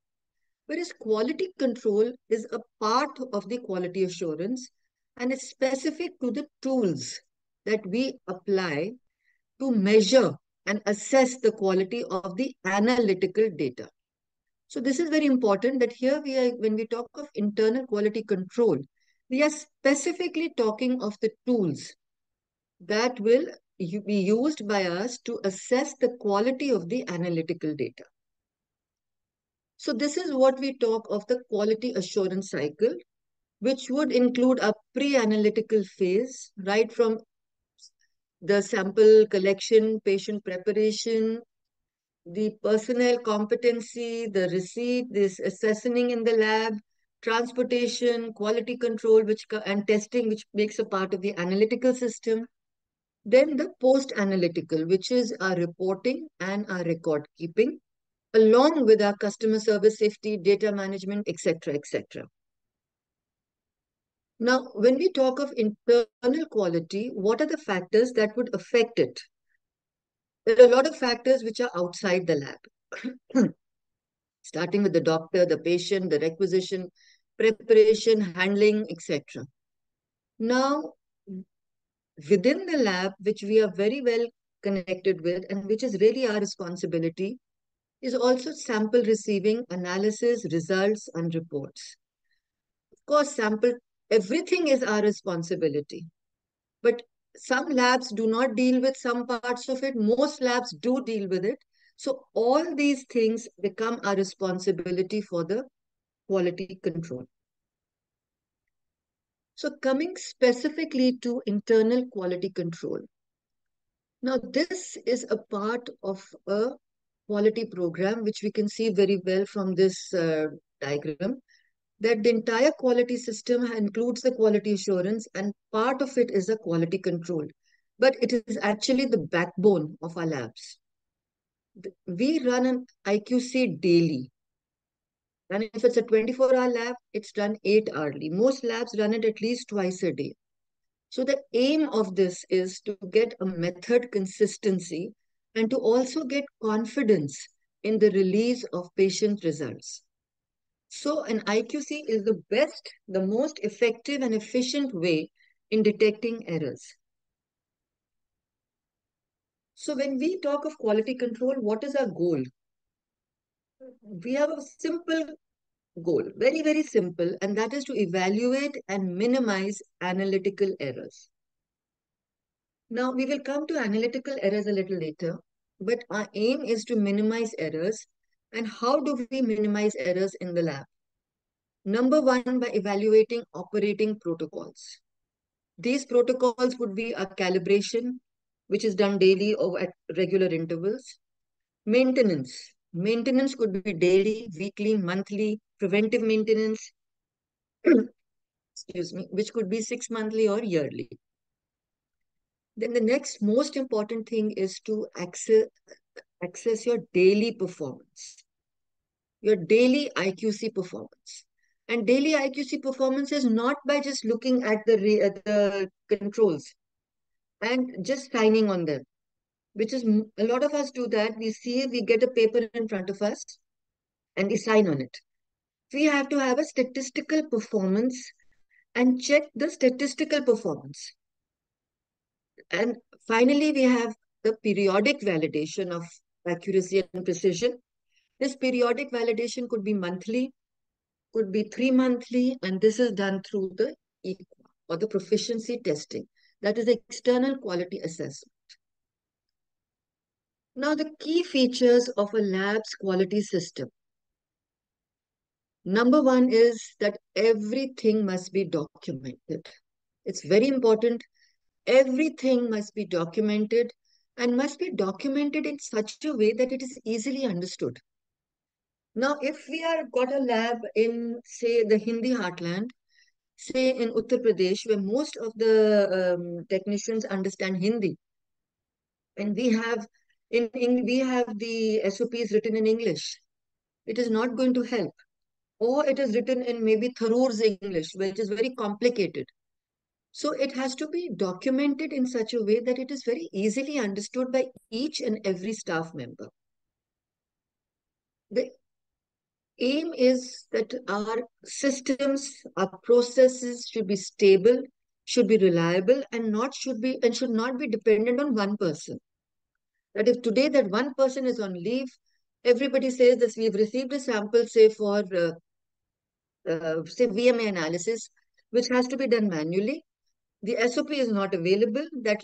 Whereas quality control is a part of the quality assurance and is specific to the tools that we apply to measure and assess the quality of the analytical data. So this is very important that here we are, when we talk of internal quality control, we are specifically talking of the tools that will be used by us to assess the quality of the analytical data. So this is what we talk of the quality assurance cycle, which would include a pre-analytical phase, right from the sample collection, patient preparation, the personnel competency, the receipt, this assessing in the lab, transportation, quality control, and testing, which makes a part of the analytical system. Then the post-analytical, which is our reporting and our record keeping, along with our customer service safety, data management, etc., etc. Now, when we talk of internal quality, what are the factors that would affect it? There are a lot of factors which are outside the lab, starting with the doctor, the patient, the requisition, preparation, handling, etc. Now, within the lab, which we are very well connected with and which is really our responsibility, is also sample receiving, analysis, results, and reports. Of course, everything is our responsibility. But some labs do not deal with some parts of it. Most labs do deal with it. So all these things become our responsibility for the quality control. So coming specifically to internal quality control. Now this is a part of a quality program, which we can see very well from this diagram, that the entire quality system includes the quality assurance and part of it is a quality control. But it is actually the backbone of our labs. We run an IQC daily. And if it's a 24-hour lab, it's done 8-hourly. Most labs run it at least twice a day. So the aim of this is to get a method consistency and to also get confidence in the release of patient results. So an IQC is the best, the most effective and efficient way in detecting errors. So when we talk of quality control, what is our goal? We have a simple goal, very, very simple, and that is to evaluate and minimize analytical errors. Now, we will come to analytical errors a little later, but our aim is to minimize errors. And how do we minimize errors in the lab? Number one, by evaluating operating protocols. These protocols would be a calibration, which is done daily or at regular intervals. Maintenance. Maintenance could be daily, weekly, monthly, preventive maintenance, excuse me, which could be 6 monthly or yearly. Then the next most important thing is to access your daily performance, your daily IQC performance. And daily IQC performance is not by just looking at the controls and just signing on them. which is a lot of us do that. We see, we get a paper in front of us and we sign on it. We have to have a statistical performance and check the statistical performance. And finally, we have the periodic validation of accuracy and precision. This periodic validation could be monthly, could be 3 monthly, and this is done through the EQA or the proficiency testing. That is external quality assessment. Now, the key features of a lab's quality system. Number one is that everything must be documented. It's very important. Everything must be documented and must be documented in such a way that it is easily understood. Now, if we are got a lab in, say, the Hindi heartland, say in Uttar Pradesh, where most of the technicians understand Hindi, and we have the SOPs written in English, it is not going to help. Or it is written in maybe Tharoor's English, which is very complicated. So it has to be documented in such a way that it is very easily understood by each and every staff member. The aim is that our systems, our processes should be stable, should be reliable, and should not be dependent on one person. That if today that one person is on leave, everybody says this, we've received a sample, say for say VMA analysis, which has to be done manually. The SOP is not available, that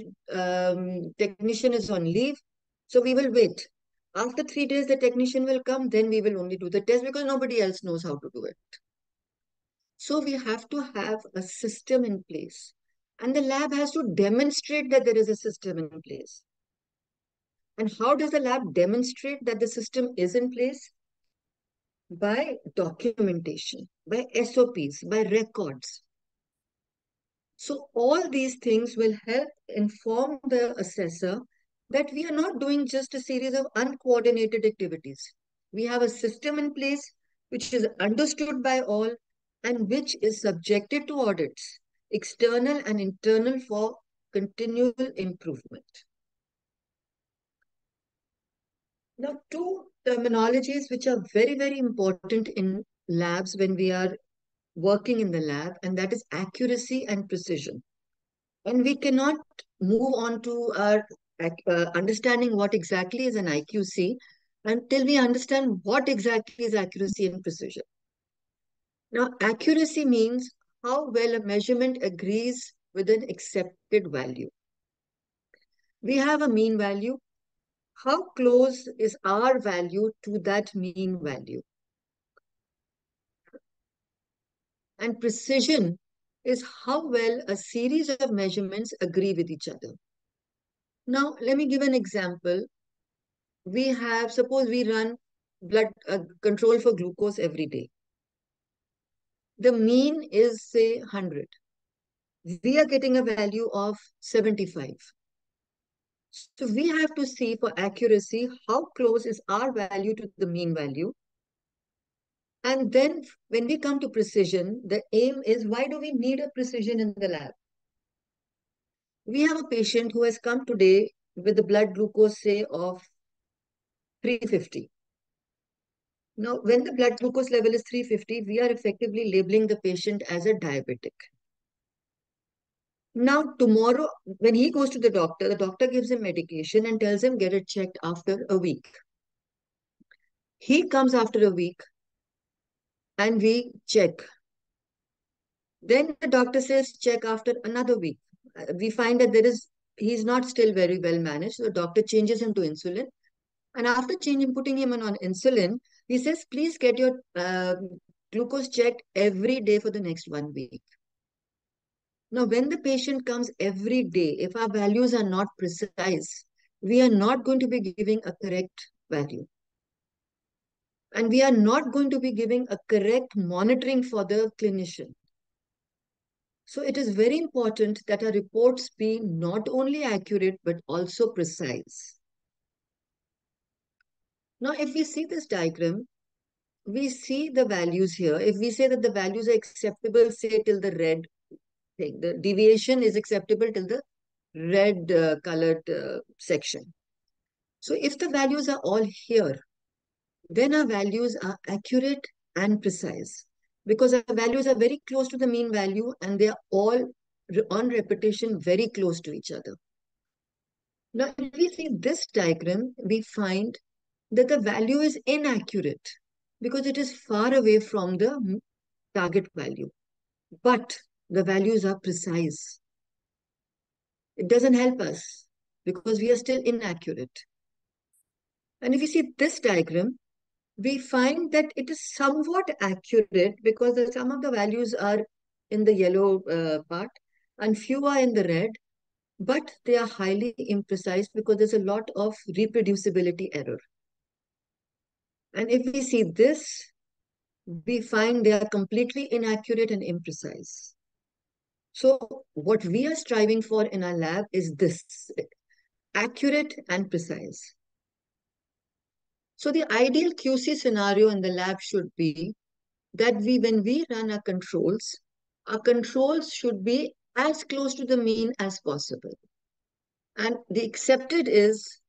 technician is on leave, so we will wait. After 3 days, the technician will come, then we will only do the test because nobody else knows how to do it. So we have to have a system in place. And the lab has to demonstrate that there is a system in place. And how does the lab demonstrate that the system is in place? By documentation, by SOPs, by records. So all these things will help inform the assessor that we are not doing just a series of uncoordinated activities. We have a system in place which is understood by all and which is subjected to audits, external and internal, for continual improvement. Now, two terminologies which are very, very important in labs when we are working in the lab, and that is accuracy and precision. And we cannot move on to our understanding what exactly is an IQC until we understand what exactly is accuracy and precision. Now, accuracy means how well a measurement agrees with an accepted value. We have a mean value. How close is our value to that mean value? And precision is how well a series of measurements agree with each other. Now, let me give an example. Suppose we run blood control for glucose every day. The mean is, say, 100. We are getting a value of 75. So we have to see for accuracy how close is our value to the mean value. And then when we come to precision, the aim is, why do we need a precision in the lab? We have a patient who has come today with the blood glucose, say, of 350. Now, when the blood glucose level is 350, we are effectively labeling the patient as a diabetic. Now, tomorrow, when he goes to the doctor gives him medication and tells him get it checked after a week. He comes after a week and we check. Then the doctor says check after another week. We find that he's not still very well managed. So the doctor changes him to insulin. And after putting him on insulin, he says, please get your glucose checked every day for the next 1 week. Now, when the patient comes every day, if our values are not precise, we are not going to be giving a correct value. And we are not going to be giving a correct monitoring for the clinician. So it is very important that our reports be not only accurate, but also precise. Now, if we see this diagram, we see the values here. If we say that the values are acceptable, say till the red thing, the deviation is acceptable till the red colored section. So if the values are all here, then our values are accurate and precise because our values are very close to the mean value and they are all on repetition very close to each other. Now, if we see this diagram, we find that the value is inaccurate because it is far away from the target value. But the values are precise. It doesn't help us because we are still inaccurate. And if you see this diagram, we find that it is somewhat accurate because some of the values are in the yellow part and few are in the red, but they are highly imprecise because there's a lot of reproducibility error. And if we see this, we find they are completely inaccurate and imprecise. So what we are striving for in our lab is this, accurate and precise. So the ideal QC scenario in the lab should be that when we run our controls should be as close to the mean as possible. And the accepted is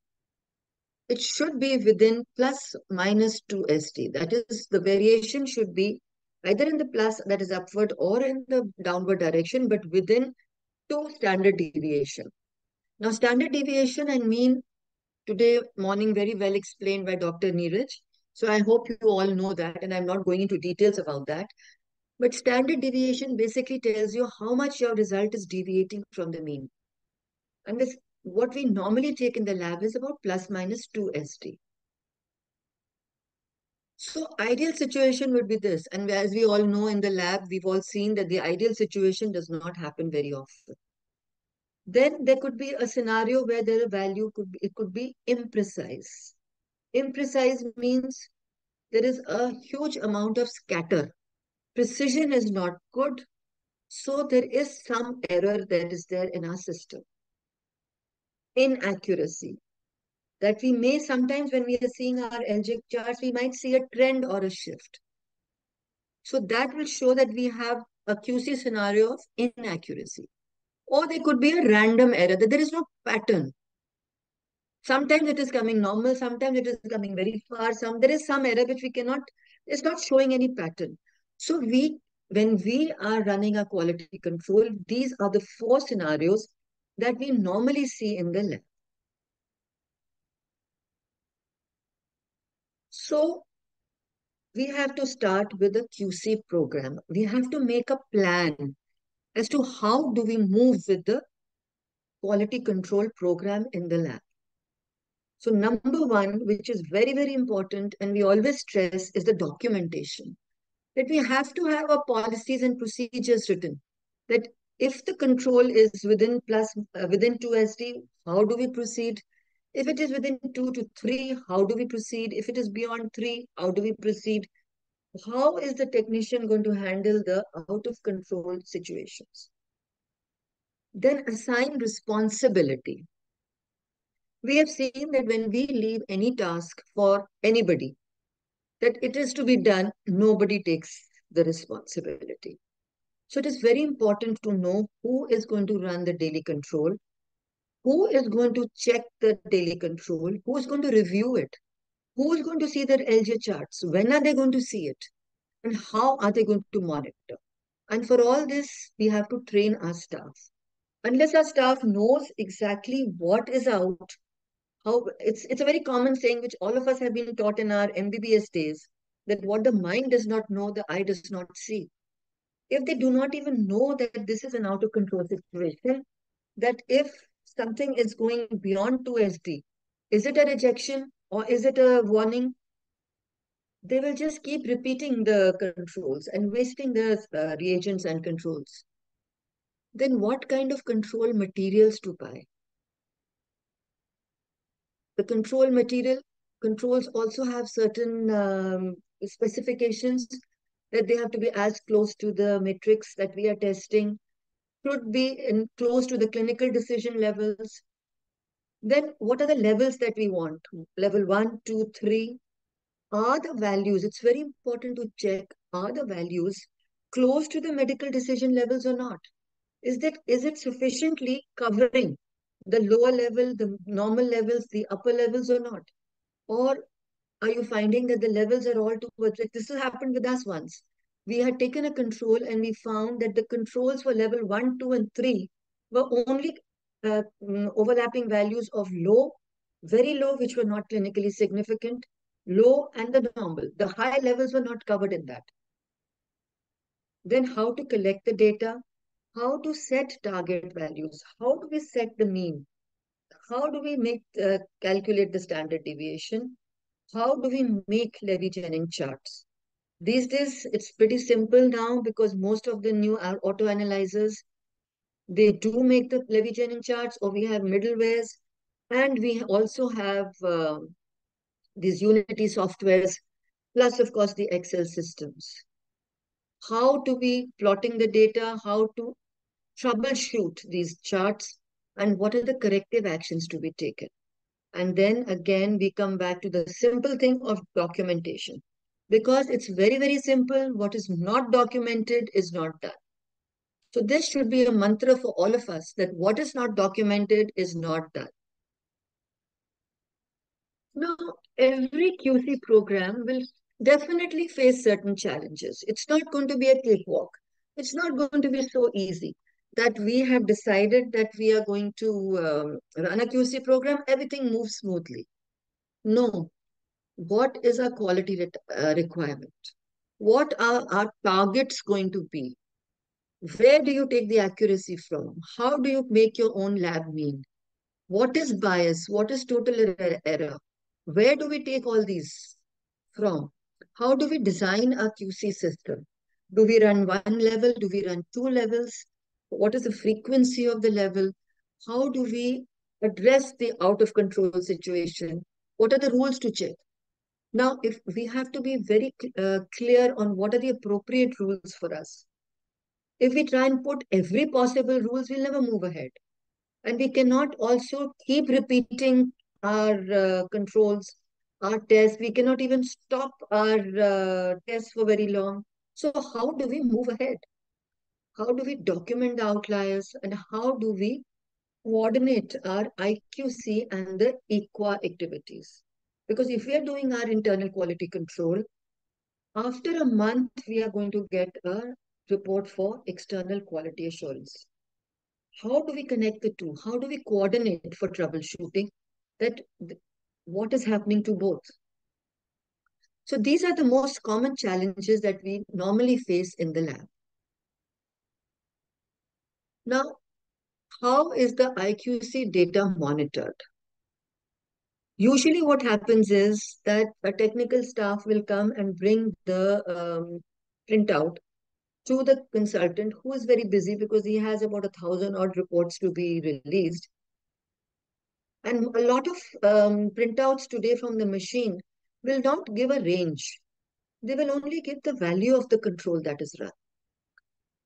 it should be within plus minus 2 ST. That is, the variation should be either in the plus, that is upward, or in the downward direction, but within 2 standard deviation. Now, standard deviation and mean today morning very well explained by Dr. Neeraj. So I hope you all know that, and I'm not going into details about that. But standard deviation basically tells you how much your result is deviating from the mean. And this, what we normally take in the lab is about plus minus 2 ST. So ideal situation would be this. And as we all know in the lab, we've all seen that the ideal situation does not happen very often. Then there could be a scenario where the value could be imprecise. Imprecise means there is a huge amount of scatter. Precision is not good. So there is some error that is there in our system. Inaccuracy. That we may sometimes when we are seeing our LJ charts, we might see a trend or a shift. So that will show that we have a QC scenario of inaccuracy. Or there could be a random error, that there is no pattern. Sometimes it is coming normal, sometimes it is coming very far, there is some error which we cannot, it's not showing any pattern. So when we are running a quality control, these are the 4 scenarios that we normally see in the lab. So we have to start with a QC program. We have to make a plan as to how do we move with the quality control program in the lab. So number one, which is very, very important, and we always stress, is the documentation. That we have to have our policies and procedures written. That if the control is within 2 SD, how do we proceed? If it is within 2 to 3, how do we proceed? If it is beyond 3, how do we proceed? How is the technician going to handle the out of control situations? Then assign responsibility. We have seen that when we leave any task for anybody, that it is to be done, nobody takes the responsibility. So it is very important to know who is going to run the daily control, who is going to check the daily control, who is going to review it, who is going to see their LJ charts, when are they going to see it, and how are they going to monitor. And for all this, we have to train our staff. Unless our staff knows exactly what is out, how it's a very common saying which all of us have been taught in our MBBS days, that what the mind does not know, the eye does not see. If they do not even know that this is an out of control situation, that if something is going beyond 2 SD, is it a rejection or is it a warning? They will just keep repeating the controls and wasting the reagents and controls. Then what kind of control materials to buy? The control material controls also have certain specifications that they have to be as close to the matrix that we are testing, should be close to the clinical decision levels. Then what are the levels that we want? Level 1, 2, 3. Are the values, it's very important to check, are the values close to the medical decision levels or not? Is it sufficiently covering the lower level, the normal levels, the upper levels or not? Or are you finding that the levels are all towards, like this has happened with us once. We had taken a control and we found that the controls for level 1, 2, and 3 were only overlapping values of low, very low, which were not clinically significant, low, and the normal. The high levels were not covered in that. Then how to collect the data, how to set target values, how do we set the mean, how do we calculate the standard deviation, how do we make Levy-Jennings charts? These days, it's pretty simple now because most of the new auto analyzers, they do make the Levy-Jennings charts, or we have middlewares, and we also have these Unity softwares, plus of course the Excel systems. How to be plotting the data, how to troubleshoot these charts, and what are the corrective actions to be taken. And then again, we come back to the simple thing of documentation. Because it's very, very simple. What is not documented is not done. So this should be a mantra for all of us, that what is not documented is not done. Now, every QC program will definitely face certain challenges. It's not going to be a cakewalk. It's not going to be so easy that we have decided that we are going to run a QC program, everything moves smoothly. No. What is our quality requirement? What are our targets going to be? Where do you take the accuracy from? How do you make your own lab mean? What is bias? What is total error? Where do we take all these from? How do we design a QC system? Do we run one level? Do we run two levels? What is the frequency of the level? How do we address the out of control situation? What are the rules to check? Now, if we have to be very clear on what are the appropriate rules for us. If we try and put every possible rules, we'll never move ahead. And we cannot also keep repeating our controls, our tests. We cannot even stop our tests for very long. So how do we move ahead? How do we document the outliers? And how do we coordinate our IQC and the EQA activities? Because if we are doing our internal quality control, after a month, we are going to get a report for external quality assurance. How do we connect the two? How do we coordinate for troubleshooting that what is happening to both? So these are the most common challenges that we normally face in the lab. Now, how is the IQC data monitored? Usually what happens is that a technical staff will come and bring the printout to the consultant, who is very busy because he has about 1,000 odd reports to be released. And a lot of printouts today from the machine will not give a range. They will only give the value of the control that is run.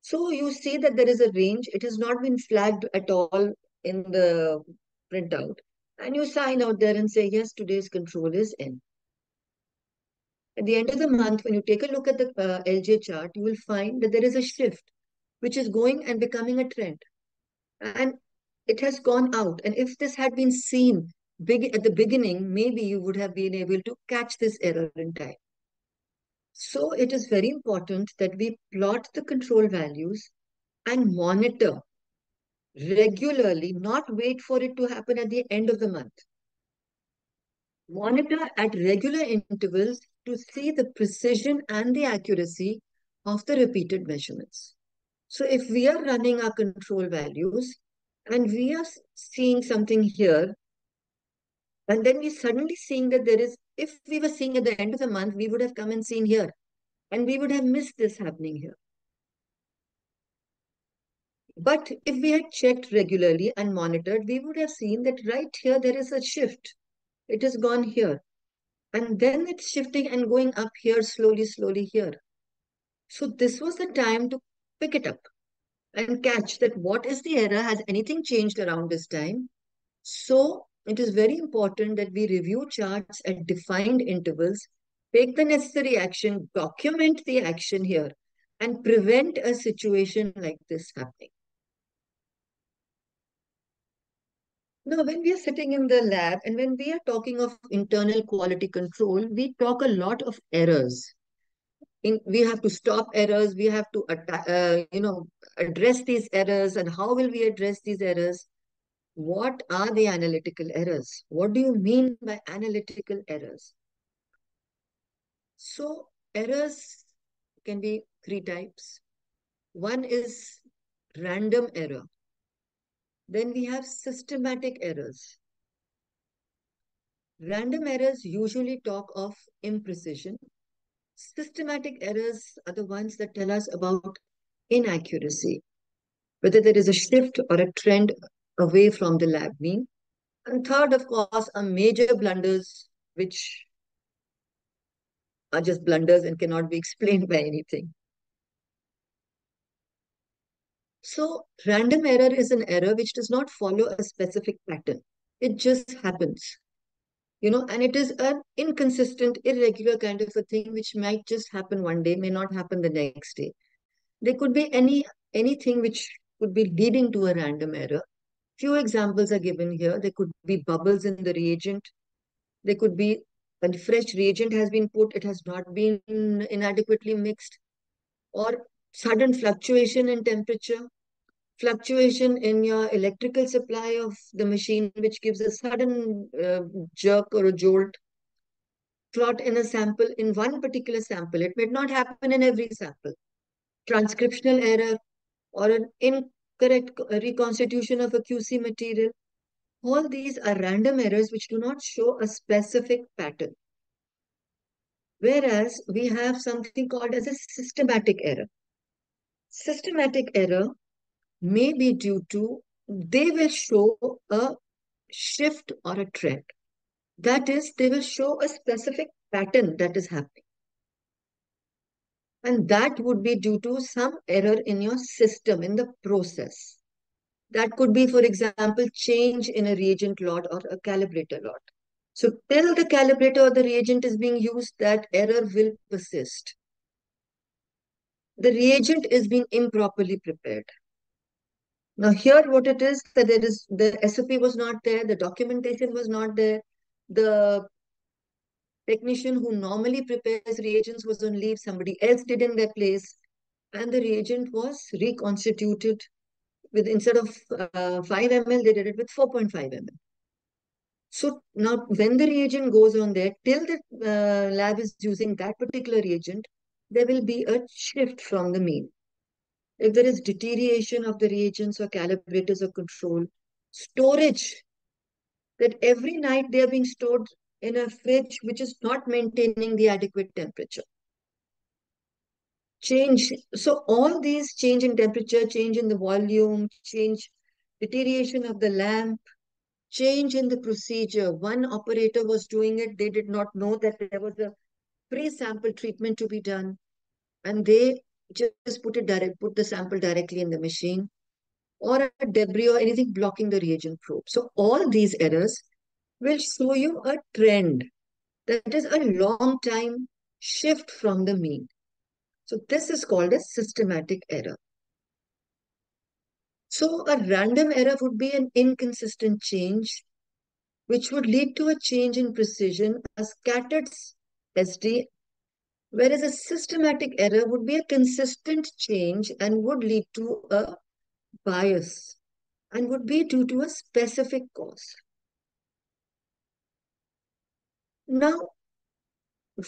So you see that there is a range. It has not been flagged at all in the printout. And you sign out there and say, yes, today's control is N. At the end of the month, when you take a look at the LJ chart, you will find that there is a shift, which is going and becoming a trend. And it has gone out. And if this had been seen at the beginning, maybe you would have been able to catch this error in time. So it is very important that we plot the control values and monitor regularly, not wait for it to happen at the end of the month. Monitor at regular intervals to see the precision and the accuracy of the repeated measurements. So if we are running our control values and we are seeing something here, and then we suddenly seeing that there is, if we were seeing at the end of the month, we would have come and seen here, and we would have missed this happening here. But if we had checked regularly and monitored, we would have seen that right here, there is a shift. It has gone here. And then it's shifting and going up here, slowly, slowly here. So this was the time to pick it up and catch that what is the error? Has anything changed around this time? So it is very important that we review charts at defined intervals, take the necessary action, document the action here, and prevent a situation like this happening. Now, when we are sitting in the lab and when we are talking of internal quality control, we talk a lot of errors. We have to stop errors, we have to address these errors, and how will we address these errors? What are the analytical errors? What do you mean by analytical errors? So, errors can be three types. One is random error. Then we have systematic errors. Random errors usually talk of imprecision. Systematic errors are the ones that tell us about inaccuracy, whether there is a shift or a trend away from the lab mean. And third, of course, are major blunders, which are just blunders and cannot be explained by anything. So, random error is an error which does not follow a specific pattern. It just happens, and it is an inconsistent, irregular kind of a thing which might just happen one day, may not happen the next day. There could be anything which could be leading to a random error. Few examples are given here. There could be bubbles in the reagent. There could be a fresh reagent has been put, it has not been inadequately mixed, or sudden fluctuation in temperature, fluctuation in your electrical supply of the machine, which gives a sudden jerk or a jolt. Clot in a sample, in one particular sample. It may not happen in every sample. Transcriptional error or an incorrect reconstitution of a QC material. All these are random errors which do not show a specific pattern. Whereas we have something called as a systematic error. Systematic error may be due to, they will show a shift or a trend. That is, they will show a specific pattern that is happening. And that would be due to some error in your system, in the process. That could be, for example, change in a reagent lot or a calibrator lot. So till the calibrator or the reagent is being used, that error will persist. The reagent is being improperly prepared. Now here what it is, that there is, the SOP was not there, the documentation was not there, the technician who normally prepares reagents was on leave, somebody else did in their place, and the reagent was reconstituted with, instead of 5 ml, they did it with 4.5 ml. So now when the reagent goes on there, till the lab is using that particular reagent, there will be a shift from the mean. If there is deterioration of the reagents or calibrators or control, storage, that every night they are being stored in a fridge which is not maintaining the adequate temperature. Change, so all these change in temperature, change in the volume, change, deterioration of the lamp, change in the procedure. One operator was doing it, they did not know that there was a pre-sample treatment to be done, and they just put the sample directly in the machine, or a debris or anything blocking the reagent probe. So all these errors will show you a trend. That is a long time shift from the mean. So this is called a systematic error. So a random error would be an inconsistent change, which would lead to a change in precision, a scattered SD, whereas a systematic error would be a consistent change and would lead to a bias and would be due to a specific cause. Now,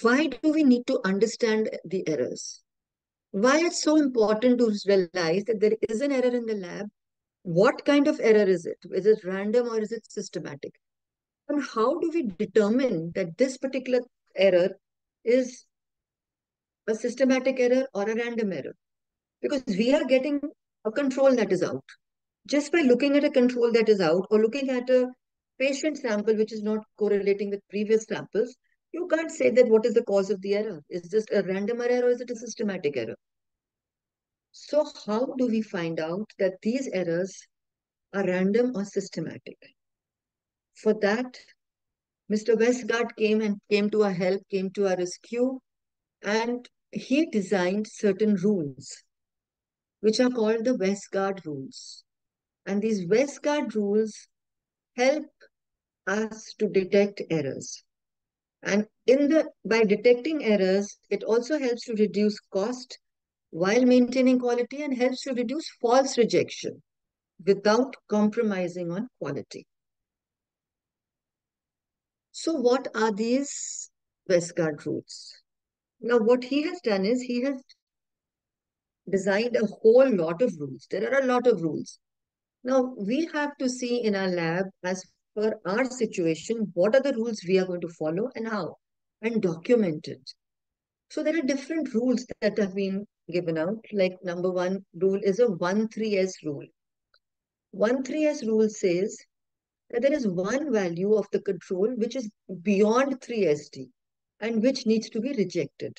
why do we need to understand the errors? Why it's so important to realize that there is an error in the lab? What kind of error is it? Is it random or is it systematic? And how do we determine that this particular error is a systematic error or a random error? Because we are getting a control that is out. Just by looking at a control that is out or looking at a patient sample which is not correlating with previous samples, you can't say that what is the cause of the error. Is this a random error or is it a systematic error? So how do we find out that these errors are random or systematic? For that, Mr. Westgard came to our help, came to our rescue, and he designed certain rules, which are called the Westgard rules. And these Westgard rules help us to detect errors. And by detecting errors, it also helps to reduce cost while maintaining quality and helps to reduce false rejection without compromising on quality. So what are these Westgard rules? Now, what he has done is he has designed a whole lot of rules. There are a lot of rules. Now, we have to see in our lab, as per our situation, what are the rules we are going to follow and how, and document it. So there are different rules that have been given out. Like number one rule is a 1-3S rule. 1-3S rule says that there is one value of the control which is beyond 3SD and which needs to be rejected.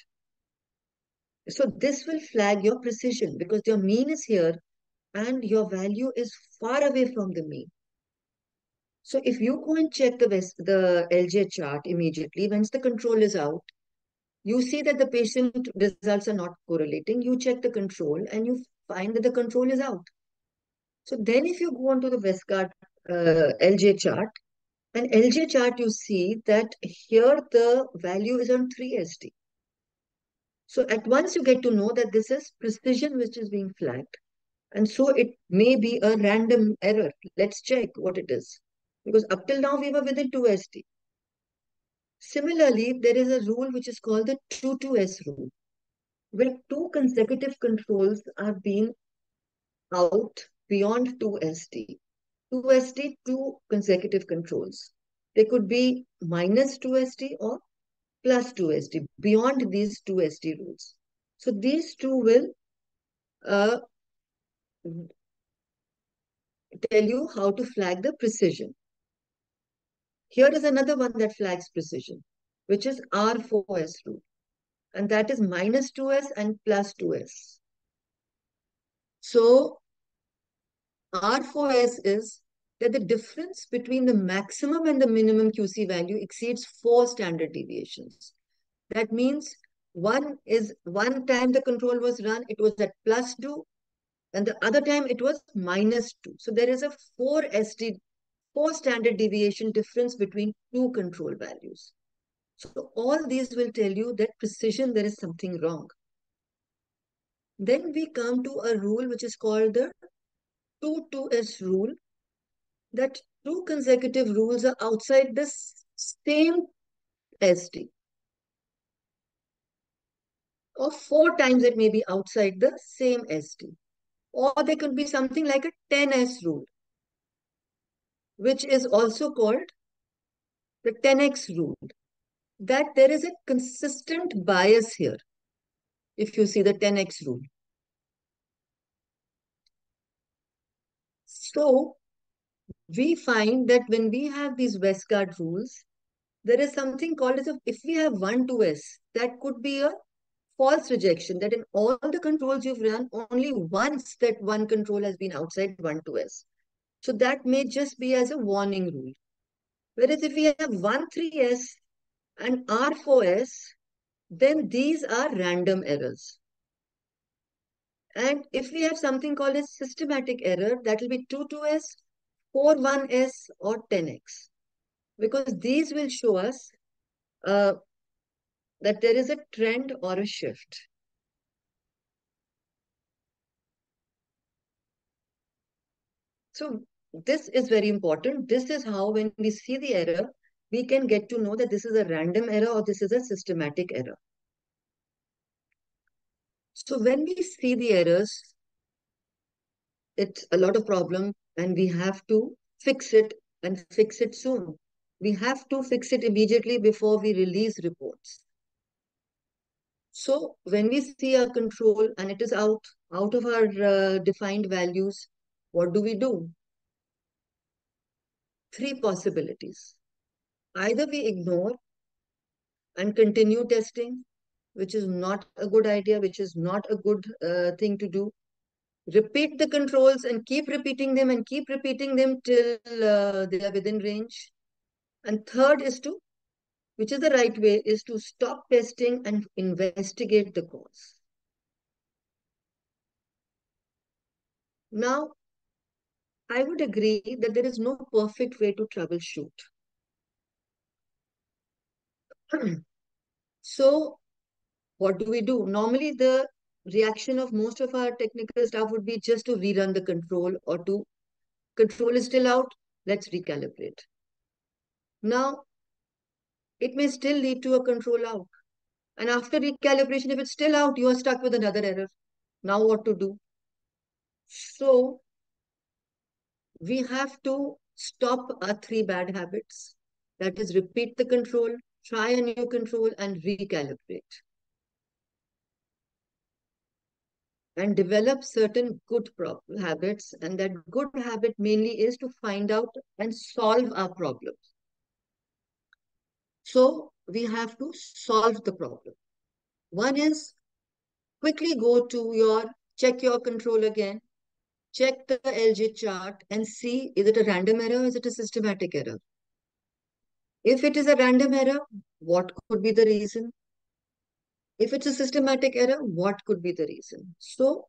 So this will flag your precision because your mean is here and your value is far away from the mean. So if you go and check the LJ chart immediately, once the control is out, you see that the patient results are not correlating. You check the control and you find that the control is out. So then if you go on to the Westgard LJ chart, and LJ chart, you see that here the value is on 3SD. So at once you get to know that this is precision which is being flagged. And so it may be a random error. Let's check what it is. Because up till now we were within 2SD. Similarly, there is a rule which is called the 2-2S rule, where two consecutive controls are being out beyond 2SD. 2SD, two consecutive controls. They could be minus 2SD or plus 2SD, beyond these 2SD rules. So these two will uh, tell you how to flag the precision. Here is another one that flags precision, which is R4S rule. And that is minus 2S and plus 2S. So R4S is that the difference between the maximum and the minimum QC value exceeds 4 standard deviations. That means one time the control was run, it was at plus 2, and the other time it was minus 2. So there is a 4 standard deviation difference between two control values. So all these will tell you that precision, there is something wrong. Then we come to a rule which is called the 2-2S rule, that two consecutive rules are outside the same SD. Or 4 times it may be outside the same SD. Or there could be something like a 10S rule, which is also called the 10X rule, that there is a consistent bias here. If you see the 10X rule. So we find that when we have these Westgard rules, there is something called as if we have 1-2S, that could be a false rejection, that in all the controls you've run, only once that one control has been outside 1-2S. So that may just be as a warning rule. Whereas if we have 1-3S and R4S, then these are random errors. And if we have something called a systematic error, that will be 2-2S, 4-1S, or 10X. Because these will show us that there is a trend or a shift. So this is very important. This is how, when we see the error, we can get to know that this is a random error or this is a systematic error. So when we see the errors, it's a lot of problem and we have to fix it and fix it soon. We have to fix it immediately before we release reports. So when we see a control and it is out of our defined values, what do we do? 3 possibilities. Either we ignore and continue testing, which is not a good idea, which is not a good thing to do. Repeat the controls and keep repeating them till they are within range. And third is to, which is the right way, is to stop testing and investigate the cause. Now, I would agree that there is no perfect way to troubleshoot. So, what do we do? Normally, the reaction of most of our technical staff would be just to rerun the control or to control is still out, let's recalibrate. Now, it may still lead to a control out. And after recalibration, if it's still out, you are stuck with another error. Now, what to do? So, we have to stop our three bad habits. That is, repeat the control, try a new control, and recalibrate. And develop certain good habits. And that good habit mainly is to find out and solve our problems. So we have to solve the problem. One is quickly go to check your control again, check the LG chart and see, is it a random error or is it a systematic error? If it is a random error, what could be the reason? If it's a systematic error, what could be the reason? So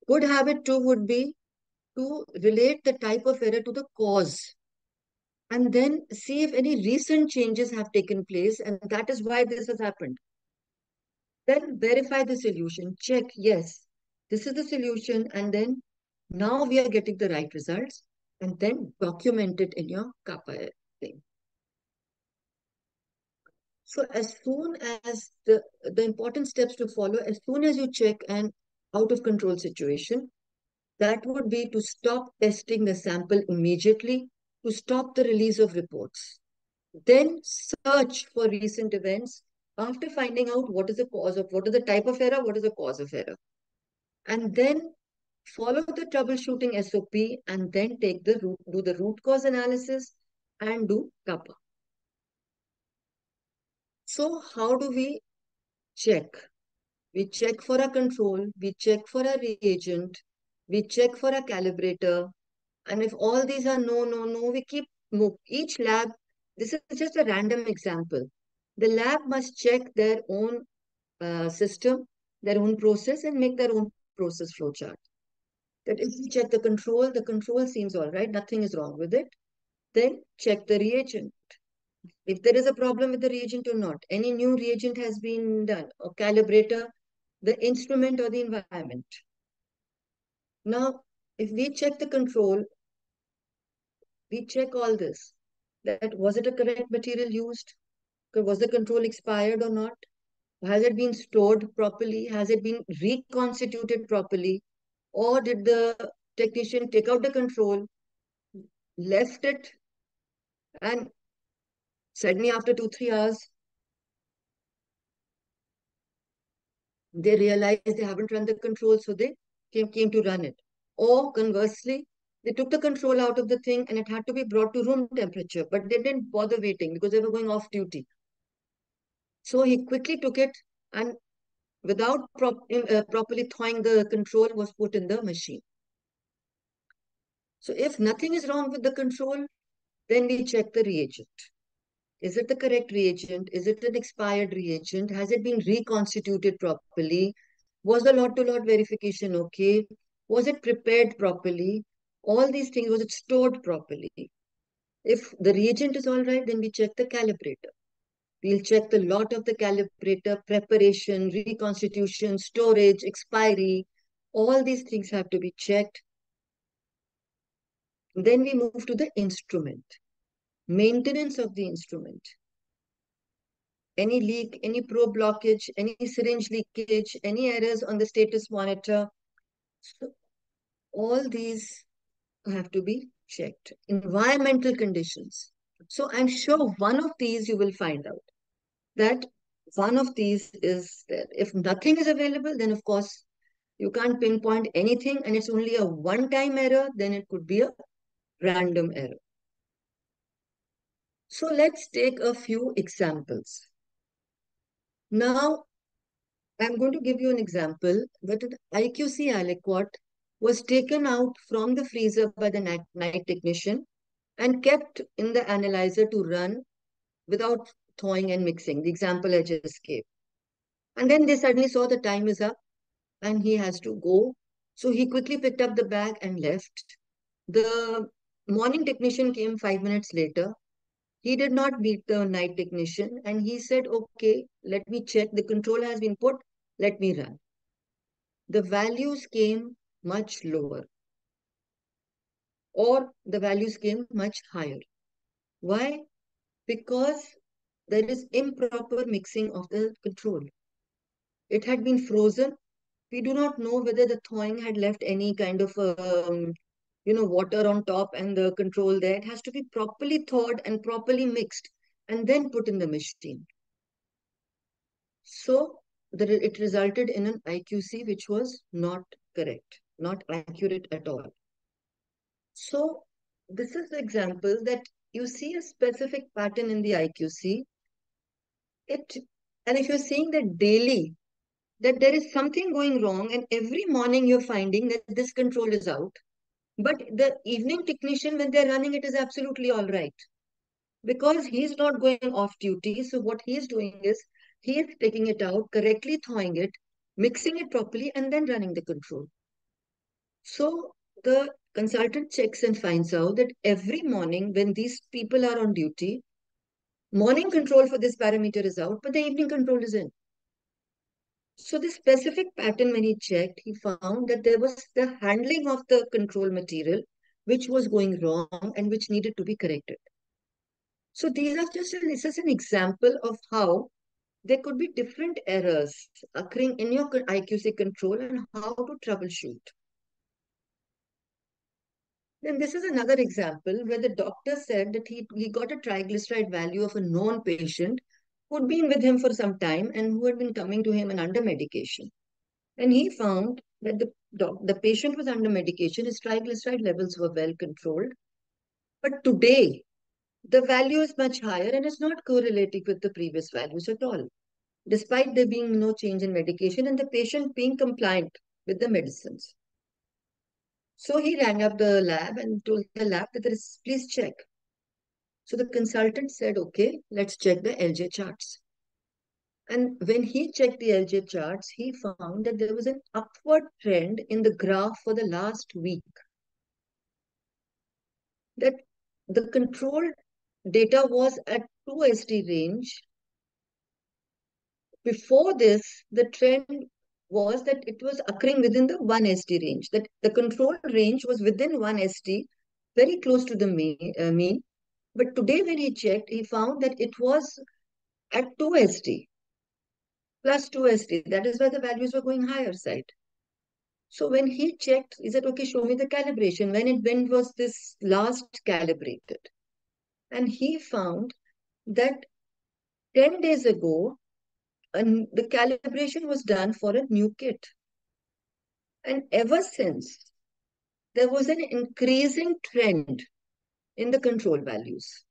good habit two would be to relate the type of error to the cause and then see if any recent changes have taken place and that is why this has happened. Then verify the solution, check, yes, this is the solution, and then now we are getting the right results, and then document it in your kappa thing. So as soon as the important steps to follow, as soon as you check an out of control situation, that would be to stop testing the sample immediately, to stop the release of reports. Then search for recent events after finding out what is the type of error, what is the cause of error. And then follow the troubleshooting SOP and then do the root cause analysis and do kappa. So how do we check? We check for a control, we check for a reagent, we check for a calibrator, and if all these are no, we keep each lab. This is just a random example. The lab must check their own system, their own process, and make their own process flowchart. That if we check the control seems all right, nothing is wrong with it. Then check the reagent. If there is a problem with the reagent or not, any new reagent has been done, or calibrator, the instrument or the environment. Now, if we check the control, we check all this. That was it a correct material used? Was the control expired or not? Has it been stored properly? Has it been reconstituted properly? Or did the technician take out the control, left it, and suddenly after 2-3 hours, they realized they haven't run the control, so they came to run it. Or conversely, they took the control out of the thing and it had to be brought to room temperature, but they didn't bother waiting because they were going off duty. So he quickly took it and without properly thawing the control was put in the machine. So if nothing is wrong with the control, then we check the reagent. Is it the correct reagent? Is it an expired reagent? Has it been reconstituted properly? Was the lot-to-lot verification okay? Was it prepared properly? All these things, was it stored properly? If the reagent is all right, then we check the calibrator. We'll check the lot of the calibrator, preparation, reconstitution, storage, expiry. All these things have to be checked. Then we move to the instrument. Maintenance of the instrument. Any leak, any probe blockage, any syringe leakage, any errors on the status monitor. So all these have to be checked. Environmental conditions. So I'm sure one of these you will find out that one of these is there. If nothing is available, then of course you can't pinpoint anything and it's only a one-time error, then it could be a random error. So let's take a few examples. Now, I'm going to give you an example that an IQC aliquot was taken out from the freezer by the night technician and kept in the analyzer to run without thawing and mixing, the example I just gave. And then they suddenly saw the time is up and he has to go. So he quickly picked up the bag and left. The morning technician came 5 minutes later. He did not meet the night technician and he said, okay, let me check. The control has been put. Let me run. The values came much lower or the values came much higher. Why? Because there is improper mixing of the control. It had been frozen. We do not know whether the thawing had left any kind of water on top and the control there. It has to be properly thawed and properly mixed and then put in the machine. So it resulted in an IQC which was not correct, not accurate at all. So this is the example that you see a specific pattern in the IQC. And if you're seeing that daily, that there is something going wrong, and every morning you're finding that this control is out, but the evening technician, when they're running, it is absolutely all right because he's not going off duty. So what he's doing is he is taking it out, correctly thawing it, mixing it properly, and then running the control. So the consultant checks and finds out that every morning when these people are on duty, morning control for this parameter is out, but the evening control is in. So the specific pattern, when he checked, he found that there was the handling of the control material which was going wrong and which needed to be corrected. So this is an example of how there could be different errors occurring in your IQC control and how to troubleshoot. Then this is another example where the doctor said that he got a triglyceride value of a known patient who had been with him for some time and who had been coming to him and under medication. And he found that the patient was under medication, his triglyceride levels were well controlled. But today, the value is much higher and is not correlating with the previous values at all, despite there being no change in medication and the patient being compliant with the medicines. So he rang up the lab and told the lab that please check. So the consultant said, okay, let's check the LJ charts. And when he checked the LJ charts, he found that there was an upward trend in the graph for the last week. That the control data was at 2 ST range. Before this, the trend was that it was occurring within the 1 ST range, that the control range was within 1 ST, very close to the mean. But today when he checked, he found that it was at 2 ST, plus 2 ST. That is why the values were going higher side. So when he checked, he said, okay, show me the calibration. When was this last calibrated? And he found that 10 days ago, the calibration was done for a new kit. And ever since, there was an increasing trend in the control values.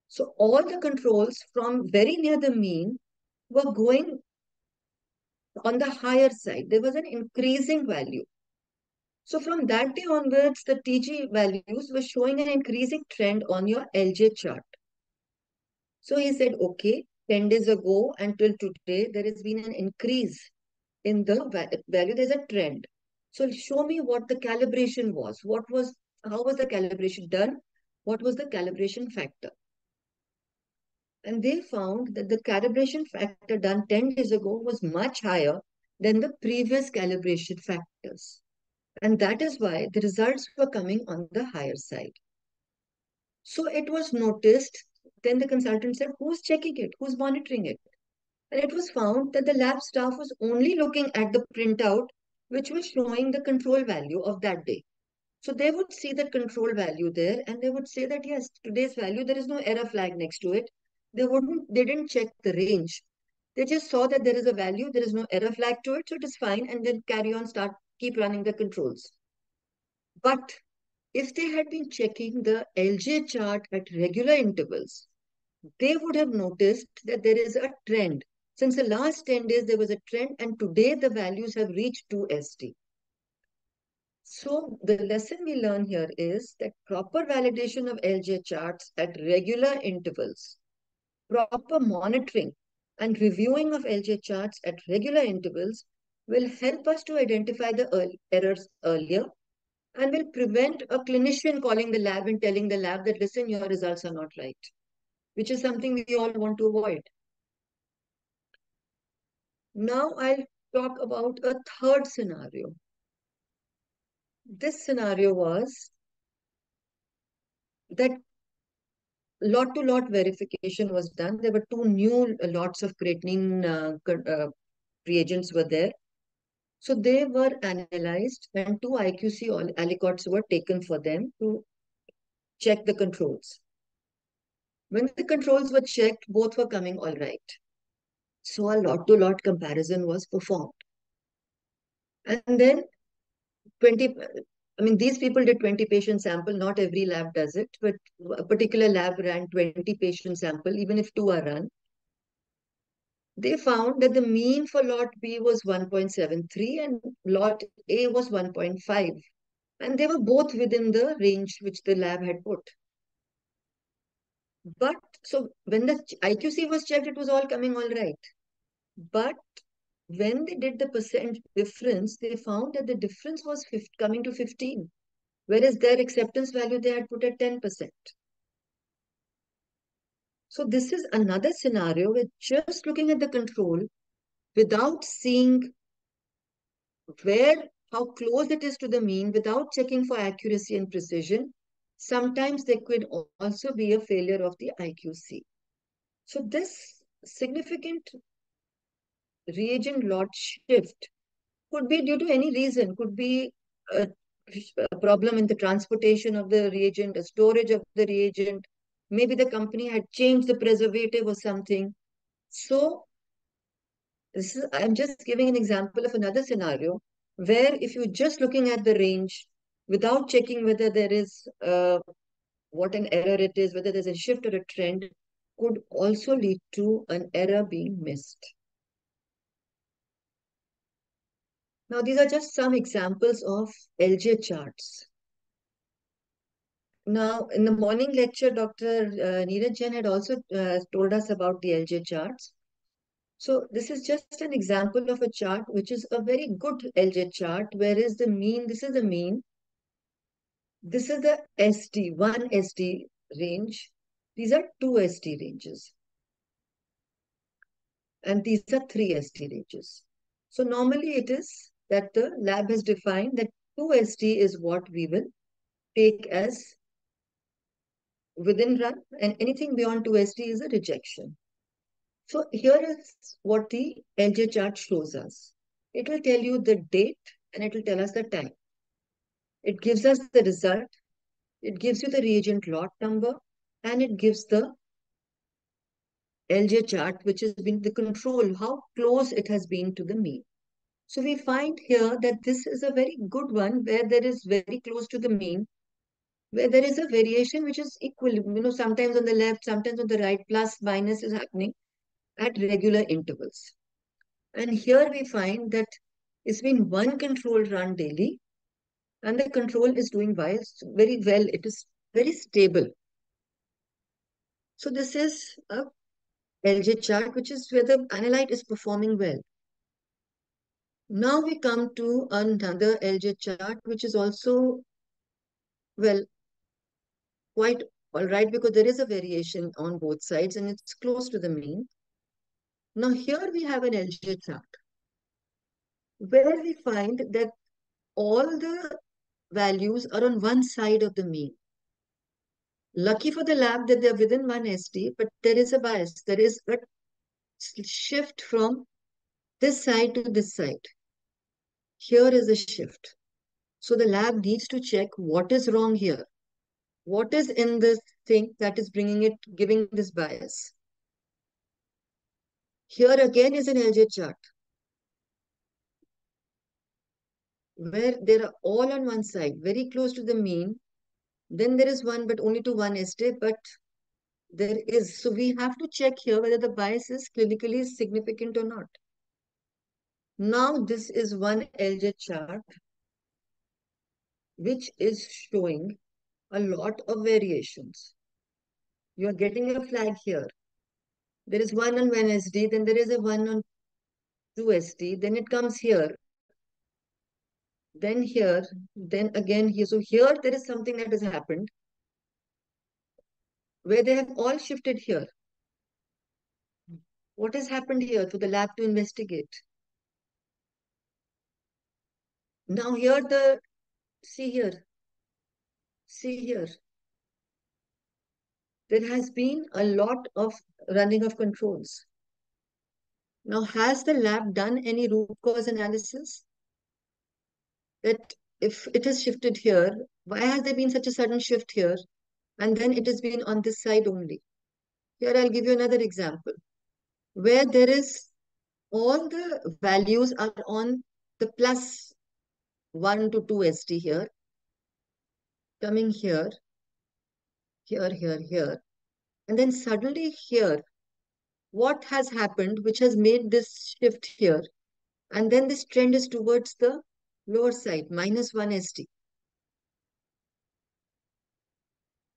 So all the controls from very near the mean were going on the higher side. There was an increasing value. So from that day onwards, the TG values were showing an increasing trend on your LJ chart. So he said, okay, 10 days ago until today, there has been an increase in the value. There's a trend. So show me what the calibration was. How was the calibration done? What was the calibration factor? And they found that the calibration factor done 10 days ago was much higher than the previous calibration factors. And that is why the results were coming on the higher side. So it was noticed, then the consultant said, who's checking it? Who's monitoring it? And it was found that the lab staff was only looking at the printout, which was showing the control value of that day. So they would see the control value there and they would say that, yes, today's value, there is no error flag next to it. They didn't check the range. They just saw that there is a value, there is no error flag to it, so it is fine, and then keep running the controls. But if they had been checking the LJ chart at regular intervals, they would have noticed that there is a trend. Since the last 10 days, there was a trend, and today the values have reached 2 ST. So the lesson we learn here is that proper validation of LJ charts at regular intervals, proper monitoring and reviewing of LJ charts at regular intervals will help us to identify the errors earlier and will prevent a clinician calling the lab and telling the lab that, listen, your results are not right, which is something we all want to avoid. Now I'll talk about a third scenario. This scenario was that lot to lot verification was done. There were two new lots of creatinine reagents were there. So they were analyzed and two IQC aliquots were taken for them to check the controls. When the controls were checked, both were coming all right. So a lot to lot comparison was performed. And then 20, I mean, these people did 20 patient sample. Not every lab does it, but a particular lab ran 20 patient sample, even if two are run. They found that the mean for lot B was 1.73 and lot A was 1.5. And they were both within the range which the lab had put. But so when the IQC was checked, it was all coming all right. But when they did the percent difference, they found that the difference was coming to 15, whereas their acceptance value they had put at 10%. So this is another scenario where just looking at the control without seeing how close it is to the mean, without checking for accuracy and precision, sometimes there could also be a failure of the IQC. So this significant reagent lot shift could be due to any reason, could be a, a problem in the transportation of the reagent, a storage of the reagent. Maybe the company had changed the preservative or something. So I'm just giving an example of another scenario where if you're just looking at the range without checking whether there is what an error it is, whether there's a shift or a trend, could also lead to an error being missed. Now, these are just some examples of LJ charts. Now, in the morning lecture, Dr. Neeraj Jain had also told us about the LJ charts. So this is just an example of a chart, which is a very good LJ chart, where is the mean, this is the mean, this is the SD, one SD range. These are two SD ranges. And these are three SD ranges. So normally it is that the lab has defined that 2 SD is what we will take as within run, and anything beyond 2 SD is a rejection. So here is what the LJ chart shows us. It will tell you the date and it will tell us the time. It gives us the result. It gives you the reagent lot number and it gives the LJ chart, which has been the control, how close it has been to the mean. So we find here that this is a very good one where there is very close to the mean, where there is a variation which is equal, sometimes on the left, sometimes on the right, plus minus is happening at regular intervals. And here we find that it's been one control run daily and the control is doing very well. It is very stable. So this is a LJ chart, which is where the analyte is performing well. Now we come to another LJ chart, which is also, well, quite all right, because there is a variation on both sides and it's close to the mean. Now here we have an LJ chart where we find that all the values are on one side of the mean. Lucky for the lab that they're within 1 SD, but there is a bias. There is a shift from this side to this side. Here is a shift. So the lab needs to check what is wrong here. What is in this thing that is giving this bias? Here again is an LJ chart where they are all on one side, very close to the mean. Then there is one, but only to 1 SD, but there is. So we have to check here whether the bias is clinically significant or not. Now this is one LJ chart which is showing a lot of variations. You are getting a flag here. There is one on 1 SD, then there is a one on 2 SD, then it comes here. then here, then again here. So here there is something that has happened where they have all shifted here. What has happened here for the lab to investigate? Now here see here, see here. There has been a lot of running of controls. Now, has the lab done any root cause analysis? That if it has shifted here, why has there been such a sudden shift here? And then it has been on this side only. Here, I'll give you another example where there is all the values are on the plus 1 to 2 ST here, coming here, here, here, here. And then suddenly here, what has happened which has made this shift here? And then this trend is towards the lower side, minus 1 ST.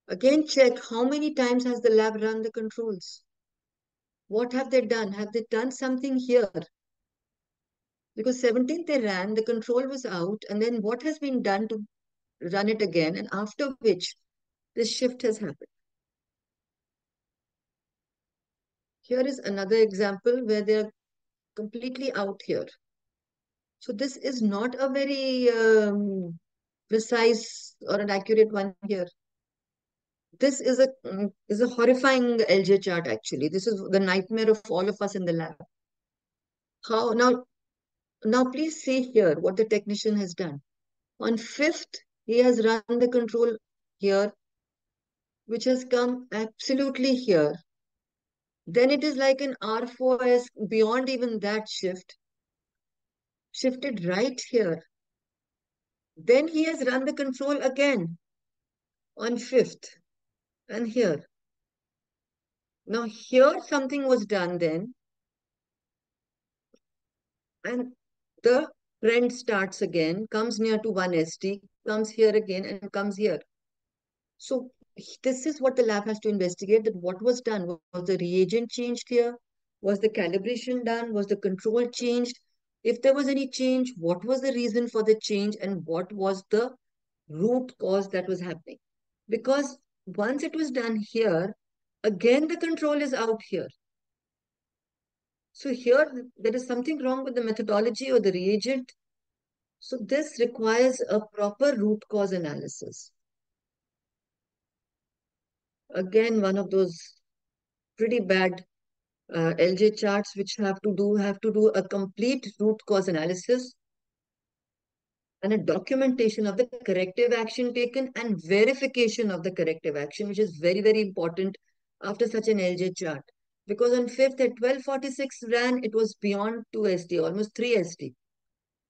Again, check how many times has the lab run the controls? What have they done? Have they done something here? Because 17th they ran, the control was out, and then what has been done to run it again, and after which this shift has happened. Here is another example where they're completely out here. So this is not a very precise or an accurate one here. This is a horrifying LJ chart actually. This is the nightmare of all of us in the lab. How now please see here what the technician has done. On 5th, he has run the control here, which has come absolutely here. Then it is like an R4S beyond even that shift, shifted right here. Then he has run the control again on 5th and here. Now here something was done then, and the trend starts again, comes near to 1 ST, comes here again and comes here. So this is what the lab has to investigate, that what was done. Was the reagent changed here? Was the calibration done? Was the control changed? If there was any change, what was the reason for the change and what was the root cause that was happening? Because once it was done here, again the control is out here. So here there is something wrong with the methodology or the reagent. So this requires a proper root cause analysis. Again, one of those pretty bad LJ charts which have to do a complete root cause analysis and a documentation of the corrective action taken and verification of the corrective action, which is very, very important after such an LJ chart. Because on 5th at 12:46 ran, it was beyond 2 ST, almost 3 ST.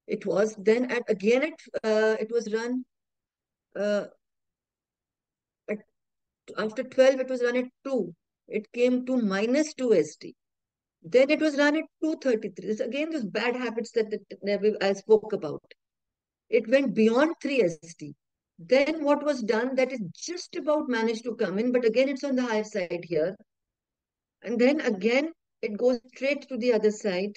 It was then it was run uh, at, after 12, it was run at 2. It came to minus 2 ST. Then it was run at 2:33. This again those bad habits that I spoke about. It went beyond 3 ST. Then what was done, that is just about managed to come in, but again it's on the higher side here. And then again it goes straight to the other side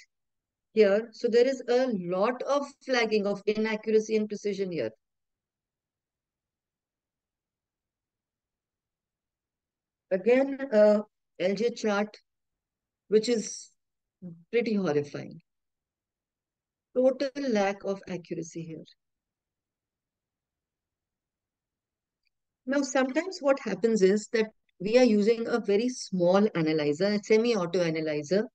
here. So there is a lot of flagging of inaccuracy and precision here. Again, LJ chart, which is pretty horrifying. Total lack of accuracy here. Now, sometimes what happens is that we are using a very small analyzer, a semi-auto analyzer,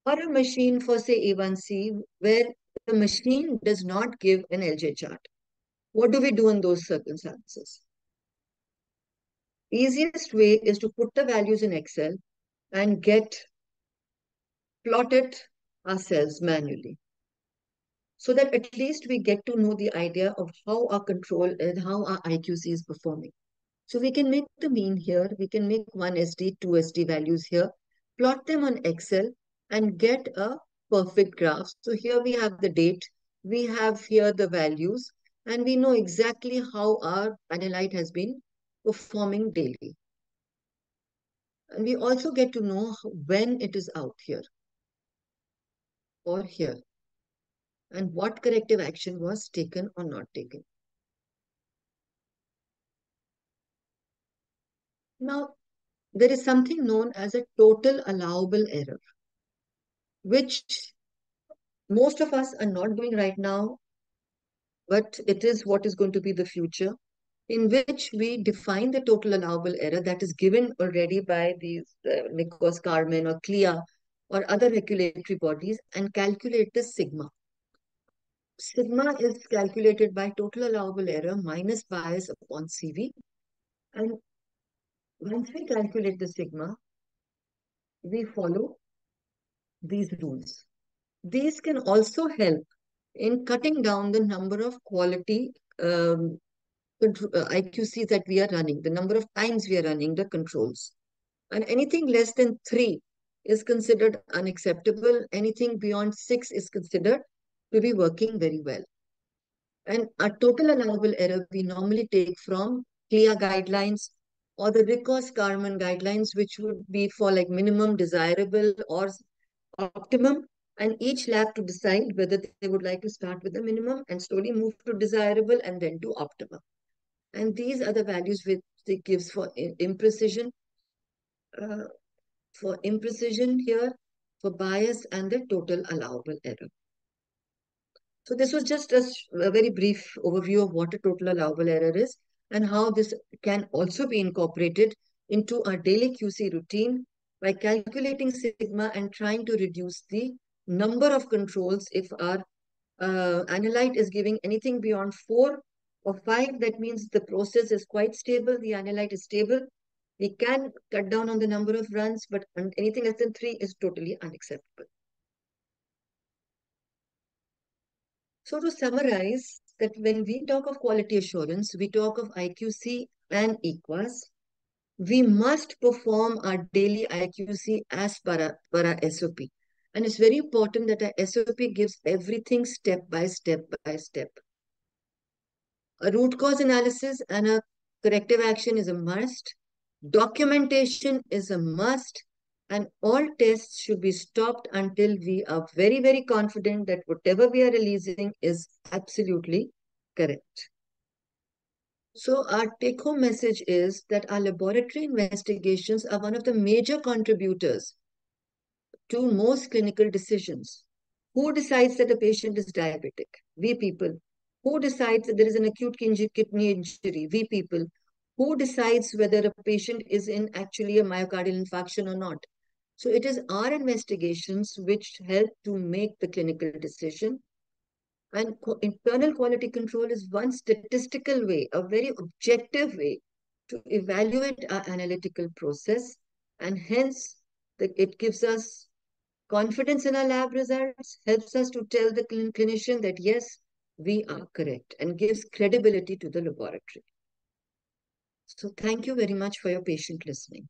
or a machine for, say, A1C, where the machine does not give an LJ chart. What do we do in those circumstances? Easiest way is to put the values in Excel and plot it ourselves manually, so that at least we get to know the idea of how our control and how our IQC is performing. So we can make the mean here, we can make 1 SD, 2 SD values here, plot them on Excel and get a perfect graph. So here we have the date, we have here the values, and we know exactly how our analyte has been performing daily. And we also get to know when it is out here or here. and what corrective action was taken or not taken. Now, there is something known as a total allowable error, which most of us are not doing right now, but it is what is going to be the future, in which we define the total allowable error that is given already by these Nichols, Carmen, or CLIA, or other regulatory bodies, and calculate the sigma. Sigma is calculated by total allowable error minus bias upon CV. And once we calculate the sigma, we follow these rules. These can also help in cutting down the number of quality IQCs that we are running, the number of times we are running the controls. And anything less than 3 is considered unacceptable. Anything beyond 6 is considered to be working very well. And a total allowable error we normally take from CLIA guidelines or the Ricos-Carmen guidelines, which would be for like minimum, desirable, or optimum, and each lab to decide whether they would like to start with the minimum and slowly move to desirable and then to optimum. And these are the values which it gives uh, for imprecision here, for bias, and the total allowable error. So this was just a very brief overview of what a total allowable error is and how this can also be incorporated into our daily QC routine by calculating sigma and trying to reduce the number of controls. If our analyte is giving anything beyond 4 or 5, that means the process is quite stable, the analyte is stable. We can cut down on the number of runs, but anything less than 3 is totally unacceptable. So to summarize, that when we talk of quality assurance, we talk of IQC and EQUAS. We must perform our daily IQC as per our SOP. And it's very important that our SOP gives everything step by step by step. A root cause analysis and a corrective action is a must. Documentation is a must. And all tests should be stopped until we are very, very confident that whatever we are releasing is absolutely correct. So our take-home message is that our laboratory investigations are one of the major contributors to most clinical decisions. Who decides that a patient is diabetic? We people. Who decides that there is an acute kidney injury? We people. Who decides whether a patient is in actually a myocardial infarction or not? So it is our investigations which help to make the clinical decision. And internal quality control is one statistical way, a very objective way to evaluate our analytical process. And hence, it gives us confidence in our lab results, helps us to tell the clinician that yes, we are correct, and gives credibility to the laboratory. So thank you very much for your patient listening.